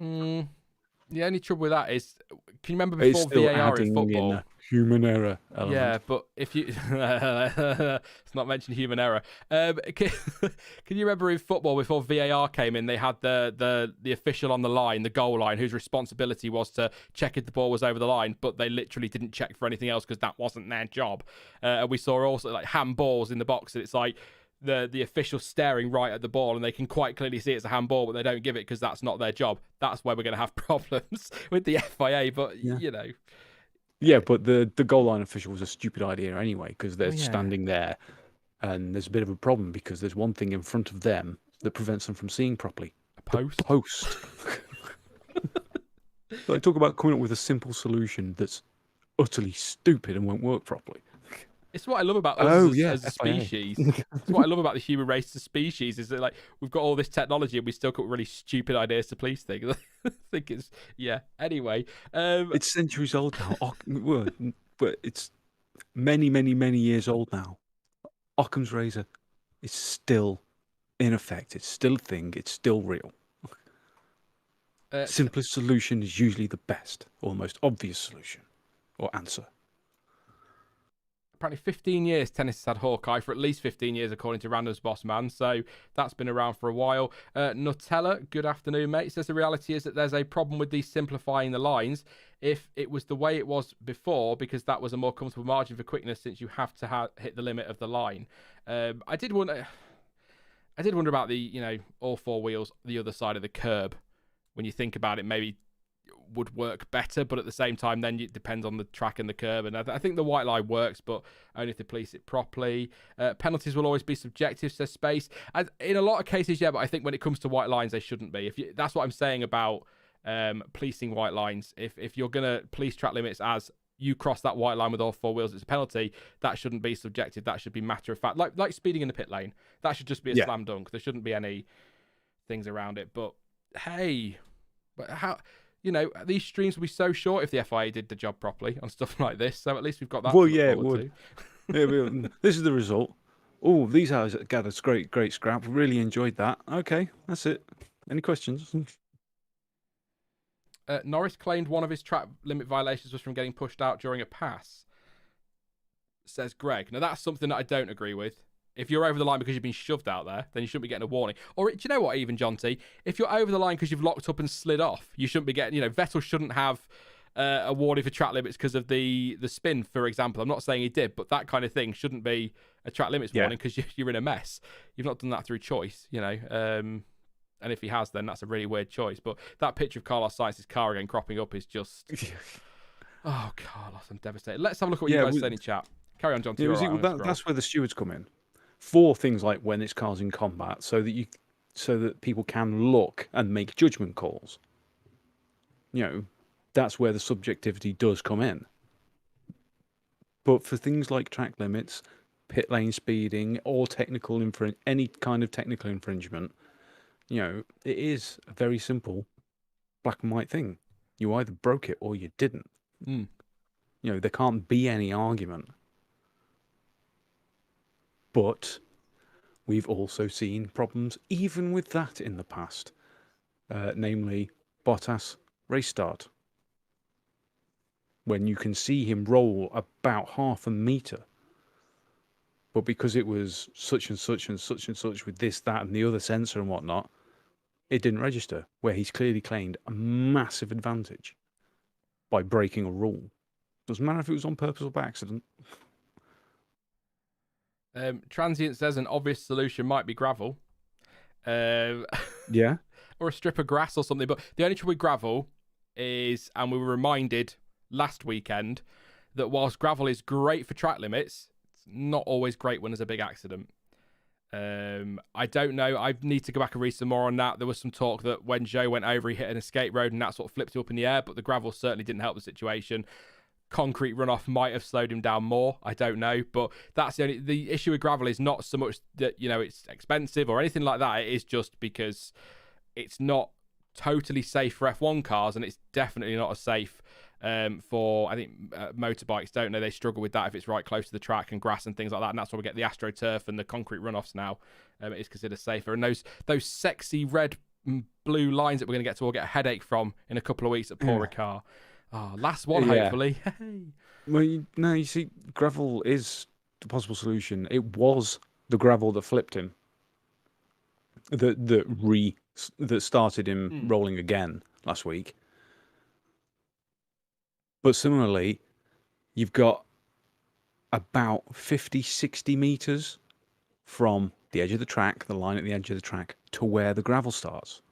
The only trouble with that is, can you remember before VAR in football? human error element. Yeah, but if you it's not mentioned human error. Can you remember in football before VAR came in, they had the official on the line, the goal line, whose responsibility was to check if the ball was over the line, but they literally didn't check for anything else because that wasn't their job. We saw also like handballs in the box, and it's like the official staring right at the ball, and they can quite clearly see it's a handball, but they don't give it because that's not their job. That's where we're going to have problems with the FIA. But you know. Yeah, but the goal line official was a stupid idea anyway, because they're standing there, and there's a bit of a problem because there's one thing in front of them that prevents them from seeing properly. A post. The post. Like, talk about coming up with a simple solution that's utterly stupid and won't work properly. It's what I love about us as a FIA. species. It's what I love about the human race as a species, is that like we've got all this technology and we still got really stupid ideas to police things. I think it's Anyway, it's centuries old now, but it's many, many, many years old now. Occam's razor is still in effect. It's still a thing. It's still real. Simplest solution is usually the best or the most obvious solution or answer. Apparently 15 years tennis has had Hawkeye, for at least 15 years according to Random's boss man, so that's been around for a while. Nutella, good afternoon mate, says the reality is that there's a problem with these simplifying the lines. If it was the way it was before, because that was a more comfortable margin for quickness since you have to hit the limit of the line. I did wonder about the, all four wheels, the other side of the curb. When you think about it, maybe would work better, but at the same time then it depends on the track and the curb, and I think the white line works, but only if they police it properly. Penalties will always be subjective, says Space. In a lot of cases, yeah, but I think when it comes to white lines they shouldn't be. That's what I'm saying about policing white lines. If you're going to police track limits as you cross that white line with all four wheels, it's a penalty. That shouldn't be subjective. That should be matter of fact, like speeding in the pit lane. That should just be a slam dunk. There shouldn't be any things around it. But hey, but how, these streams would be so short if the FIA did the job properly on stuff like this. So at least we've got that. Well, yeah, it would. This is the result. Oh, these guys gathered great scrap. Really enjoyed that. Okay, that's it. Any questions? Norris claimed one of his track limit violations was from getting pushed out during a pass, says Greg. Now, that's something that I don't agree with. If you're over the line because you've been shoved out there, then you shouldn't be getting a warning. Or, do you know what, even, Jonty? If you're over the line because you've locked up and slid off, you shouldn't be getting, Vettel shouldn't have a warning for track limits because of the spin, for example. I'm not saying he did, but that kind of thing shouldn't be a track limits warning because you're in a mess. You've not done that through choice, And if he has, then that's a really weird choice. But that picture of Carlos Sainz's car again cropping up is just... Oh, Carlos, I'm devastated. Let's have a look at what you guys said in chat. Carry on, Jonty. That's where the stewards come in. For things like when it's cars in combat, so that people can look and make judgment calls. That's where the subjectivity does come in. But for things like track limits, pit lane speeding, or any kind of technical infringement, it is a very simple black and white thing. You either broke it or you didn't. There can't be any argument. But we've also seen problems even with that in the past. Namely, Bottas race start. When you can see him roll about half a metre. But because it was such and such and such and such with this, that and the other sensor and whatnot, it didn't register. Where he's clearly claimed a massive advantage by breaking a rule. Doesn't matter if it was on purpose or by accident. Transient says an obvious solution might be gravel. Yeah. Or a strip of grass or something. But the only trouble with gravel is, and we were reminded last weekend, that whilst gravel is great for track limits, it's not always great when there's a big accident. I don't know. I need to go back and read some more on that. There was some talk that when Joe went over, he hit an escape road and that sort of flipped him up in the air, but the gravel certainly didn't help the situation. Concrete runoff might have slowed him down more. I don't know, but that's the issue with gravel is not so much that it's expensive or anything like that. It is just because it's not totally safe for F1 cars, and it's definitely not as safe for motorbikes. Don't know, they struggle with that if it's right close to the track and grass and things like that, and that's why we get the AstroTurf and the concrete runoffs now. It is considered safer, and those sexy red and blue lines that we're going to get to all get a headache from in a couple of weeks at Paul Ricard. Oh, last one, Yeah. hopefully. Hey. Well, you see, gravel is the possible solution. It was the gravel that flipped him, that started him Hmm. rolling again last week. But similarly, you've got about 50, 60 meters from the edge of the track, the line at the edge of the track, to where the gravel starts.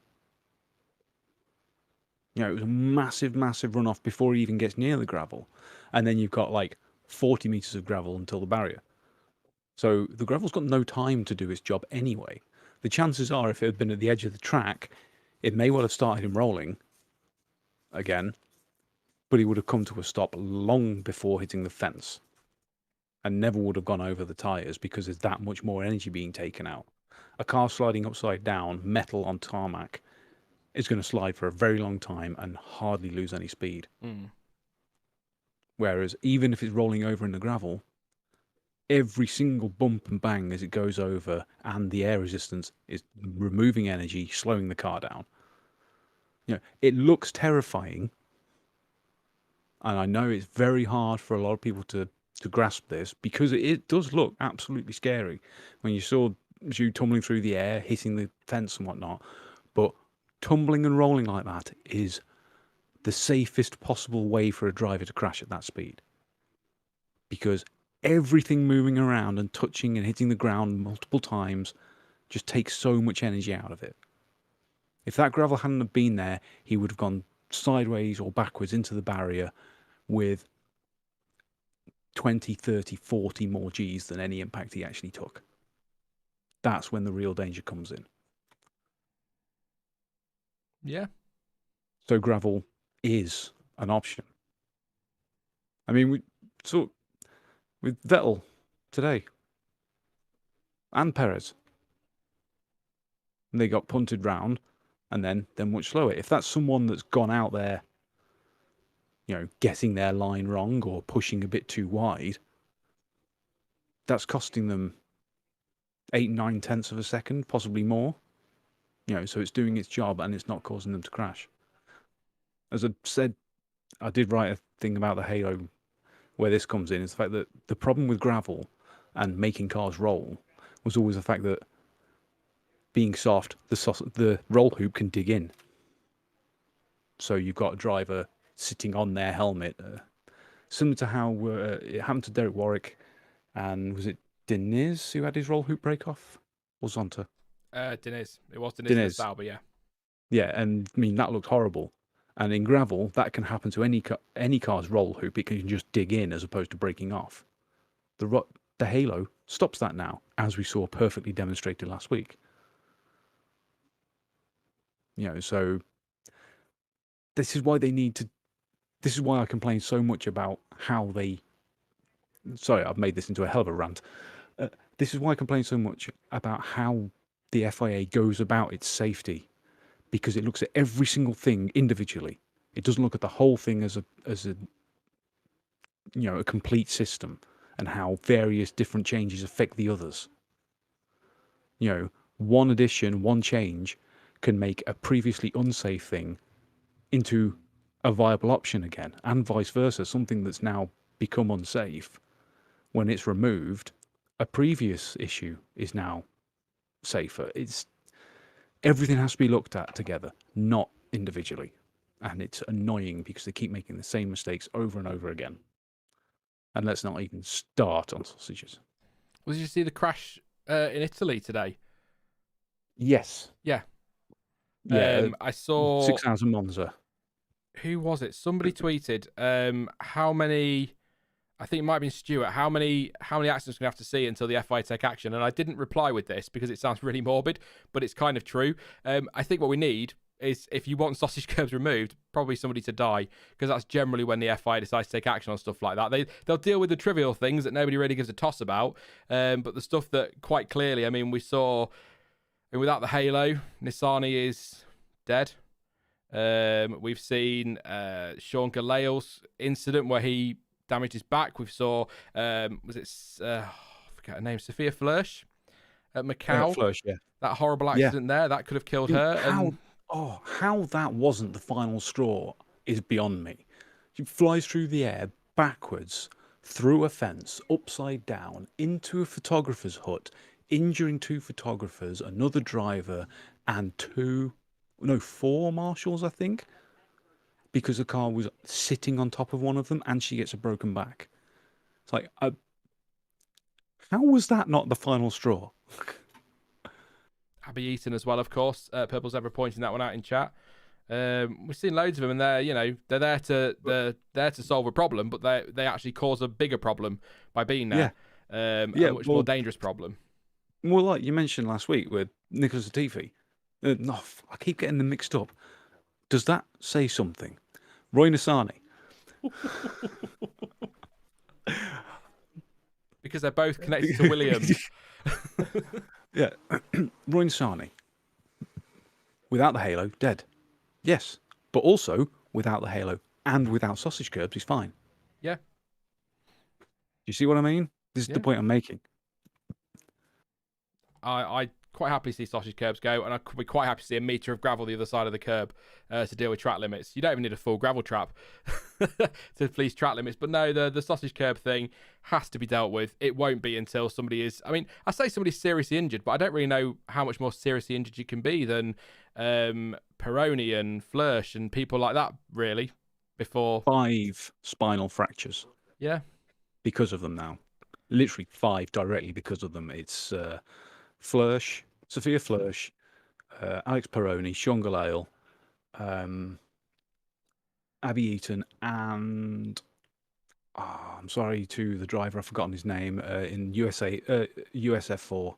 You know, it was a massive, massive runoff before he even gets near the gravel. And then you've got like 40 meters of gravel until the barrier. So the gravel's got no time to do its job anyway. The chances are, if it had been at the edge of the track, it may well have started him rolling again, but he would have come to a stop long before hitting the fence and never would have gone over the tyres because there's that much more energy being taken out. A car sliding upside down, metal on tarmac, is going to slide for a very long time and hardly lose any speed. Mm. Whereas even if it's rolling over in the gravel, every single bump and bang as it goes over and the air resistance is removing energy, slowing the car down. You know, it looks terrifying. And I know it's very hard for a lot of people to grasp this because it does look absolutely scary when you saw you tumbling through the air, hitting the fence and whatnot. But tumbling and rolling like that is the safest possible way for a driver to crash at that speed. Because everything moving around and touching and hitting the ground multiple times just takes so much energy out of it. If that gravel hadn't have been there, he would have gone sideways or backwards into the barrier with 20, 30, 40 more Gs than any impact he actually took. That's when the real danger comes in. Yeah. So gravel is an option. I mean, we saw with Vettel today and Perez. And they got punted round and then they're much slower. If that's someone that's gone out there, you know, getting their line wrong or pushing a bit too wide, that's costing them 8, 9 tenths of a second, possibly more. You know, so it's doing its job and it's not causing them to crash. As I said, I did write a thing about the halo where this comes in, is the fact that the problem with gravel and making cars roll was always the fact that being soft, the roll hoop can dig in. So you've got a driver sitting on their helmet, similar to how it happened to Derek Warwick, and was it Diniz who had his roll hoop break off? Or Zonta? Diniz. It was Diniz, Diniz. Sauber, yeah. Yeah, and I mean, that looked horrible. And in gravel, that can happen to any car's roll hoop. It can just dig in as opposed to breaking off. The halo stops that now, as we saw perfectly demonstrated last week. You know, so this is why they need to. This is why I complain so much about how they. Sorry, I've made this into a hell of a rant. This is why I complain so much about how the FIA goes about its safety, because it looks at every single thing individually. It doesn't look at the whole thing as a a complete system and how various different changes affect the others. You know, one addition, one change can make a previously unsafe thing into a viable option again, and vice versa. Something that's now become unsafe, when it's removed, a previous issue is now safer. Everything has to be looked at together, not individually. And it's annoying because they keep making the same mistakes over and over again. And let's not even start on sausages. Did you see the crash in Italy today? Yes. Yeah. Yeah. I saw 6 hours in Monza. Who was it? Somebody tweeted how many. I think it might have been Stuart. How many accidents we have to see until the FIA take action? And I didn't reply with this because it sounds really morbid, but it's kind of true. I think what we need is, if you want sausage curbs removed, probably somebody to die, because that's generally when the FIA decides to take action on stuff like that. They'll deal with the trivial things that nobody really gives a toss about, but the stuff that quite clearly, I mean, we saw, without the halo, Nissani is dead. We've seen Sean Galeo's incident where he damaged his back. We saw, I forget her name, Sophia Flörsch at Macau. Flörsch, yeah. That horrible accident there, that could have killed her. How that wasn't the final straw is beyond me. She flies through the air, backwards, through a fence, upside down, into a photographer's hut, injuring 2 photographers, another driver, and 4 marshals, I think, because the car was sitting on top of one of them, and she gets a broken back. It's like, how was that not the final straw? Abby Eaton as well, of course. Purple Zebra pointing that one out in chat. We've seen loads of them, and they're there to solve a problem, but they actually cause a bigger problem by being there. A much more dangerous problem. Well, like you mentioned last week with Nicholas Latifi. I keep getting them mixed up. Does that say something? Roy Nassani. Because they're both connected to Williams. Yeah. Roy Nassani. Without the halo, dead. Yes. But also, without the halo and without sausage curbs, he's fine. Yeah. You see what I mean? This is the point I'm making. I quite happily see sausage curbs go, and I could be quite happy to see a metre of gravel the other side of the curb to deal with track limits. You don't even need a full gravel trap to police track limits. But no, the sausage curb thing has to be dealt with. It won't be until somebody is... I mean, I say somebody's seriously injured, but I don't really know how much more seriously injured you can be than Peroni and Flörsch and people like that, really, before... 5 spinal fractures. Yeah. Because of them now. Literally 5 directly because of them. It's... Flörsch, Sophia Flörsch, Alex Peroni, Sean Gallale, Abby Eaton, and I'm sorry to the driver, I've forgotten his name, in USF4.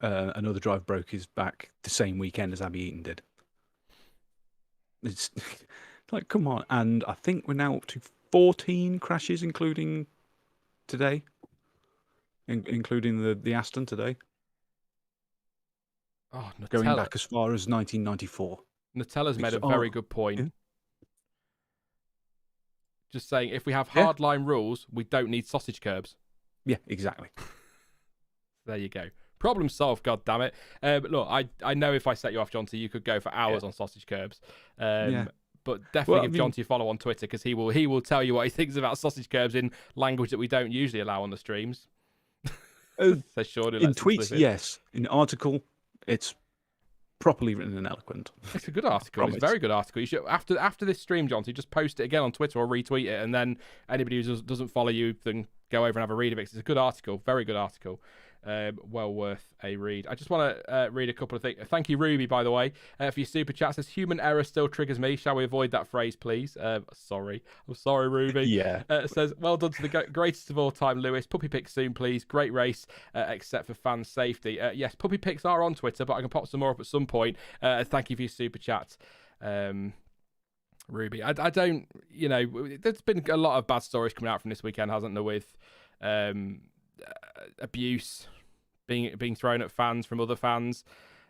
Another driver broke his back the same weekend as Abby Eaton did. It's like, come on. And I think we're now up to 14 crashes, including today. Including the Aston today. Oh, Nutella. Going back as far as 1994. Nutella's made a very good point. Yeah. Just saying, if we have hardline rules, we don't need sausage curbs. Yeah, exactly. There you go. Problem solved, God damn it. But look, I know if I set you off, Jonty, you could go for hours on sausage curbs. But definitely give Jonty a follow on Twitter, because he will tell you what he thinks about sausage curbs in language that we don't usually allow on the streams. In tweets, yes. In article, it's properly written and eloquent. It's a good article. It's a very good article. You should, after this stream, Jonty, just post it again on Twitter or retweet it, and then anybody who doesn't follow you, then go over and have a read of it. It's a good article. Very good article. Well worth a read. I just want to read a couple of things. Thank you, Ruby, by the way, for your super chat. Says human error still triggers me. Shall we avoid that phrase, please? Sorry. I'm sorry, Ruby. Yeah. Says, well done to the greatest of all time, Lewis. Puppy pics soon, please. Great race, except for fan safety. Yes, puppy pics are on Twitter, but I can pop some more up at some point. Thank you for your super chat. Ruby. I don't, there's been a lot of bad stories coming out from this weekend, hasn't there, with abuse being thrown at fans from other fans.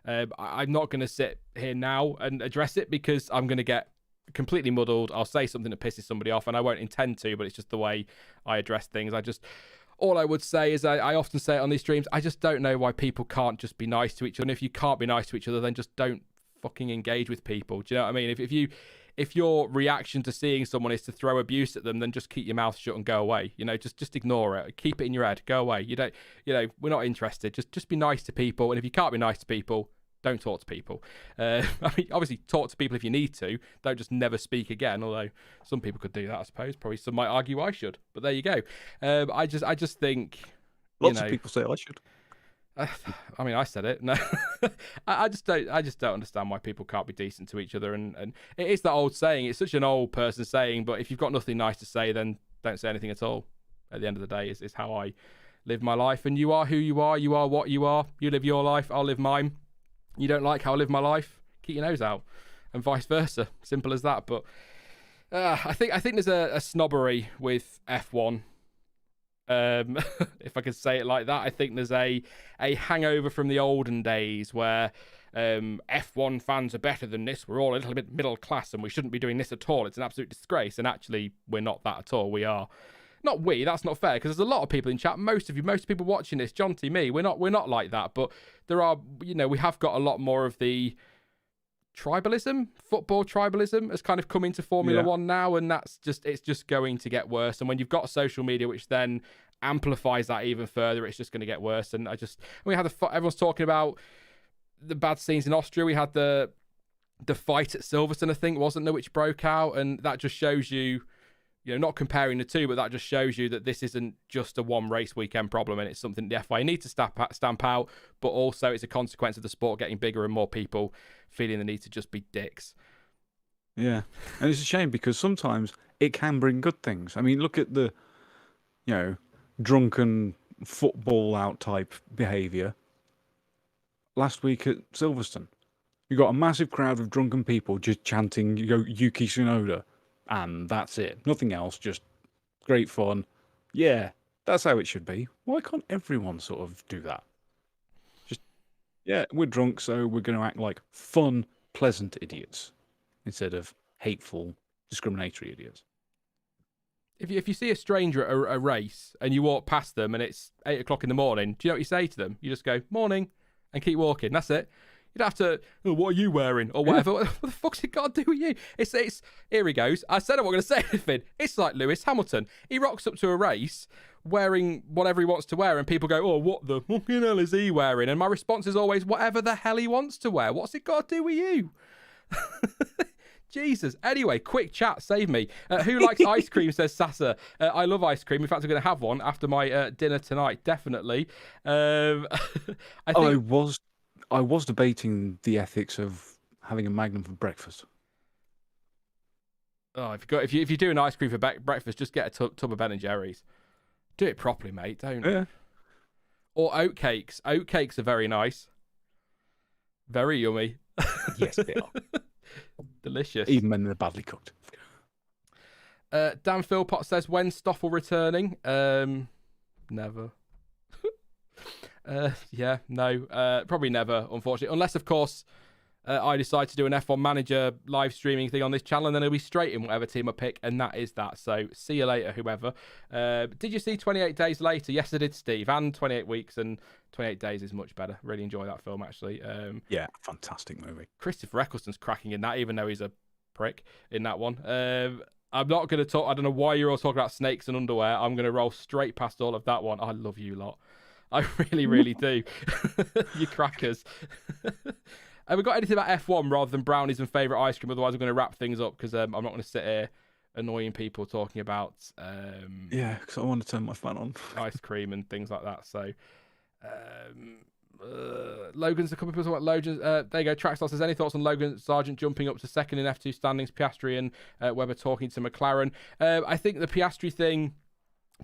I'm not going to sit here now and address it, because I'm going to get completely muddled. I'll say something that pisses somebody off, and I won't intend to, but it's just the way I address things. All I would say is, I often say it on these streams, I just don't know why people can't just be nice to each other. And if you can't be nice to each other, then just don't fucking engage with people. Do you know what I mean? If your reaction to seeing someone is to throw abuse at them, then just keep your mouth shut and go away. Just ignore it. Keep it in your head. Go away. We're not interested. Just be nice to people. And if you can't be nice to people, don't talk to people. Obviously talk to people if you need to. Don't just never speak again. Although some people could do that, I suppose. Probably some might argue I should. But there you go. I just think lots of people say I should. I said it. No, I just don't understand why people can't be decent to each other. And it is that old saying. It's such an old person saying, but if you've got nothing nice to say, then don't say anything at all. At the end of the day, is how I live my life. And you are who you are. You are what you are. You live your life. I'll live mine. You don't like how I live my life? Keep your nose out, and vice versa. Simple as that. But I think there's a snobbery with F1. If I could say it like that. I think there's a hangover from the olden days where F1 fans are better than this. We're all a little bit middle class and we shouldn't be doing this at all. It's an absolute disgrace. And actually, we're not that at all. We are not we. That's not fair, because there's a lot of people in chat. Most people watching this, Jonty, me, we're not like that. But there are, we have got a lot more of the tribalism, football tribalism has kind of come into Formula One now, and it's just going to get worse. And when you've got social media, which then amplifies that even further, it's just going to get worse. And everyone's talking about the bad scenes in Austria. We had the fight at Silverstone, I think, wasn't there, which broke out, and that just shows you, not comparing the two, but that just shows you that this isn't just a one race weekend problem, and it's something the FIA need to stamp out, but also it's a consequence of the sport getting bigger and more people feeling the need to just be dicks. Yeah, and it's a shame because sometimes it can bring good things. I mean, look at the, drunken football out type behaviour last week at Silverstone. You got a massive crowd of drunken people just chanting Yuki Tsunoda, and that's it. Nothing else, just great fun. Yeah, that's how it should be. Why can't everyone sort of do that? Just, we're drunk, so we're going to act like fun, pleasant idiots instead of hateful, discriminatory idiots. If you see a stranger at a race and you walk past them and it's 8 o'clock in the morning, do you know what you say to them? You just go, morning, and keep walking. That's it. You don't have to, what are you wearing? Or whatever. What the fuck's it got to do with you? It's here he goes. I said I'm not going to say anything. It's like Lewis Hamilton. He rocks up to a race wearing whatever he wants to wear, and people go, oh, what the fucking hell is he wearing? And my response is always, whatever the hell he wants to wear. What's it got to do with you? Jesus. Anyway, quick chat, save me. Who likes ice cream, says Sasa. I love ice cream. In fact, I'm going to have one after my dinner tonight, definitely. I was debating the ethics of having a Magnum for breakfast. Oh, if you're doing ice cream for breakfast, just get a tub of Ben and Jerry's. Do it properly, mate. Don't. Yeah. Or oatcakes. Oatcakes are very nice. Very yummy. Yes, they are. Delicious. Even when they're badly cooked. Dan Philpott says, when's Stoffel returning? Never. Probably never, unfortunately. Unless, of course, I decide to do an F1 Manager live streaming thing on this channel, and then he'll be straight in whatever team I pick, and that is that. So, see you later, whoever. Did you see 28 Days Later? Yes, I did, Steve. And 28 Weeks, and 28 Days is much better. Really enjoy that film, actually. Yeah, fantastic movie. Christopher Eccleston's cracking in that, even though he's a prick in that one. I'm not going to talk... I don't know why you're all talking about snakes and underwear. I'm going to roll straight past all of that one. I love you lot. I really, really do. You crackers. Have we got anything about F1 rather than brownies and favourite ice cream? Otherwise, I'm going to wrap things up because I'm not going to sit here annoying people talking about... because I want to turn my fan on. ice cream and things like that. So, Logan's a couple of people talking about Logan. There you go. Trackstar says, any thoughts on Logan Sargent jumping up to second in F2 standings? Piastri and Webber talking to McLaren. I think the Piastri thing...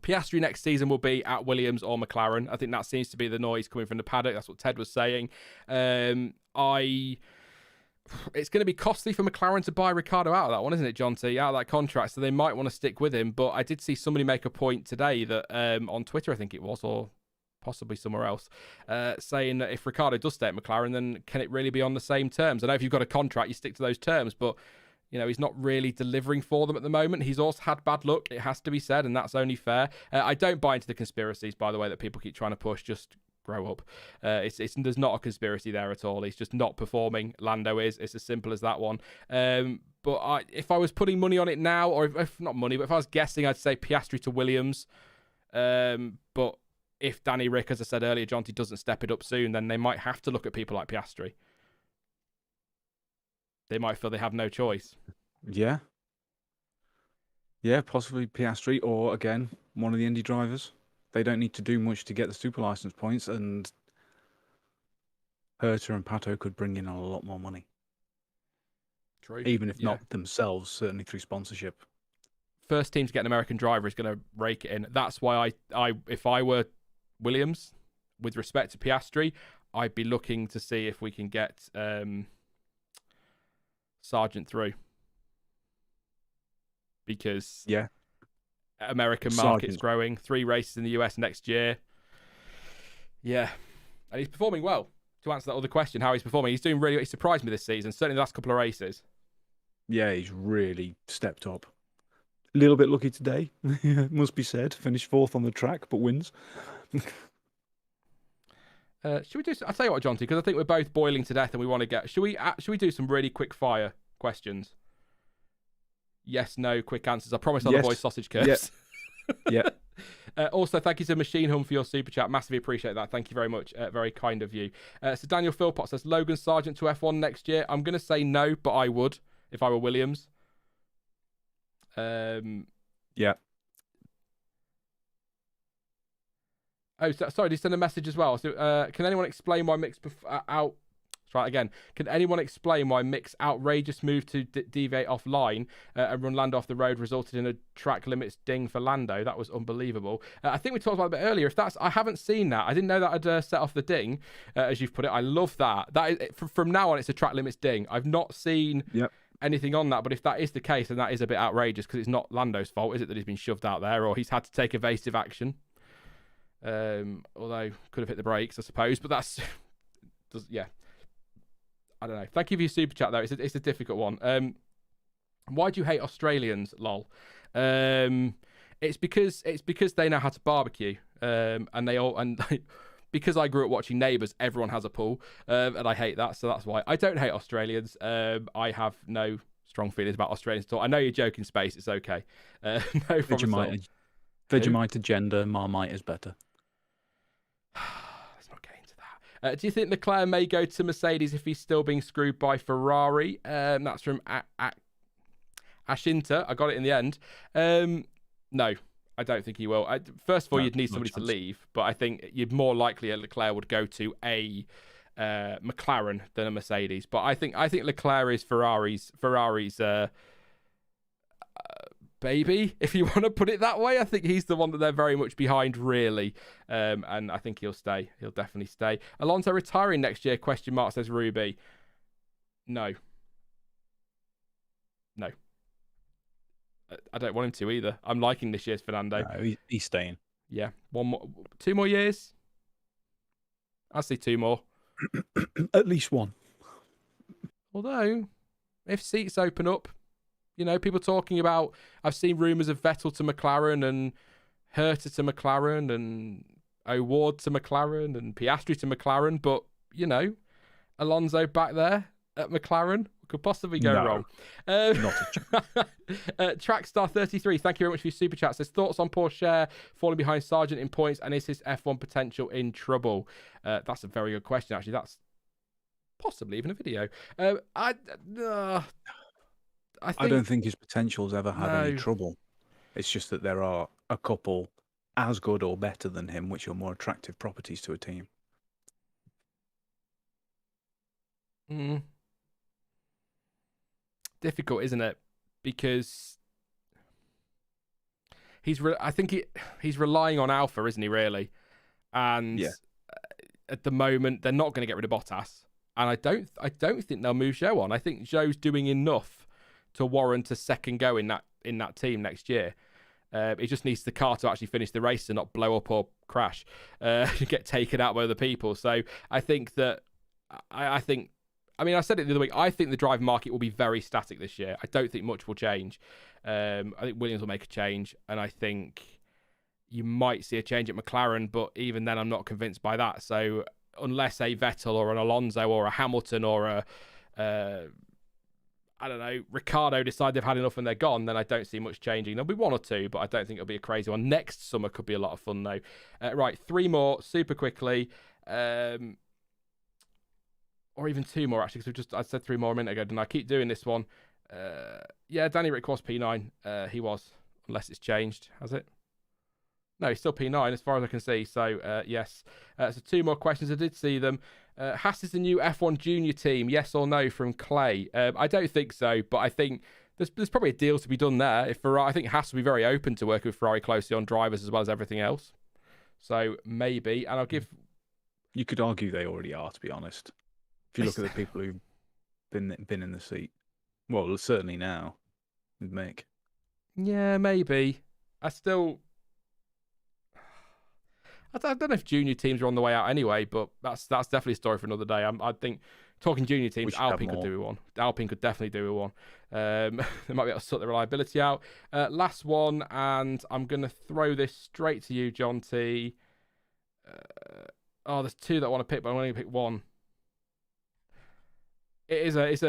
Piastri next season will be at Williams or McLaren. I think that seems to be the noise coming from the paddock. That's what Ted was saying. It's going to be costly for McLaren to buy Ricciardo out of that one, isn't it, Jonty? Out of that contract, so they might want to stick with him. But I did see somebody make a point today that on Twitter, I think it was, or possibly somewhere else, saying that if Ricciardo does stay at McLaren, then can it really be on the same terms? I know if you've got a contract, you stick to those terms, but he's not really delivering for them at the moment. He's also had bad luck, it has to be said, and that's only fair. I don't buy into the conspiracies, by the way, that people keep trying to push. Just grow up. There's not a conspiracy there at all. He's just not performing. Lando is. It's as simple as that one. But if I was putting money on it now, or if not money, but if I was guessing, I'd say Piastri to Williams. But if Danny Rick, as I said earlier, Jonty doesn't step it up soon, then they might have to look at people like Piastri. They might feel they have no choice. Yeah. Yeah, possibly Piastri or, again, one of the Indy drivers. They don't need to do much to get the super license points, and Herta and Pato could bring in a lot more money. True. Even if not themselves, certainly through sponsorship. First team to get an American driver is going to rake it in. That's why if I were Williams, with respect to Piastri, I'd be looking to see if we can get... Sargent through, because American market's growing. 3 races in the US next year. Yeah, and he's performing well. To answer that other question, how he's performing, he's doing really. He surprised me this season. Certainly the last couple of races. Yeah, he's really stepped up. A little bit lucky today, must be said. Finished 4th on the track, but wins. Should we do? I'll tell you what, Jonty, because I think we're both boiling to death and we want to get. Should we do some really quick fire questions? Yes, no, quick answers. I promise I'll avoid sausage curves. Yeah. Also, thank you to Machine Hum for your super chat. Massively appreciate that. Thank you very much. Very kind of you. So Daniel Philpott says Logan Sargent to F1 next year. I'm going to say no, but I would if I were Williams. Yeah. Oh, sorry. Did you send a message as well? So, can anyone explain why Mick's out? Try it again. Can anyone explain why Mick's outrageous move to deviate offline and run Lando off the road resulted in a track limits ding for Lando? That was unbelievable. I think we talked about it a bit earlier. I haven't seen that. I didn't know that I'd set off the ding, as you've put it. I love that. That is, from now on, it's a track limits ding. I've not seen anything on that, but if that is the case, then that is a bit outrageous because it's not Lando's fault, is it, that he's been shoved out there or he's had to take evasive action? Although could have hit the brakes, I suppose. But that's yeah. I don't know. Thank you for your super chat, though. It's a difficult one. Why do you hate Australians? Lol. It's because they know how to barbecue. Because I grew up watching Neighbours, everyone has a pool, and I hate that. So that's why I don't hate Australians. I have no strong feelings about Australians at all. I know you're joking, Space. It's okay. No problem. Vegemite agenda. Marmite is better. Do you think Leclerc may go to Mercedes if he's still being screwed by Ferrari? That's from Ashinta. I got it in the end. No, I don't think he will. First of all, you'd need somebody to leave, but I think you'd more likely Leclerc would go to a McLaren than a Mercedes. But I think Leclerc is Ferrari's baby, if you want to put it that way. I think he's the one that they're very much behind, really. And I think he'll stay. He'll definitely stay. Alonso retiring next year, ? Says Ruby. No. I don't want him to either. I'm liking this year's Fernando. No, he's staying. Yeah. 2 more years? I'll see 2 more. At least 1. Although, if seats open up, people talking about, I've seen rumours of Vettel to McLaren and Herta to McLaren and O'Ward to McLaren and Piastri to McLaren, but, Alonso back there at McLaren could possibly go wrong. Not a chance. Trackstar33, thank you very much for your super chat. Says, thoughts on Porsche falling behind Sargent in points and is his F1 potential in trouble? That's a very good question, actually. That's possibly even a video. I don't think his potential's ever had any trouble. It's just that there are a couple as good or better than him, which are more attractive properties to a team. Difficult, isn't it? Because I think he's relying on Alfa, isn't he? Really, and at the moment they're not going to get rid of Bottas, and I don't think they'll move Zhou on. I think Zhou's doing enough to warrant a second go in that team next year. He just needs the car to actually finish the race and not blow up or crash, get taken out by other people. So I think that I said it the other week. I think the drive market will be very static this year. I don't think much will change. I think Williams will make a change, and I think you might see a change at McLaren, but even then, I'm not convinced by that. So unless a Vettel or an Alonso or a Hamilton or a I don't know, Ricardo decide they've had enough and they're gone, then I don't see much changing. There'll be 1 or 2, but I don't think it'll be a crazy one. Next summer could be a lot of fun, though. Right, 3 more, super quickly. Or even 2 more, actually, because I said 3 more a minute ago, didn't I? Keep doing this one. Danny Rick was P9. He was, unless it's changed, has it? No, he's still P9 as far as I can see. So, yes. So 2 more questions. I did see them. Haas is the new F1 junior team, yes or no, from Clay? I don't think so, but I think there's probably a deal to be done there. I think Haas will be very open to working with Ferrari closely on drivers as well as everything else. So maybe, and I'll give... You could argue they already are, to be honest. If you look at the people who've been in the seat. Well, certainly now, with Mick. Yeah, maybe. I don't know if junior teams are on the way out anyway, but that's definitely a story for another day. I think talking junior teams, Alpine could do with one. Alpine could definitely do with one. They might be able to sort the reliability out. Last one, and I'm going to throw this straight to you, Jonty. Oh, there's two that I want to pick, but I'm only going to pick one. It's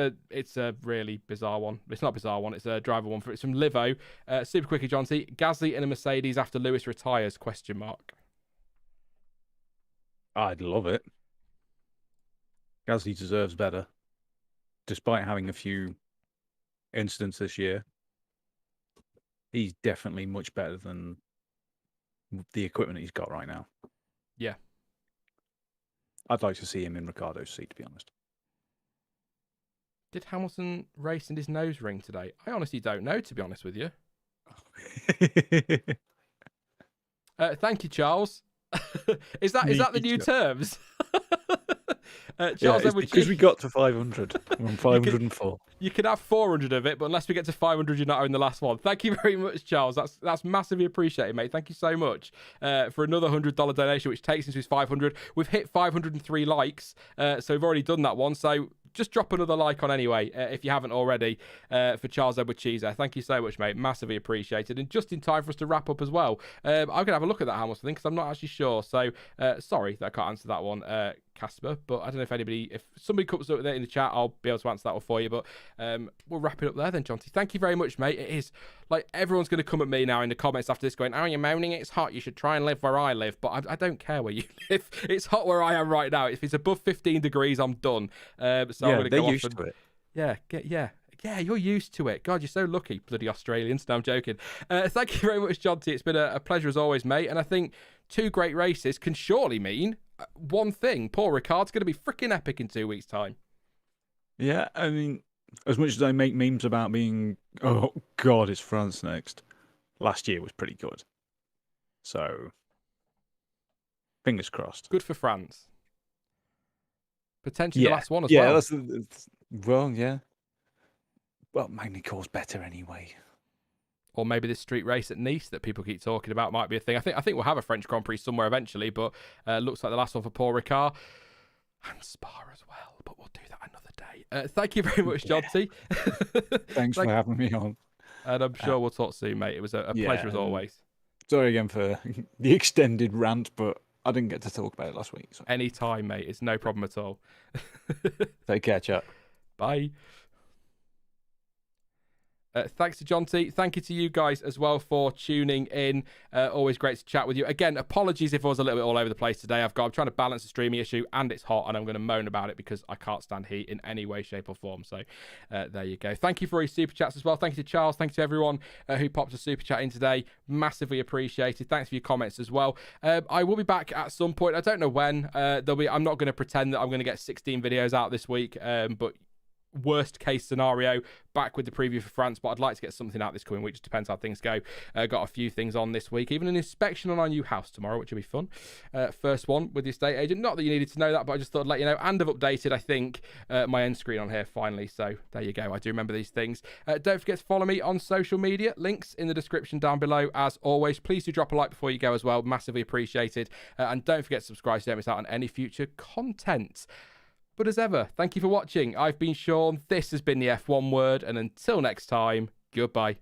a really bizarre one. It's not a bizarre one. It's a driver one. It's from Livo. Super quickie, Jonty. Gasly in a Mercedes after Lewis retires? ? I'd love it. Gasly deserves better, despite having a few incidents this year. He's definitely much better than the equipment he's got right now. Yeah. I'd like to see him in Ricciardo's seat, to be honest. Did Hamilton race in his nose ring today? I honestly don't know, to be honest with you. Thank you, Charles. Is that the new terms? Charles, because we got to 500. We're on 504. You can have 400 of it, but unless we get to 500, you're not having the last one. Thank you very much, Charles. That's massively appreciated, mate. Thank you so much for another $100 donation, which takes us to 500. We've hit 503 likes, so we've already done that one. So just drop another like on anyway, if you haven't already, for Charles Edward Cheeser. Thank you so much, mate. Massively appreciated. And just in time for us to wrap up as well. I'm going to have a look at that Hamilton thing because I'm not actually sure. So sorry that I can't answer that one, Casper. But I don't know if somebody comes up with it in the chat, I'll be able to answer that one for you. But we'll wrap it up there then, Jonty. Thank you very much, mate. It is like everyone's going to come at me now in the comments after this going, oh, you're moaning, it's hot. You should try and live where I live. But I don't care where you live. It's hot where I am right now. If it's above 15 degrees, I'm done. So I'm going to go off and... to it. Yeah, you're used to it. God, you're so lucky, bloody Australians. No, I'm joking. Thank you very much, Jonty. It's been a pleasure as always, mate. And I think 2 great races can surely mean one thing. Paul Ricard's going to be freaking epic in 2 weeks' time. Yeah, I mean, as much as I make memes about being, oh, God, it's France next, last year was pretty good. So, fingers crossed. Good for France. Potentially the last one as well. Yeah. Well, Magny-Court's better anyway. Or maybe this street race at Nice that people keep talking about might be a thing. I think we'll have a French Grand Prix somewhere eventually, but looks like the last one for Paul Ricard. And Spa as well, but we'll do that another day. Thank you very much, Jonty. Thanks for having me on. And I'm sure we'll talk soon, mate. It was a pleasure as always. Sorry again for the extended rant, but I didn't get to talk about it last week. So. Any time, mate. It's no problem at all. Take care, chat. Bye. Thanks to Jonty. Thank you to you guys as well for tuning in. Always great to chat with you. Again, apologies if I was a little bit all over the place today. I'm trying to balance the streaming issue and it's hot and I'm going to moan about it because I can't stand heat in any way, shape or form. So there you go. Thank you for your super chats as well. Thank you to Charles. Thank you to everyone who popped a super chat in today. Massively appreciated. Thanks for your comments as well. I will be back at some point. I don't know when. I'm not going to pretend that I'm going to get 16 videos out this week, but worst case scenario, back with the preview for France, but I'd like to get something out this coming week. Just depends how things go. Got a few things on this week, even an inspection on our new house tomorrow, which will be fun. First one with the estate agent. Not that you needed to know that, but I just thought I'd let you know. And I've updated, I think, my end screen on here finally. So there you go. I do remember these things. Don't forget to follow me on social media. Links in the description down below. As always, please do drop a like before you go as well. Massively appreciated. And don't forget to subscribe so you don't miss out on any future content. But as ever, thank you for watching. I've been Sean. This has been the F1 Word. And until next time, goodbye.